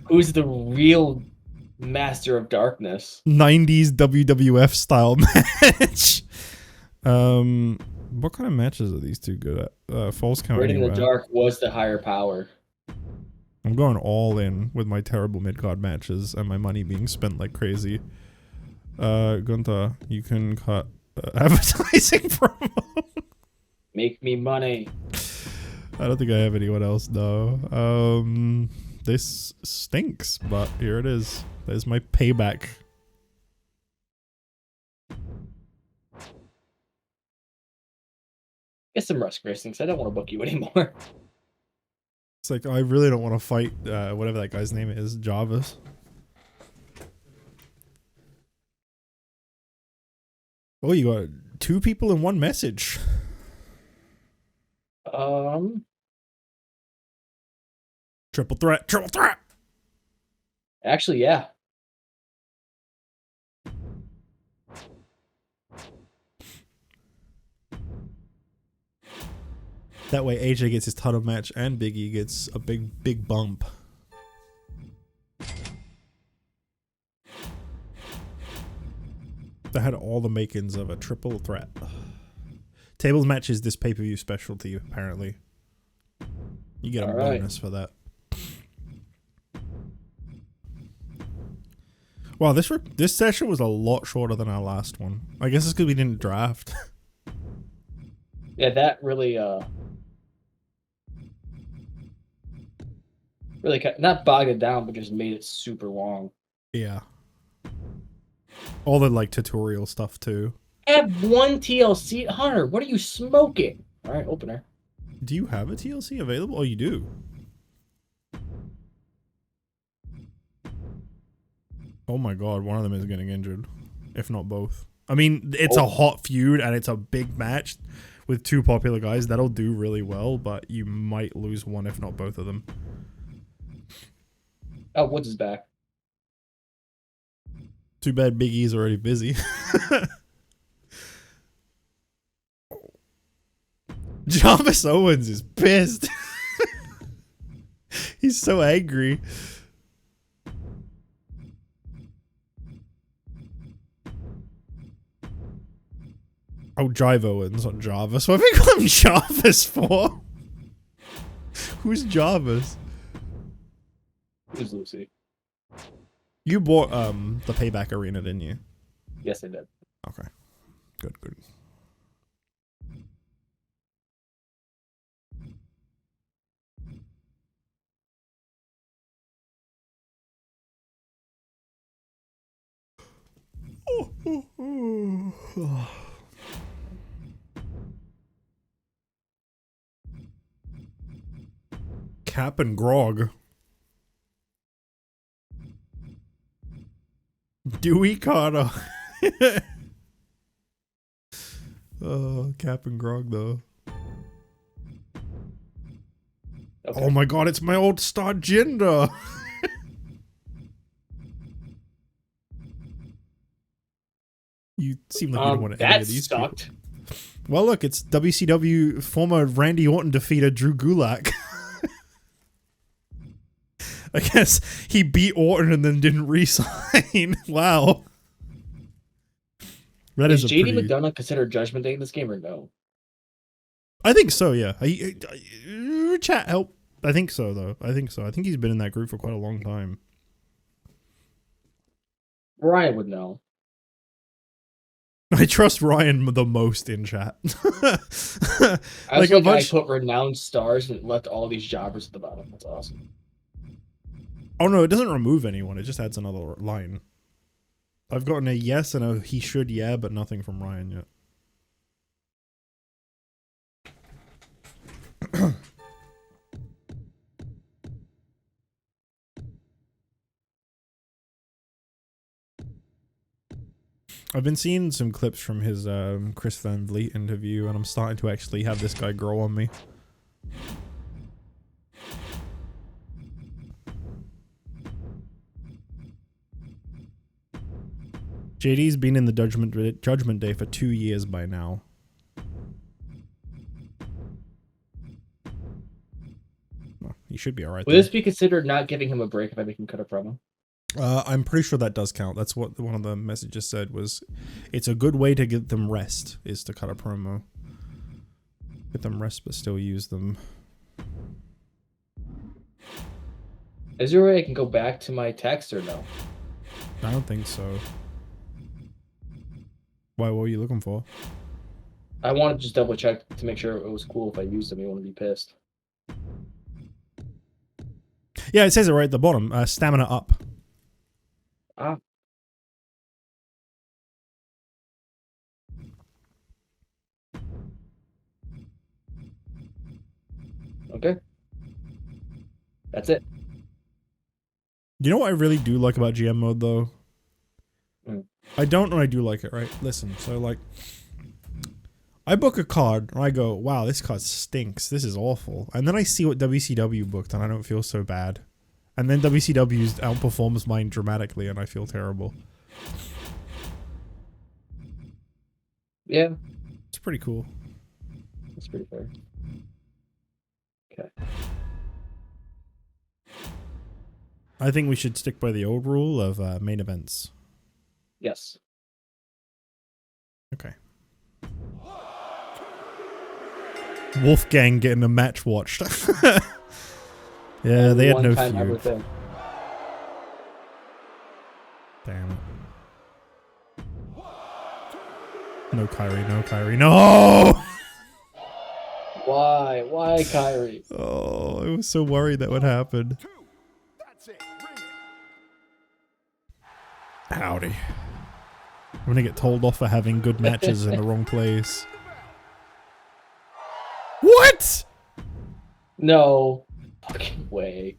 Who's the real Master of Darkness? 90s WWF style match. What kind of matches are these two good at? Falls Count Braden Anywhere. in the Dark was the higher power. I'm going all in with my terrible mid-card matches and my money being spent like crazy. Gunther, you can cut advertising promo. Make me money. I don't think I have anyone else though. This stinks, but here it is. There's my payback. Get some rest, Grayson, because I don't want to book you anymore. It's like, I really don't want to fight whatever that guy's name is, Jarvis. Oh, you got 2 people in one message. Triple threat, triple threat. Actually, yeah. That way AJ gets his title match and Big E gets a big bump. That had all the makings of a triple threat. Tables match is this pay-per-view specialty, apparently. You get a bonus for that. Wow, this session was a lot shorter than our last one. I guess it's because we didn't draft. Yeah, that really not bogged it down, but just made it super long. Yeah. All the like tutorial stuff too. I have 1 TLC. Hunter, what are you smoking? All right, opener. Do you have a TLC available? Oh, you do. Oh my god, one of them is getting injured. If not both. I mean, it's a hot feud and it's a big match with 2 popular guys. That'll do really well, but you might lose one if not both of them. Oh, Woods is back. Too bad Big E's already busy. Jarvis Owens is pissed. He's so angry. Oh, Jive Owens, not Jarvis. What have we called him Jarvis for? Who's Jarvis? Who's Lucy? You bought the Payback Arena, didn't you? Yes, I did. Okay. Good. Cap and Grog. Dewey Carter. Oh, Cap and Grog though. Okay. Oh my god, it's my old star Jinder. You seem like you don't want any of these sucked. people. Well, look, it's WCW former Randy Orton defeater Drew Gulak. I guess he beat Orton and then didn't re-sign. Wow. That is JD pretty... McDonough considered Judgment Day in this game or no? I think so, yeah. Chat help. I think so, though. I think he's been in that group for quite a long time. Ryan would know. I trust Ryan the most in chat. I was like I put renowned stars and left all these jobbers at the bottom. That's awesome. Oh no, it doesn't remove anyone. It just adds another line. I've gotten a yes and a he should yeah, but nothing from Ryan yet. I've been seeing some clips from his Chris Van Vliet interview, and I'm starting to actually have this guy grow on me. JD's been in the Judgment Day for 2 years by now. Well, he should be alright. Would this be considered not giving him a break if I make him cut a promo? I'm pretty sure that does count. That's what one of the messages said, was it's a good way to get them rest, is to cut a promo. Get them rest, but still use them. Is there a way I can go back to my text or no? I don't think so. Why? What were you looking for? I want to just double check to make sure it was cool if I used them. You want to be pissed. Yeah, it says it right at the bottom. Stamina up. Ah. Okay. That's it. You know what I really do like about GM mode, though? Mm. I don't, and I do like it, right? Listen, so, like, I book a card, and I go, wow, this card stinks. This is awful. And then I see what WCW booked, and I don't feel so bad. And then WCW outperforms mine dramatically, and I feel terrible. Yeah. It's pretty cool. That's pretty fair. Okay. I think we should stick by the old rule of main events. Yes. Okay. Wolfgang getting a match watched. Yeah, they had no feud. Damn it. No Kyrie, no Kyrie, no! Why? Why, Kyrie? Oh, I was so worried that would happen. Howdy. I'm gonna get told off for having good matches in the wrong place. What? No fucking way.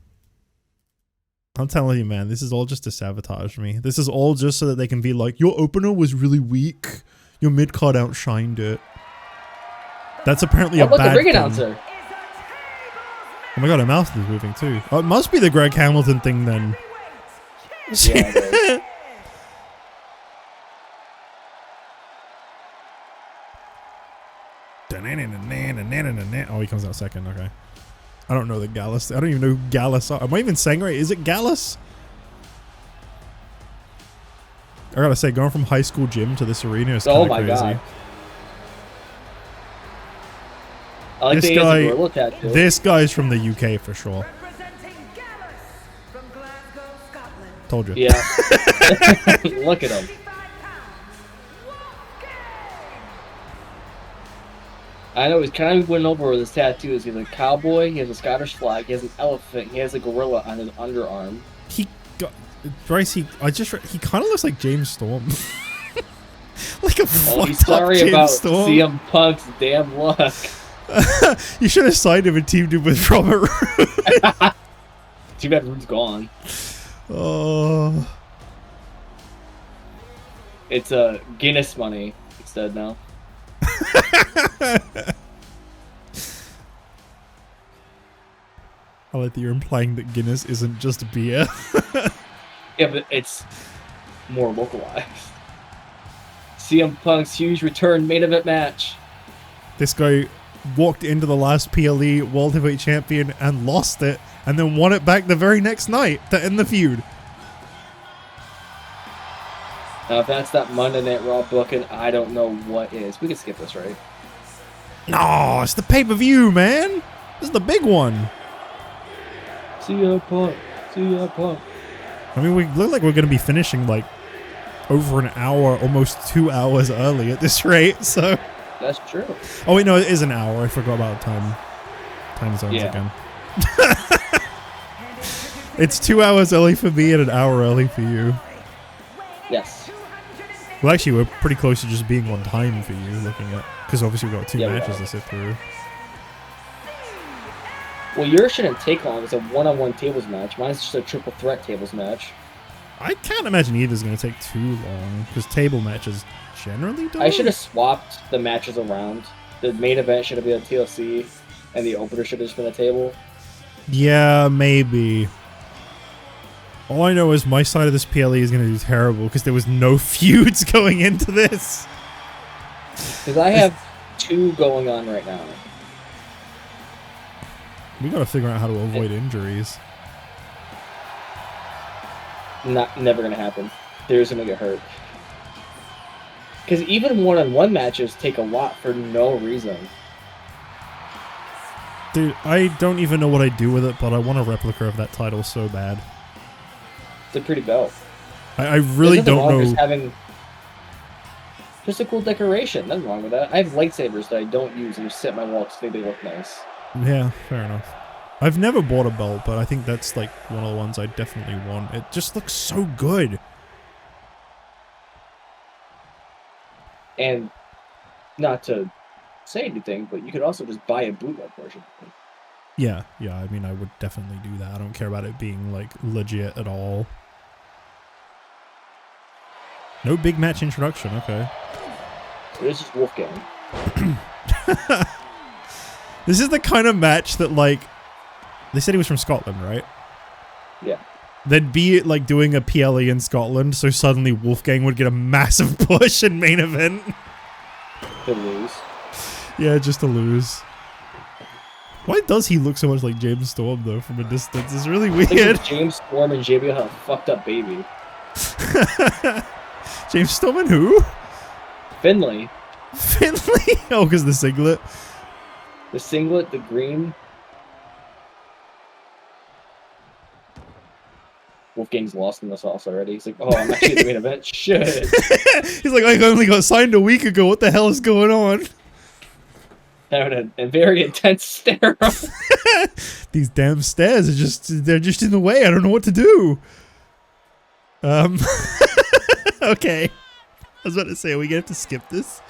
I'm telling you, man, this is all just to sabotage me. This is all just so that they can be like, your opener was really weak. Your mid-card outshined it. That's apparently a bad ring thing. announcer. Oh my god, her mouth is moving too. Oh, it must be the Greg Hamilton thing then. Yeah, it is. Oh, he comes out second. Okay. I don't know the Gallus. I don't even know who Gallus are. Am I even saying right? Is it Gallus? I gotta say, going from high school gym to this arena is kind of crazy. God. I like This that he has a gorilla tattoo. This guy's from the UK for sure. Representing Gallus from Glasgow, Scotland. Told you. Yeah. Look at him. 55 pounds. I know he's kind of went over with his tattoos. He has a cowboy, he has a Scottish flag, he has an elephant, he has a gorilla on his underarm. He got Bryce. He kind of looks like James Storm. Like a He's fucked up sorry James about Storm. CM Punk's damn luck. You should have signed him and teamed him with Robert Roode. Too bad Rude's gone. Oh. It's Guinness money instead now. I like that you're implying that Guinness isn't just beer. Yeah, but it's more localized. CM Punk's huge return main event match. This guy walked into the last PLE World Heavyweight Champion and lost it, and then won it back the very next night to end the feud. Now, if that's not Monday Night Raw booking, I don't know what is. We can skip this, right? No, it's the pay-per-view, man. This is the big one. CM Punk. CM Punk. I mean, we look like we're going to be finishing like over an hour, almost 2 hours early at this rate. So That's true. Oh wait, no, it is an hour. I forgot about time zones again. It's 2 hours early for me and an hour early for you. Yes. Well, actually, we're pretty close to just being on time for you, looking at, because obviously we've got two Yeah, we matches are. to sit through. Well, yours shouldn't take long. It's a one-on-one tables match. Mine's just a triple threat tables match. I can't imagine either's going to take too long because table matches generally don't. I should have swapped the matches around. The main event should have been a TLC, and the opener should have just been a table. Yeah, maybe. All I know is my side of this PLE is going to do terrible because there was no feuds going into this. Because I have 2 going on right now. We got to figure out how to avoid injuries. Never gonna happen. There's gonna get hurt. Because even one-on-one matches take a lot for no reason. Dude, I don't even know what I do with it, but I want a replica of that title so bad. It's a pretty belt. I really don't know. Just having just a cool decoration. Nothing wrong with that. I have lightsabers that I don't use and just sit in my wall because they look nice. Yeah, fair enough. I've never bought a belt, but I think that's like one of the ones I definitely want. It just looks so good. And not to say anything, but you could also just buy a bootleg version. Yeah, I mean, I would definitely do that. I don't care about it being like legit at all. No big match introduction, okay. This is Wolfgang. This is the kind of match that like, they said he was from Scotland, right? Yeah. They'd be like doing a PLE in Scotland, so suddenly Wolfgang would get a massive push in main event. To lose. Yeah, just to lose. Why does he look so much like James Storm though from a distance? It's really weird. James Storm and JBL have a fucked up baby. James Storm and who? Finley. Finley? Oh, because the singlet. The singlet, the green. Wolfgang's lost in this house already. He's like, oh, I'm actually at the main event. Shit. He's like, I only got signed a week ago. What the hell is going on? Having a very intense stare up. These damn stairs are they're just in the way. I don't know what to do. Okay. I was about to say, are we going to have to skip this?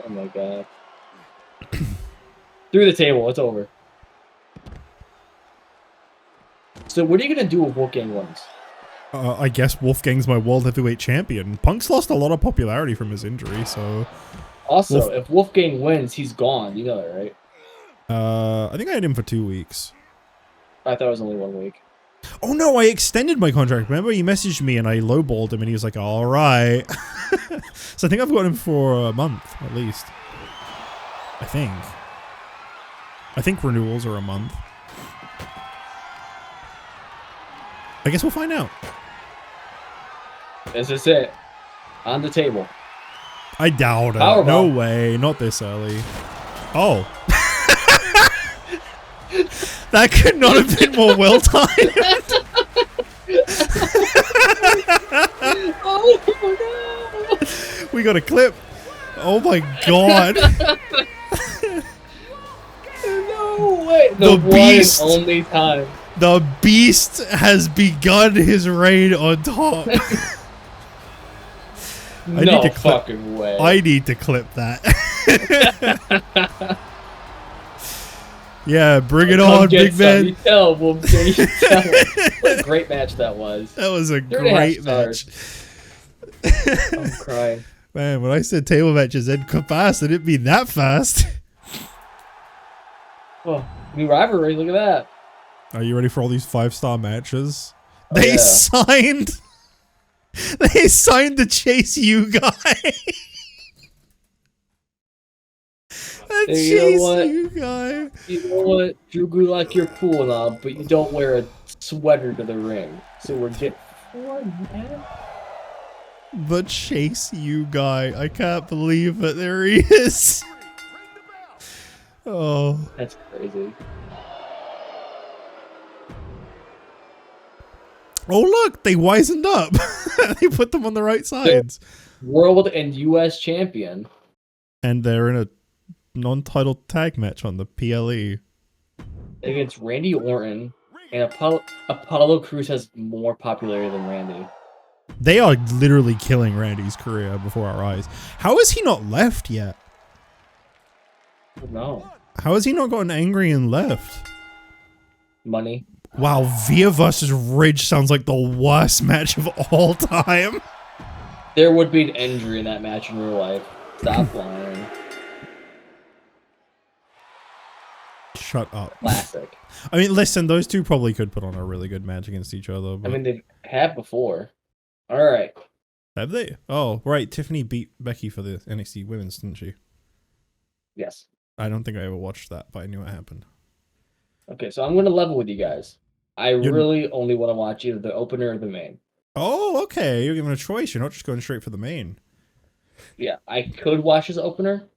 Oh my god. Through the table, it's over. So what are you going to do with Wolfgang wins? I guess Wolfgang's my world heavyweight champion. Punk's lost a lot of popularity from his injury, so... Also, if Wolfgang wins, he's gone. You know that, right? I think I had him for 2 weeks. I thought it was only 1 week. Oh no, I extended my contract. Remember, he messaged me and I lowballed him and he was like, alright. So I think I've got him for a month, at least. I think renewals are a month. I guess we'll find out. This is it. On the table. I doubt it. Powerball. No way. Not this early. Oh. That could not have been more well timed. Oh no! We got a clip. Oh my god. No way! The one beast. and only time. The beast has begun his reign on top. No fucking way. I need to clip that. Yeah, bring it on, big man. You tell, Wolfgang. You tell. What a great match that was. That was a 3.5 great stars. match. I'm crying. Man, when I said table matches end fast, I didn't mean that fast. Oh, new rivalry. Look at that. Are you ready for all these 5-star matches? Oh, They yeah. signed... They signed the Chase U guy. The Hey, you know Chase what? U guy. You know what? Drew Gulak, you're cool and all, but you don't wear a sweater to the ring. So we're getting 4, man. The Chase U guy. I can't believe it. There he is. Oh. That's crazy. Oh, look. They wisened up. They put them on the right sides. World and U.S. champion. And they're in a non-title tag match on the PLE. Against Randy Orton. And Apollo Crews has more popularity than Randy. They are literally killing Randy's career before our eyes. How has he not left yet? No. How has he not gotten angry and left? Money. Wow, Via versus Ridge sounds like the worst match of all time. There would be an injury in that match in real life. Stop lying. Shut up. Classic. I mean, listen, those two probably could put on a really good match against each other. I But mean, they have before. All right. have they? Oh, right. Tiffany beat Becky for the NXT Women's, didn't she? Yes. I don't think I ever watched that, but I knew it happened. Okay, so I'm going to level with you guys. I really only want to watch either the opener or the main. Oh, okay. You're given a choice. You're not just going straight for the main. Yeah, I could watch his opener.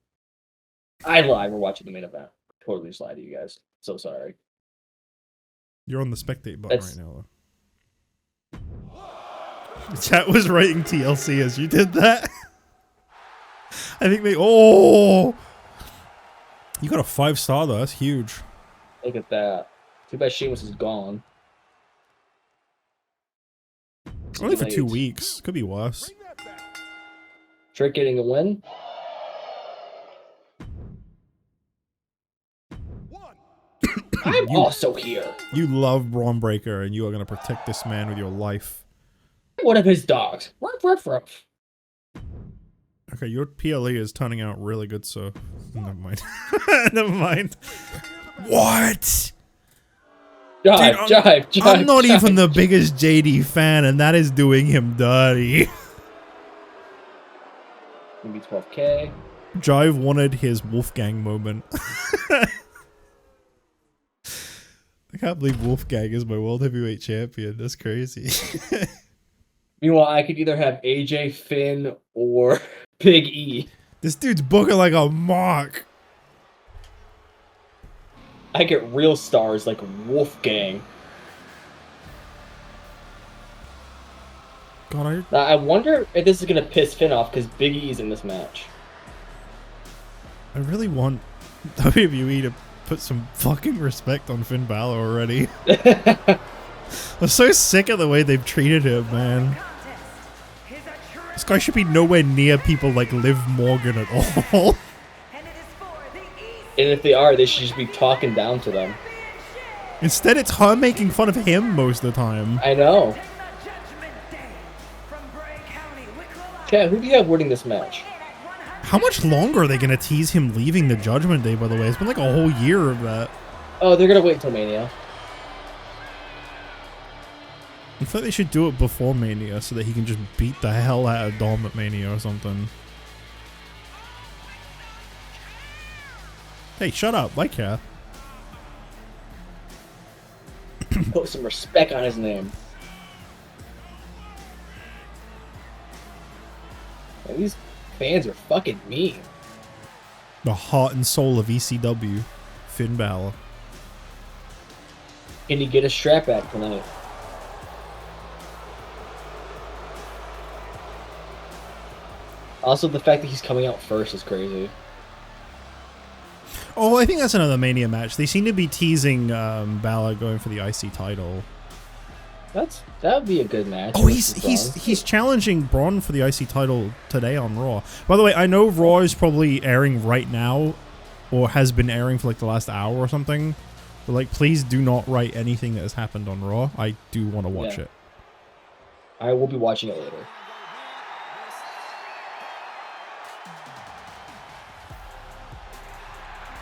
I lied. We're watching the main event. Totally just lied to you guys. So sorry. You're on the spectate button That's- right now, though. The chat was writing TLC as you did that. I think they... Oh! You got a 5-star, though. That's huge. Look at that. Too bad Sheamus is gone. Only for 2 Late. weeks. Could be worse. Trick getting a win. I'm also here. You love Braun Breaker, and you are going to protect this man with your life. One of his dogs. Ruff, ruff, ruff. Okay, your PLE is turning out really good, so... Never mind. Never mind. What? Jive, Dude, jive. I'm not jive. even the biggest JD fan, and that is doing him dirty. Maybe 12K. Jive wanted his Wolfgang moment. I can't believe Wolfgang is my World Heavyweight Champion. That's crazy. Meanwhile, I could either have AJ, Finn, or Big E. This dude's booking like a mark. I get real stars like Wolfgang. God, Now, I wonder if this is going to piss Finn off because Big E's in this match. I really want WWE to put some fucking respect on Finn Balor already. I'm so sick of the way they've treated him, man. This guy should be nowhere near people like Liv Morgan at all. And if they are, they should just be talking down to them. Instead, it's her making fun of him most of the time. I know. Chat, who do you have winning this match? How much longer are they going to tease him leaving the Judgment Day, by the way? It's been like a whole year of that. Oh, they're going to wait until Mania. I feel like they should do it before Mania so that he can just beat the hell out of Dom at Mania or something. Hey, shut up. I care. Put some respect on his name. Man, these fans are fucking mean. The heart and soul of ECW, Finn Balor. Can he get a strap back tonight? Also, the fact that he's coming out first is crazy. Oh, I think that's another Mania match. They seem to be teasing Balor going for the IC title. That would be a good match. Oh, he's challenging Braun for the IC title today on Raw. By the way, I know Raw is probably airing right now, or has been airing for like the last hour or something. But like, please do not write anything that has happened on Raw. I do want to watch it. I will be watching it later.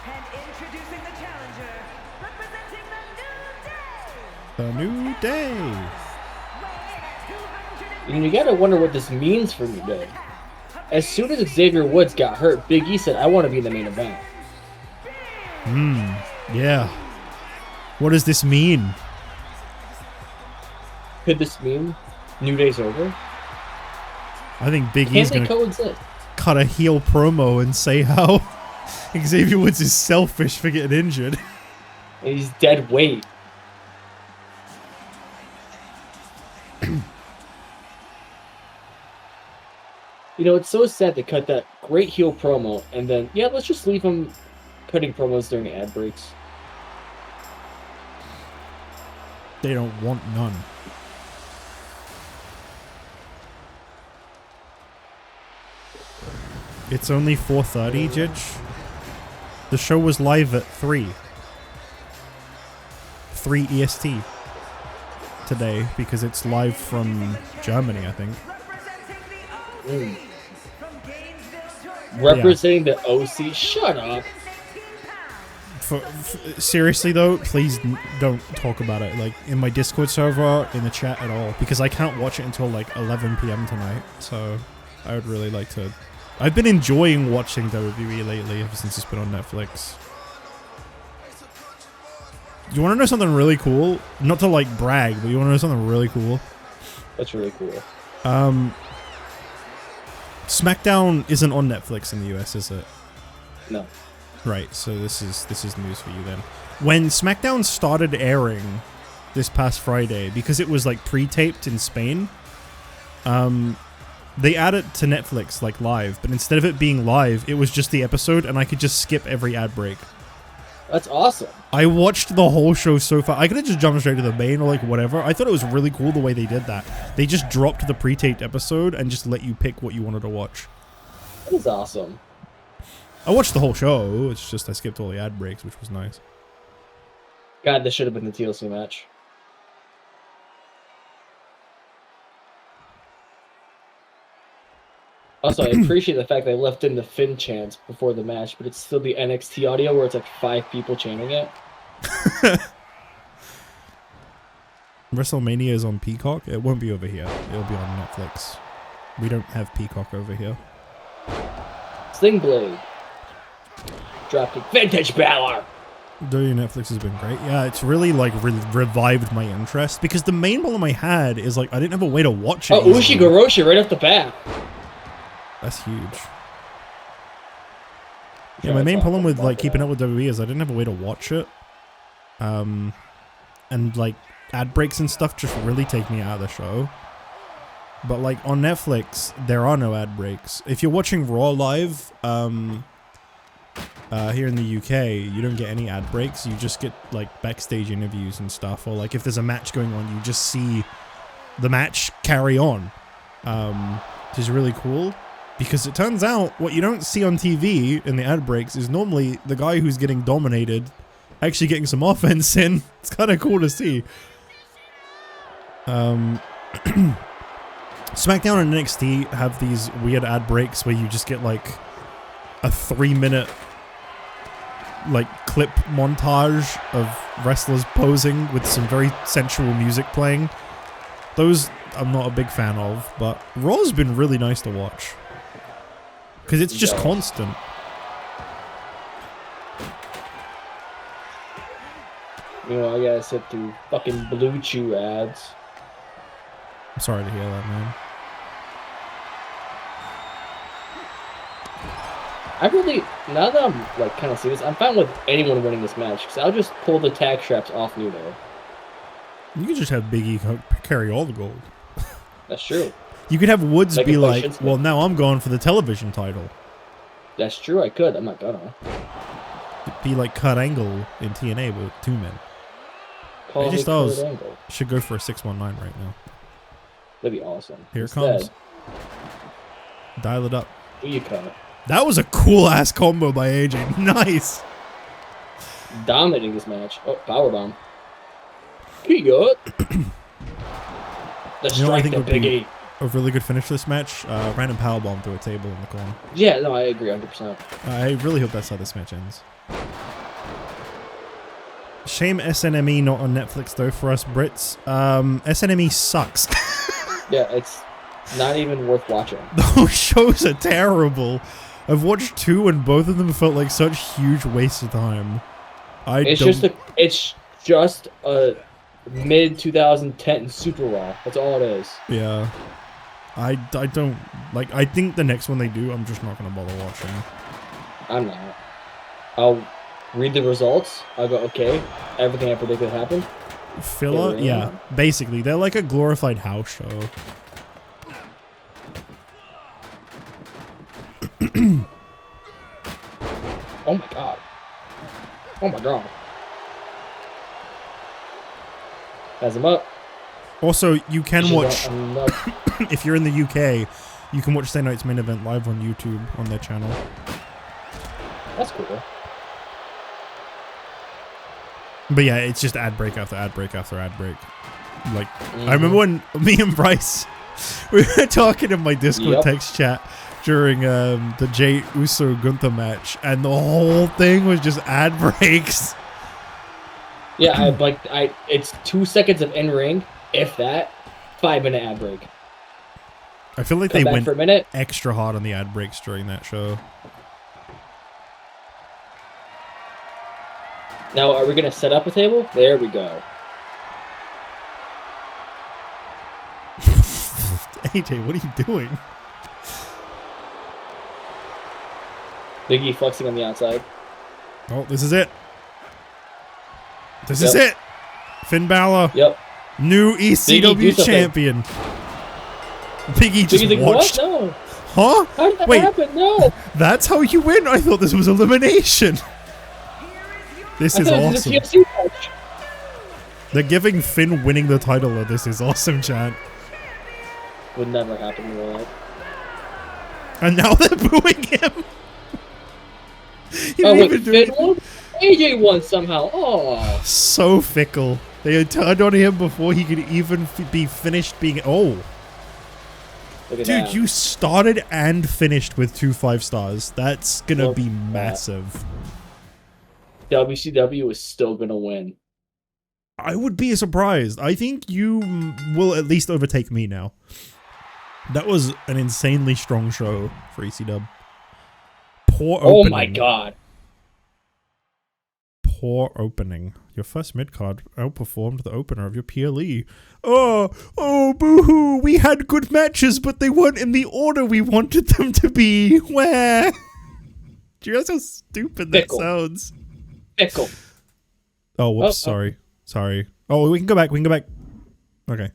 And introducing the challenger, representing The New Day. And you gotta wonder what this means for New Day. As soon as Xavier Woods got hurt, Big E said, I want to be in the main event. Yeah. What does this mean? Could this mean New Day's over? I think Big Can E's they gonna coexist? cut a heel promo and say how Xavier Woods is selfish for getting injured. And he's dead weight. You know, it's so sad to cut that great heel promo and then, yeah, let's just leave him cutting promos during the ad breaks. They don't want none. It's only 4:30, Jidge. The show was live at 3. 3 EST. today because it's live from Germany, I think. Mm. Representing the OC. Shut up. Seriously though, please don't talk about it like in my Discord server, in the chat at all, because I can't watch it until like 11 p.m. tonight. So I would really like to. I've been enjoying watching WWE lately ever since it's been on Netflix. You want to know something really cool? Not to like brag, but you want to know something really cool? That's really cool. SmackDown isn't on Netflix in the US, is it? No. Right, so this is news for you then. When SmackDown started airing this past Friday, because it was like pre-taped in Spain, they added to Netflix like live, but instead of it being live, it was just the episode, and I could just skip every ad break. That's awesome. I watched the whole show so far. I could have just jumped straight to the main or like whatever. I thought it was really cool the way they did that. They just dropped the pre-taped episode and just let you pick what you wanted to watch. That is awesome. I watched the whole show. It's just I skipped all the ad breaks, which was nice. God, this should have been the TLC match. Also, I appreciate the fact they left in the Finn chants before the match, but it's still the NXT audio where it's like 5 people chanting it. WrestleMania is on Peacock. It won't be over here. It'll be on Netflix. We don't have Peacock over here. Sling Blade. Dropkick. Vintage Balor. WWE Netflix has been great. Yeah, it's really like revived my interest because the main problem I had is like I didn't have a way to watch it. Oh, Ushi Goroshi right off the bat. That's huge. Yeah, my main problem with like keeping up with WWE is I didn't have a way to watch it. And like ad breaks and stuff just really take me out of the show. But like on Netflix, there are no ad breaks. If you're watching Raw live, here in the UK, you don't get any ad breaks. You just get like backstage interviews and stuff, or like if there's a match going on, you just see the match carry on, which is really cool. Because it turns out what you don't see on TV in the ad breaks is normally the guy who's getting dominated actually getting some offense in. It's kind of cool to see. SmackDown and NXT have these weird ad breaks where you just get like a 3-minute like clip montage of wrestlers posing with some very sensual music playing. Those I'm not a big fan of, but Raw's been really nice to watch. Because it's just constant. You know, I gotta sit through fucking Blue Chew ads. I'm sorry to hear that, man. I really, now that I'm like kind of serious, I'm fine with anyone winning this match because I'll just pull the tag straps off New Day. You could just have Big E carry all the gold. That's true. You could have Woods Like be a like, Shinsuke. well, now I'm going for the television title. That's true. I could. I'm not gonna. Be like Kurt Angle in TNA with 2 men. Call I me just thought Kurt it Angle. should go for a 619 right now. That'd be awesome. Here it Instead, comes. Dial it up. who you cut? That was a cool ass combo by AJ. Nice. Dominating this match. Oh, powerbomb. He got the You know what I strike think to would Big be E. a really good finish to this match? Random powerbomb through a table in the corner. Yeah, no, I agree 100%. I really hope that's how this match ends. Shame SNME not on Netflix though for us Brits. SNME sucks. Yeah, it's not even worth watching. Those shows are terrible. I've watched 2 and both of them felt like such huge waste of time. It's just a mid 2010 Super Raw. That's all it is. Yeah. I don't like. I think the next one they do, I'm just not gonna bother watching. I'm not. I'll read the results. I'll go, okay, everything I predicted happened. Filler, yeah. Basically, they're like a glorified house show. Oh my god. Oh my god. Has him up. Also, you can watch She's up. if you're in the UK. You can watch Saturday Night's Main Event live on YouTube on their channel. That's cool. But yeah, it's just ad break after ad break after ad break. Like, I remember when me and Bryce, we were talking in my Discord text chat during the Jey Uso Gunther match, and the whole thing was just ad breaks. Yeah, it's 2 seconds of in ring, if that, 5-minute ad break. I feel like Come they back went for a minute. extra hard on the ad breaks during that show. Now, are we gonna set up a table? There we go. AJ, what are you doing? Big E flexing on the outside. Oh, this is it. This is it. Finn Balor. Yep. New ECW champion. Big E just like, watched. What? No. Huh? How did that Wait. happen? No. That's how you win? I thought this was elimination. This is awesome. This is a TFC match. They're giving Finn winning the title. This is awesome, chat. Would never happen in real life. And now they're booing him. Oh, wait, Finn won? AJ won somehow. Oh. So fickle. They had turned on him before he could even be finished being... Oh. Look at Dude, that. you started and finished with 2 5 stars. That's gonna be massive. WCW is still gonna win. I would be surprised. I think you will at least overtake me now. That was an insanely strong show for ECW. Poor opening. Oh my god. Poor opening. Your first mid-card outperformed the opener of your PLE. Oh, boo-hoo. We had good matches, but they weren't in the order we wanted them to be. Where? Do you realize how stupid that sounds? Fickle. Oh, whoops. Sorry. Sorry. Oh, we can go back. We can go back. Okay.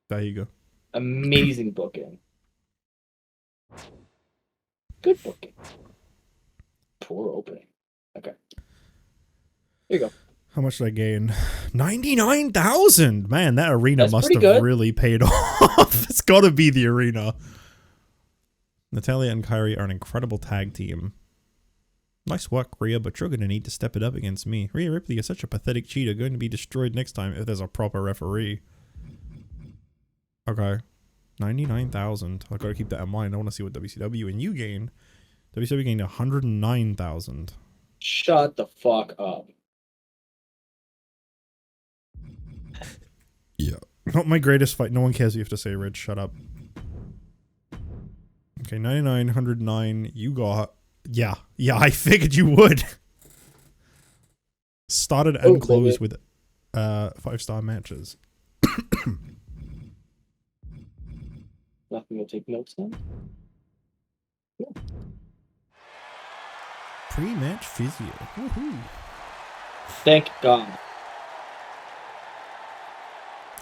There you go. Amazing booking. Good booking. Poor opening. Okay. Here you go. How much did I gain? 99,000! Man, that arena That's must pretty have good. really paid off. It's gotta be the arena. Natalia and Kyrie are an incredible tag team. Nice work, Rhea, but you're gonna need to step it up against me. Rhea Ripley is such a pathetic cheater, going to be destroyed next time if there's a proper referee. Okay. 99,000. I gotta keep that in mind. I want to see what WCW and you gain. WCW gained 109,000. Shut the fuck up. Yeah. Not my greatest fight. No one cares what you have to say, Rich. Shut up. Okay, 99, 109. You got... Yeah. Yeah, I figured you would. Started and closed with 5-star matches. Nothing to take notes on. Cool. Pre-match physio. Woohoo. Thank God.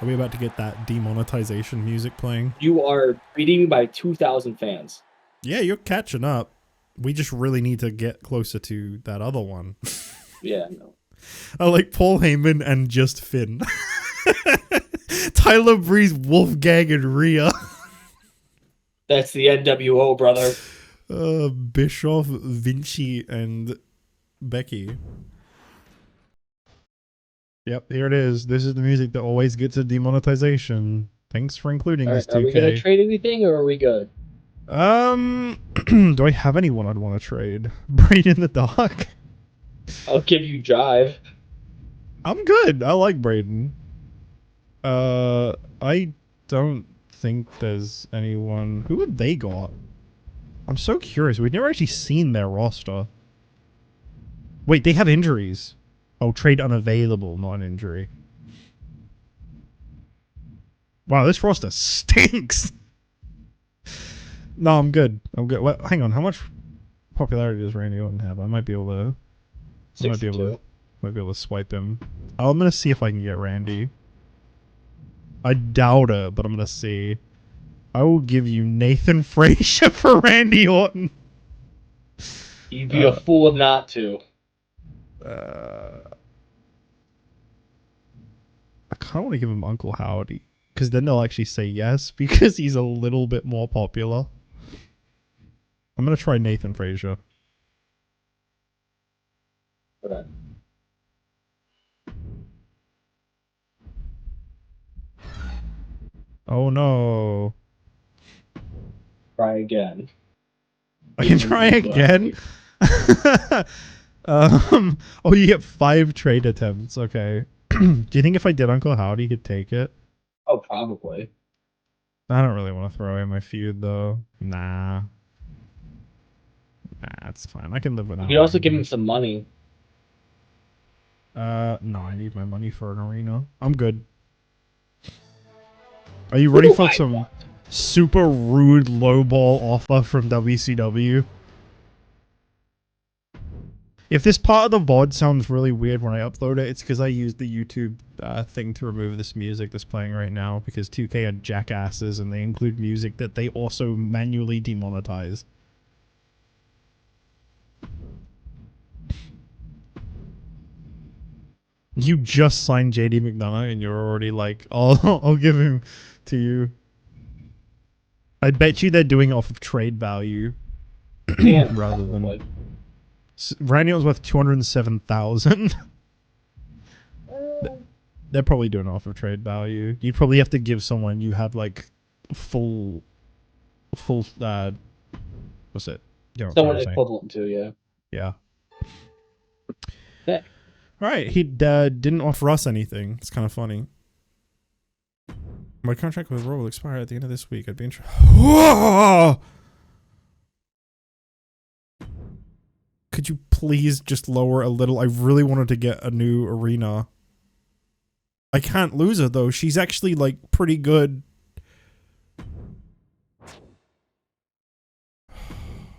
Are we about to get that demonetization music playing? You are beating me by 2,000 fans. Yeah, you're catching up. We just really need to get closer to that other one. Yeah, no. I like Paul Heyman and just Finn. Tyler Breeze, Wolfgang, and Rhea. That's the NWO, brother. Bischoff, Vinci, and Becky. Yep, here it is. This is the music that always gets a demonetization. Thanks for including this, 2K. Are we gonna trade anything, or are we good? Do I have anyone I'd want to trade? Braden the Dog? I'll give you Jive. I'm good. I like Braden. I don't think there's anyone... Who have they got? I'm so curious. We've never actually seen their roster. Wait, they have injuries. Oh, trade unavailable, not an injury. Wow, this roster stinks. No, I'm good. I'm good. Well, hang on. How much popularity does Randy Orton have? I might be able to... 62. Might be able to swipe him. I'm gonna see if I can get Randy. I doubt it, but I'm gonna see. I will give you Nathan Frazier for Randy Orton. You'd be a fool not to. I kind of want to give him Uncle Howdy, because then they'll actually say yes, because he's a little bit more popular. I'm gonna try Nathan Frazier. Okay. Oh no. Try again. I can try again. Oh, you get 5 trade attempts. Okay. Do you think if I did Uncle Howdy, you could take it? Oh, probably. I don't really want to throw away my feud though. Nah. Nah, it's fine. I can live without. You could also give him it. some money. No, I need my money for an arena. I'm good. Are you ready for some super rude lowball offer from WCW? If this part of the VOD sounds really weird when I upload it, it's because I used the YouTube thing to remove this music that's playing right now because 2K are jackasses and they include music that they also manually demonetize. You just signed JD McDonough and you're already like, oh, I'll give him to you. I bet you they're doing it off of trade value rather than... Randy was worth 207,000. They're probably doing it off of trade value. You'd probably have to give someone you have like full what's it? You know what Someone I'm saying. equivalent to, yeah. Yeah. Yeah. All right. He didn't offer us anything. It's kind of funny. My contract with Raw will expire at the end of this week. I'd be interested. Could you please just lower a little? I really wanted to get a new arena. I can't lose her though. She's actually like pretty good.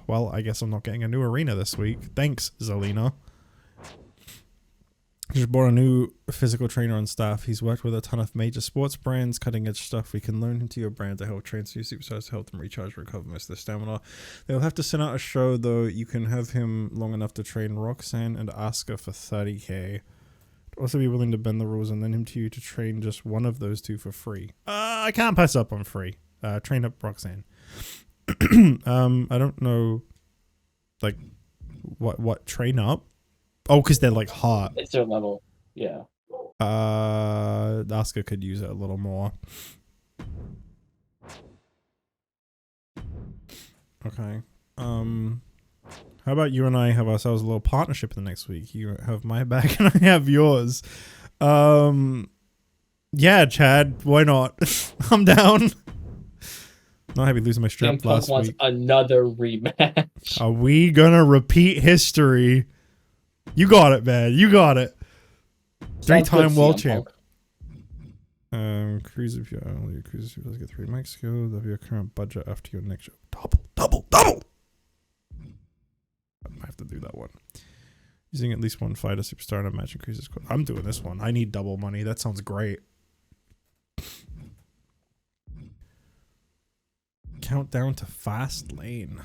Well, I guess I'm not getting a new arena this week. Thanks, Zelina. Just bought a new physical trainer on staff. He's worked with a ton of major sports brands, cutting edge stuff. We can loan him to your brand to help train new superstars to help them recharge, recover most of their stamina. They'll have to send out a show though. You can have him long enough to train Roxanne and Asuka for 30k. Also be willing to bend the rules and lend him to you to train just one of those two for free. I can't pass up on free. Train up Roxanne. I don't know, like, what train up? Oh, because they're like hot. It's their level, yeah. Asuka could use it a little more. Okay. How about you and I have ourselves a little partnership in the next week? You have my back and I have yours. Yeah, Chad, why not? I'm down. Not happy losing my strap last wants week. another rematch. Are we gonna repeat history? You got it, man. You got it. 3-time world champ. Cruise if you only cruise if you get 3 mic skills of your current budget after your next show. Double. I might have to do that one. Using at least one fighter superstar in a match increases. I'm doing this one. I need double money. That sounds great. Countdown to Fast Lane.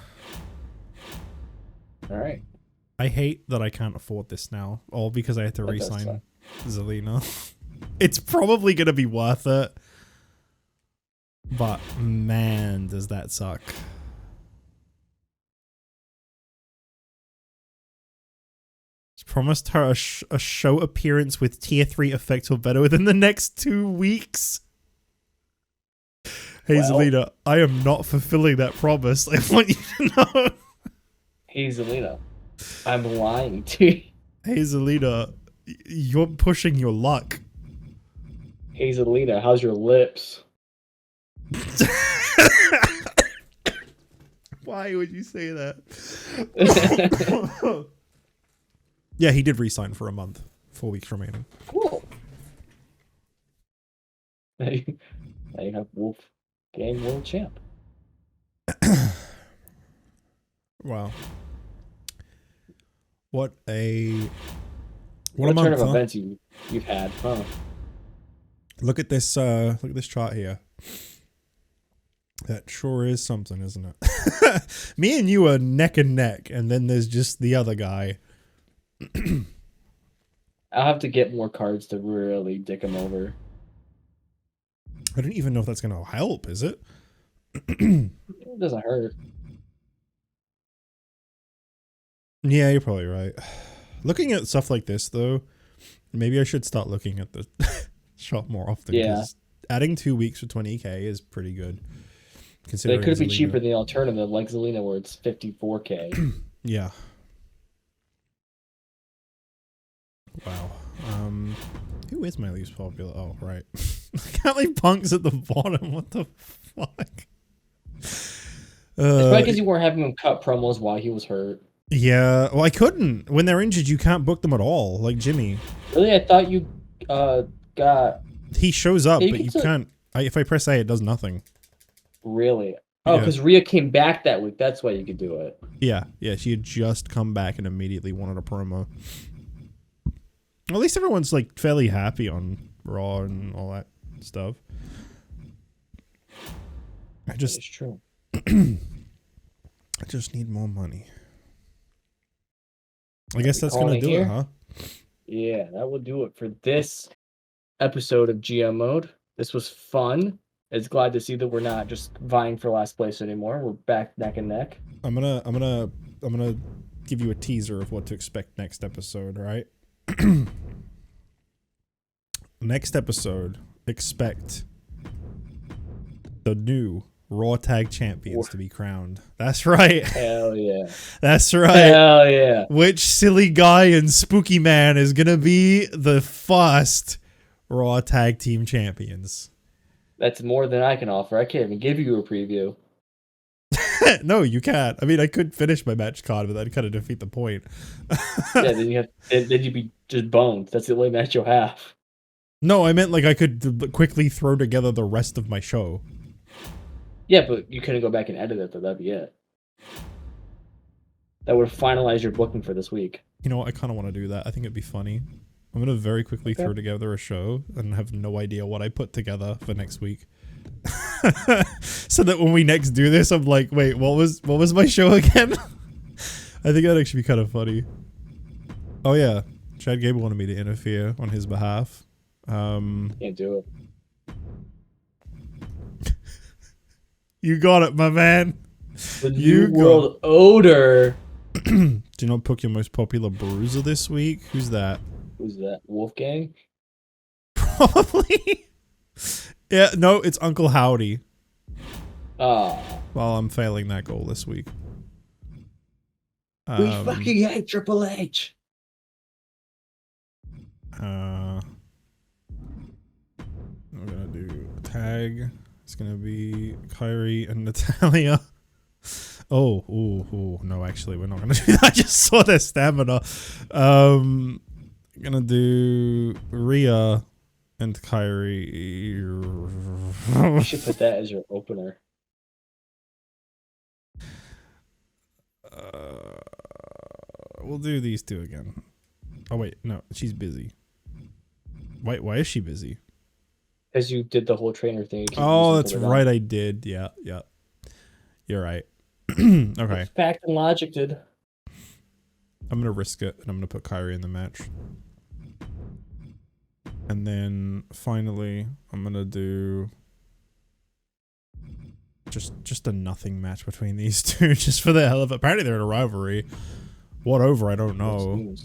All right. I hate that I can't afford this now, all because I had to re-sign Zelina. It's probably gonna be worth it, but man, does that suck. Promised her a show appearance with tier 3 effects or better within the next 2 weeks. Hey, Zelina, I am not fulfilling that promise. I want you to know. Hey, Zelina, I'm lying to you. Hey, Zelina, you're pushing your luck. Hey, Zelina, how's your lips? Why would you say that? Yeah, he did re-sign for a month. 4 weeks remaining. Cool. Now you have Wolf Game World Champ. Wow. What a What a month, turn of huh? events you've had, huh? Look at this chart here. That sure is something, isn't it? Me and you are neck and neck, and then there's just the other guy. I'll have to get more cards to really dick him over. I don't even know if that's gonna help, is it? It doesn't hurt. Yeah, you're probably right. Looking at stuff like this, though, maybe I should start looking at the shop more often. Yeah. adding 2 weeks for 20K is pretty good. But it Considering could be Zelina. cheaper than the alternative, like Zelina, where it's 54K. Yeah. Wow. Who is my least popular? Oh, right. Apparently Punk's at the bottom. What the fuck? It's probably because you weren't having him cut promos while he was hurt. Yeah. Well, I couldn't. When they're injured, you can't book them at all. Like Jimmy. Really, I thought you got He shows up, Yeah, you but can you still- can't. If I press A, it does nothing. really. Oh, Yeah. because Rhea came back that week. That's why you could do it. Yeah. Yeah. She had just come back and immediately wanted a promo. At least everyone's like fairly happy on Raw and all that stuff. I It's just true. I just need more money. I guess that's gonna calling it do it, here? huh? Yeah, that will do it for this episode of GM Mode. This was fun. It's glad to see that we're not just vying for last place anymore. We're back neck and neck. I'm gonna give you a teaser of what to expect next episode, right? Next episode, expect the new Raw Tag Champions to be crowned. That's right. Hell yeah. That's right. Hell yeah. Which silly guy and spooky man is gonna be the first Raw Tag Team Champions? That's more than I can offer. I can't even give you a preview. No, you can't. I mean, I could finish my match card, but that'd kind of defeat the point. Yeah, then you'd be just boned. That's the only match you'll have. No, I meant like I could quickly throw together the rest of my show. Yeah, but you couldn't go back and edit it, though. That'd be it. That would finalize your booking for this week. You know what? I kind of want to do that. I think it'd be funny. I'm gonna very quickly Okay. throw together a show and have no idea what I put together for next week. So that when we next do this, I'm like, wait, what was my show again? I think that'd actually be kind of funny. Oh yeah, Chad Gable wanted me to interfere on his behalf. Can't do it. You got it, my man. The You New World Odor. Do you not pick your most popular bruiser this week? Who's that? Who's that? Wolfgang? Probably. Yeah, no, it's Uncle Howdy. Ah. Well, I'm failing that goal this week. We fucking hate Triple H. We're gonna do a tag. It's gonna be Kyrie and Natalia. Oh, no, actually, we're not gonna do that. I just saw their stamina. Gonna do Rhea and Kyrie. You should put that as your opener. We'll do these two again. Oh wait, no, she's busy. Why is she busy? Because you did the whole trainer thing. you keep Oh, using that's for the right, I did. Yeah. You're right. Okay, Fact and logic, dude. I'm gonna risk it, and I'm gonna put Kyrie in the match. And then finally, I'm gonna do just a nothing match between these two, just for the hell of it. Apparently, they're in a rivalry. What over? I don't know.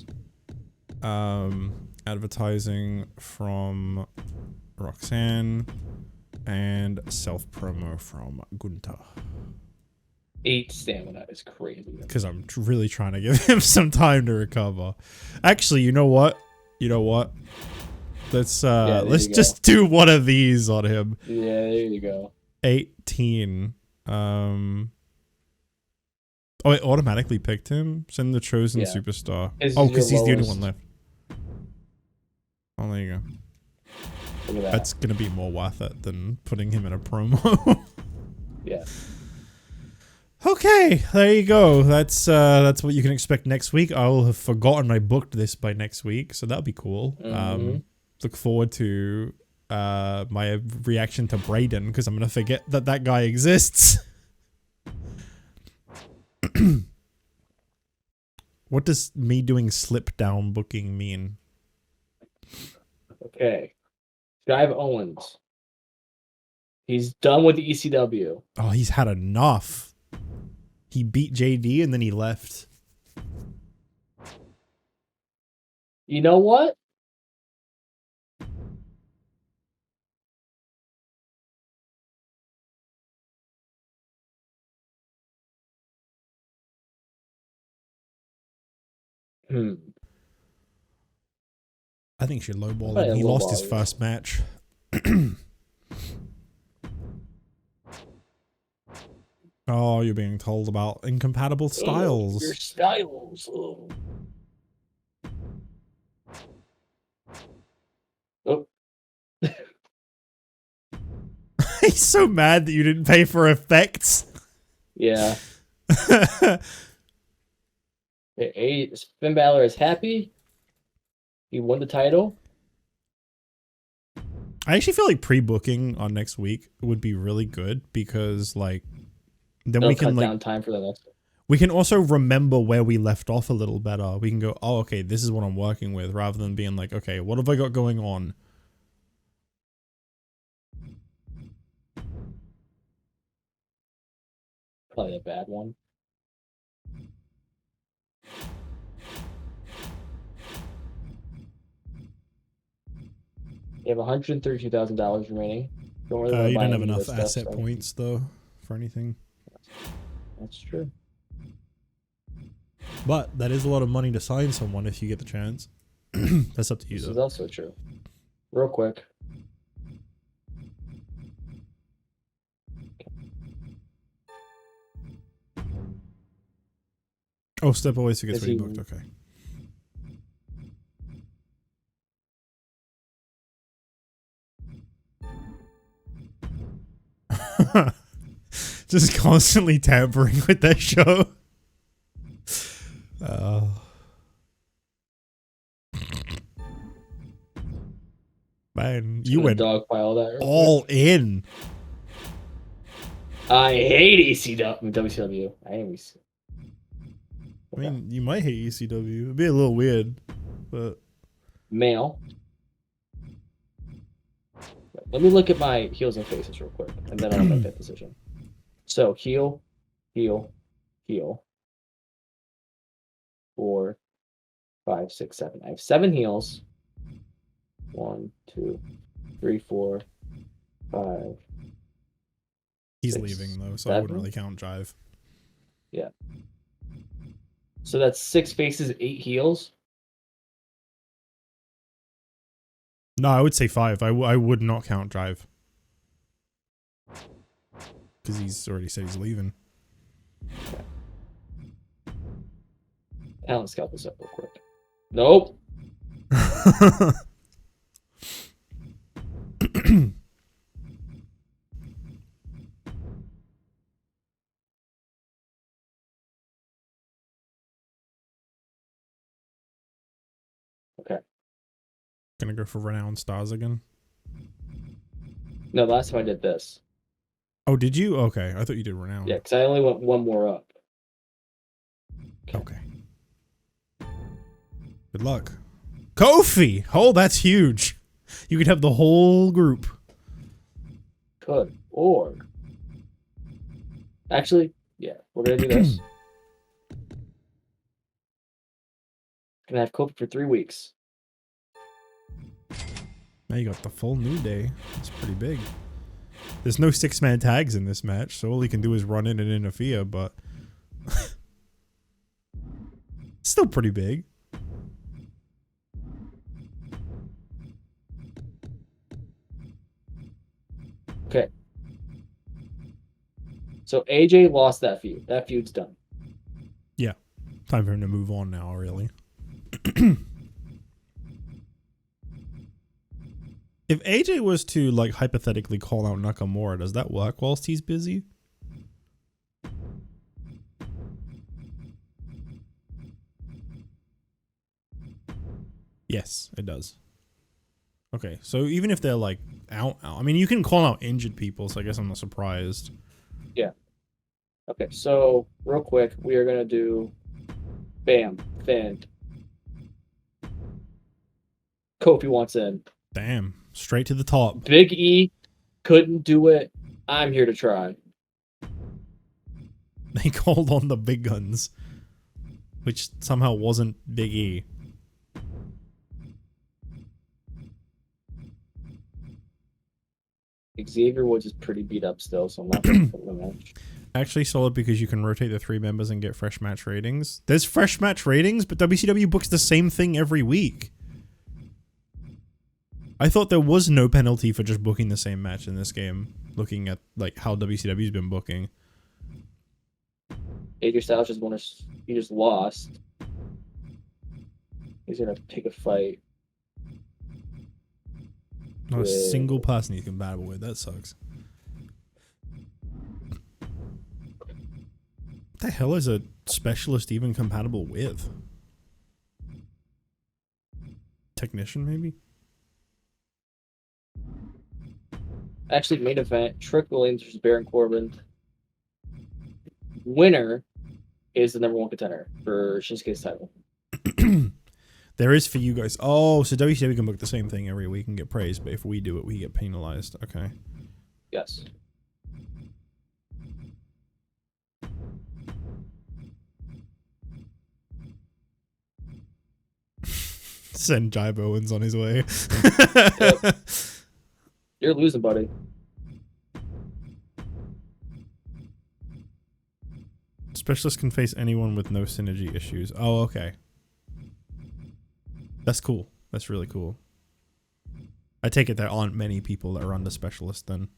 Advertising from Roxanne and self promo from Gunta. 8 stamina is crazy. Because I'm really trying to give him some time to recover. Actually, you know what? Let's let's you just do one of these on him. Yeah, there you go. 18. Oh, it automatically picked him. Send the chosen Yeah. superstar. Is Oh, because your he's the only lowest. one left. Oh, there you go. Look at that. That's gonna be more worth it than putting him in a promo. Yeah. Okay, there you go. That's what you can expect next week. I will have forgotten I booked this by next week, so that'll be cool. Mhm. Look forward to my reaction to Brayden, because I'm gonna forget that guy exists. What does me doing slip down booking mean? Okay. Jive Owens. He's done with the ECW. Oh, he's had enough. He beat JD and then he left. You know what? I think she lowballed Probably him. a He lost his lowball, yeah. first match. Oh, you're being told about incompatible styles. Your styles. Oh. Oh, He's so mad that you didn't pay for effects. yeah. Finn Balor is happy. He won the title. I actually feel like pre-booking on next week would be really good because, like, then They'll we can cut like down time for the next one. we can also remember where we left off a little better. We can go, oh, okay, this is what I'm working with, rather than being like, okay, what have I got going on? Probably a bad one. You have $132,000 remaining. Don't really wanna You buy don't have any of enough this asset stuff, so points though for anything. that's true. But that is a lot of money to sign someone if you get the chance. That's up to you This is though. also true. Real quick. Oh, Step always gets Is he- rebooked. Okay. Just constantly tampering with that show. Man, you went dogpile that. real all in. quick. I hate ECW. WCW. I hate ECW. I mean, you might hate ECW. It'd be a little weird, but Male. Let me look at my heels and faces real quick, and then I'll make that decision. So heel, heel, heel. 4, 5, 6, 7. I have 7 heels. 1, 2, 3, 4, 5. he's 6, leaving though, so I wouldn't 7? really count Jive. Yeah. So that's 6 faces, 8 heels. No, I would say 5. I would not count Jive. Because he's already said he's leaving. Talent scout this up real quick. Nope. Okay. Gonna go for Renowned Stars again. No, last time I did this. Oh, did you? Okay, I thought you did Renowned. Yeah, because I only went one more up. Okay. Good luck. Kofi! Oh, that's huge. You could have the whole group. Could. Or. Actually, yeah, we're going to do this. Gonna have Kofi for 3 weeks. Now you got the full New Day. That's pretty big. There's no 6-man tags in this match, so all he can do is run in and interfere, but still pretty big. Okay. So AJ lost that feud. That feud's done. Yeah. Time for him to move on now, really. If AJ was to, like, hypothetically call out Nakamura, does that work whilst he's busy? Yes, it does. Okay, so even if they're, like, out, I mean, you can call out injured people, so I guess I'm not surprised. Yeah. Okay, so real quick, we are gonna do bam, Finn. Kofi wants in. Damn, straight to the top. Big E couldn't do it. I'm here to try. They called on the big guns, which somehow wasn't Big E. Xavier Woods is pretty beat up still, so I'm not gonna put him in the match. Actually solid because you can rotate the 3 members and get fresh match ratings. There's fresh match ratings, but WCW books the same thing every week. I thought there was no penalty for just booking the same match in this game, looking at like how WCW's been booking. AJ Styles just won. He just lost. He's gonna pick a fight. Not a single person he's compatible with. That sucks. What the hell is a specialist even compatible with? Technician, maybe? Actually, main event: Trick Williams versus Baron Corbin. Winner is the #1 contender for Shinsuke's title. There is for you guys. Oh, so WCW can book the same thing every week and get praised, but if we do it, we get penalized. Okay. Yes. Send Jive Owens on his way. Yep. You're losing, buddy. Specialist can face anyone with no synergy issues. Oh, okay. That's cool. That's really cool. I take it there aren't many people that are under specialist then.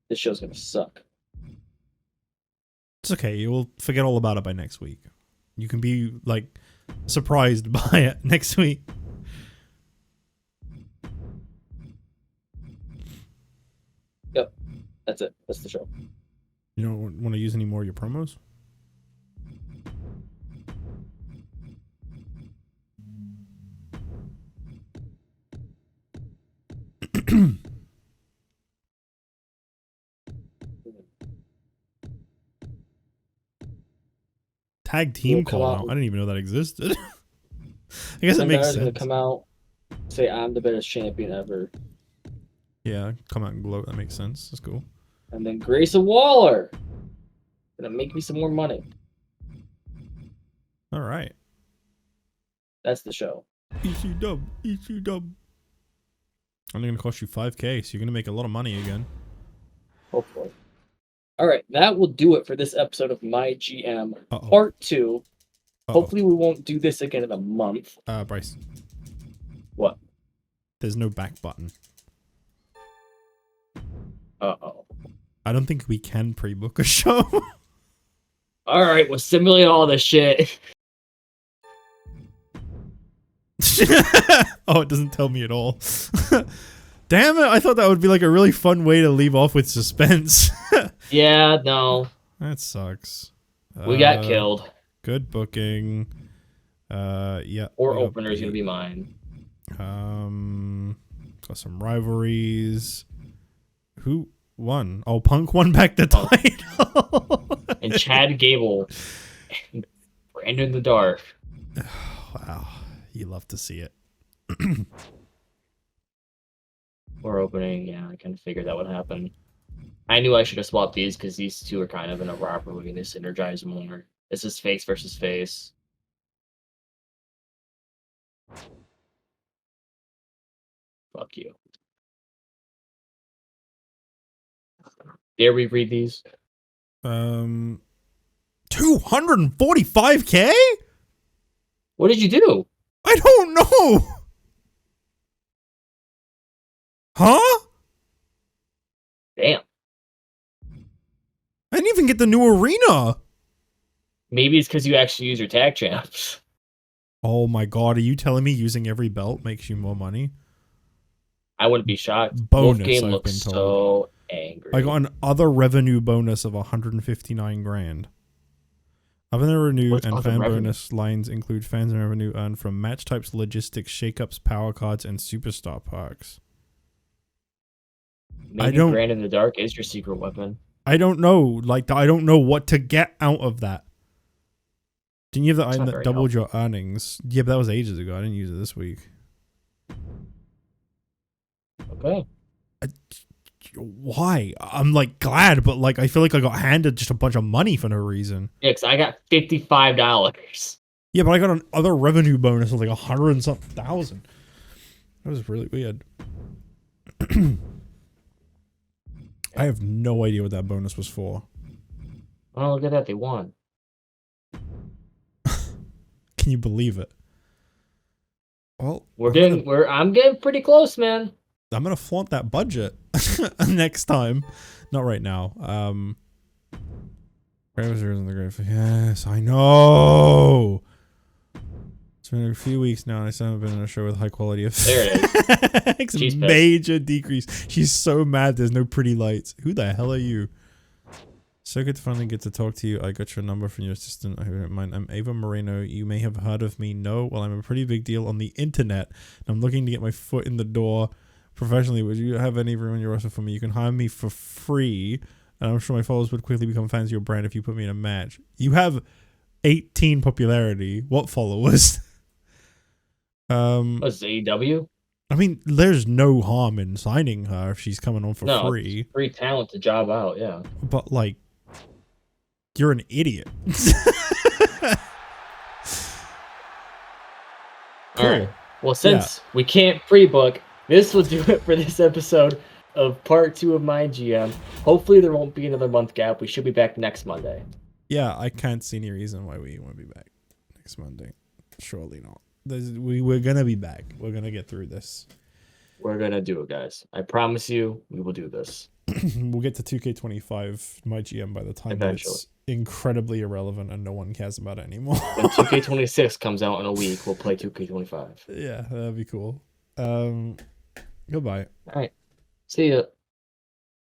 This show's gonna suck. It's okay. You will forget all about it by next week. You can be, like, surprised by it next week. Yep. That's it. That's the show. You don't want to use any more of your promos? Tag team call out. I didn't even know that existed. I guess it makes sense. Gonna come out, say I'm the best champion ever, Yeah, come out and gloat. That makes sense. That's cool. and then Grayson Waller gonna make me some more money. All right. That's the show. ECW. ECW. Only gonna cost you $5K, so you're gonna make a lot of money again. Hopefully. All right, that will do it for this episode of My GM Uh-oh. Part 2. Uh-oh. Hopefully, we won't do this again in a month. Bryce. What? There's no back button. Uh-oh. I don't think we can pre-book a show. All right, we'll simulate all this shit. Oh, it doesn't tell me at all. Damn it, I thought that would be like a really fun way to leave off with suspense. Yeah, no. That sucks. We got killed. Good booking. Yeah. Or opener is going to be mine. Got some rivalries. Who won? Oh, Punk won back the title. And Chad Gable. Brandon the Dark. Wow. You love to see it. Or opening, yeah, I kind of figured that would happen. I knew I should have swapped these because these two are kind of in a rivalry and they synergize more. This is face versus face. Fuck you. Dare we read these? 245K? What did you do? I don't know. Huh? Damn. I didn't even get the new arena. Maybe it's because you actually use your tag champs. Oh my god, are you telling me using every belt makes you more money? I wouldn't be shocked. Bonus, Wolfgang I've looks been told. so angry. I got an other revenue bonus of 159 grand. Other revenue What's and other fan revenue? bonus lines include fans and revenue earned from match types, logistics, shakeups, power cards, and superstar parks. Maybe don't- Brandon the Dark is your secret weapon. I don't know. Like, I don't know what to get out of that. Didn't you have the It's item not that very doubled your earnings? Yeah, but that was ages ago. I didn't use it this week. Okay. Why? I'm like glad, but like I feel like I got handed just a bunch of money for no reason. Yeah, because I got $55. Yeah, but I got an other revenue bonus of like 100 and something thousand. That was really weird. I have no idea what that bonus was for. Oh, look at that. They won. Can you believe it? Well, I'm getting pretty close, man. I'm gonna flaunt that budget next time. Not right now. Browsers in the grave. Yes, I know. It's been a few weeks now, and I still haven't been in a show with high quality effects. There it It's She's a pissed. major decrease. She's so mad there's no pretty lights. Who the hell are you? So good to finally get to talk to you. I got your number from your assistant. I hope you don't mind. I'm Ava Moreno. You may have heard of me. No, well, I'm a pretty big deal on the internet. And I'm looking to get my foot in the door professionally. Would you have any room in your roster for me? You can hire me for free. And I'm sure my followers would quickly become fans of your brand if you put me in a match. You have 18 popularity. What followers? What's AEW? I mean, there's no harm in signing her if she's coming on for free. It's free talent to job out, yeah. But, like, you're an idiot. Cool. All right. Well, since we can't pre-book, this will do it for this episode of part 2 of MyGM. Hopefully there won't be another month gap. We should be back next Monday. Yeah, I can't see any reason why we won't be back next Monday. Surely not. We're going to be back. We're going to get through this. We're going to do it, guys. I promise you, we will do this. We'll get to 2K25 MyGM by the time Eventually. it's incredibly irrelevant and no one cares about it anymore. When 2K26 comes out in a week, we'll play 2K25. Yeah, that'd be cool. Goodbye. All right. See ya.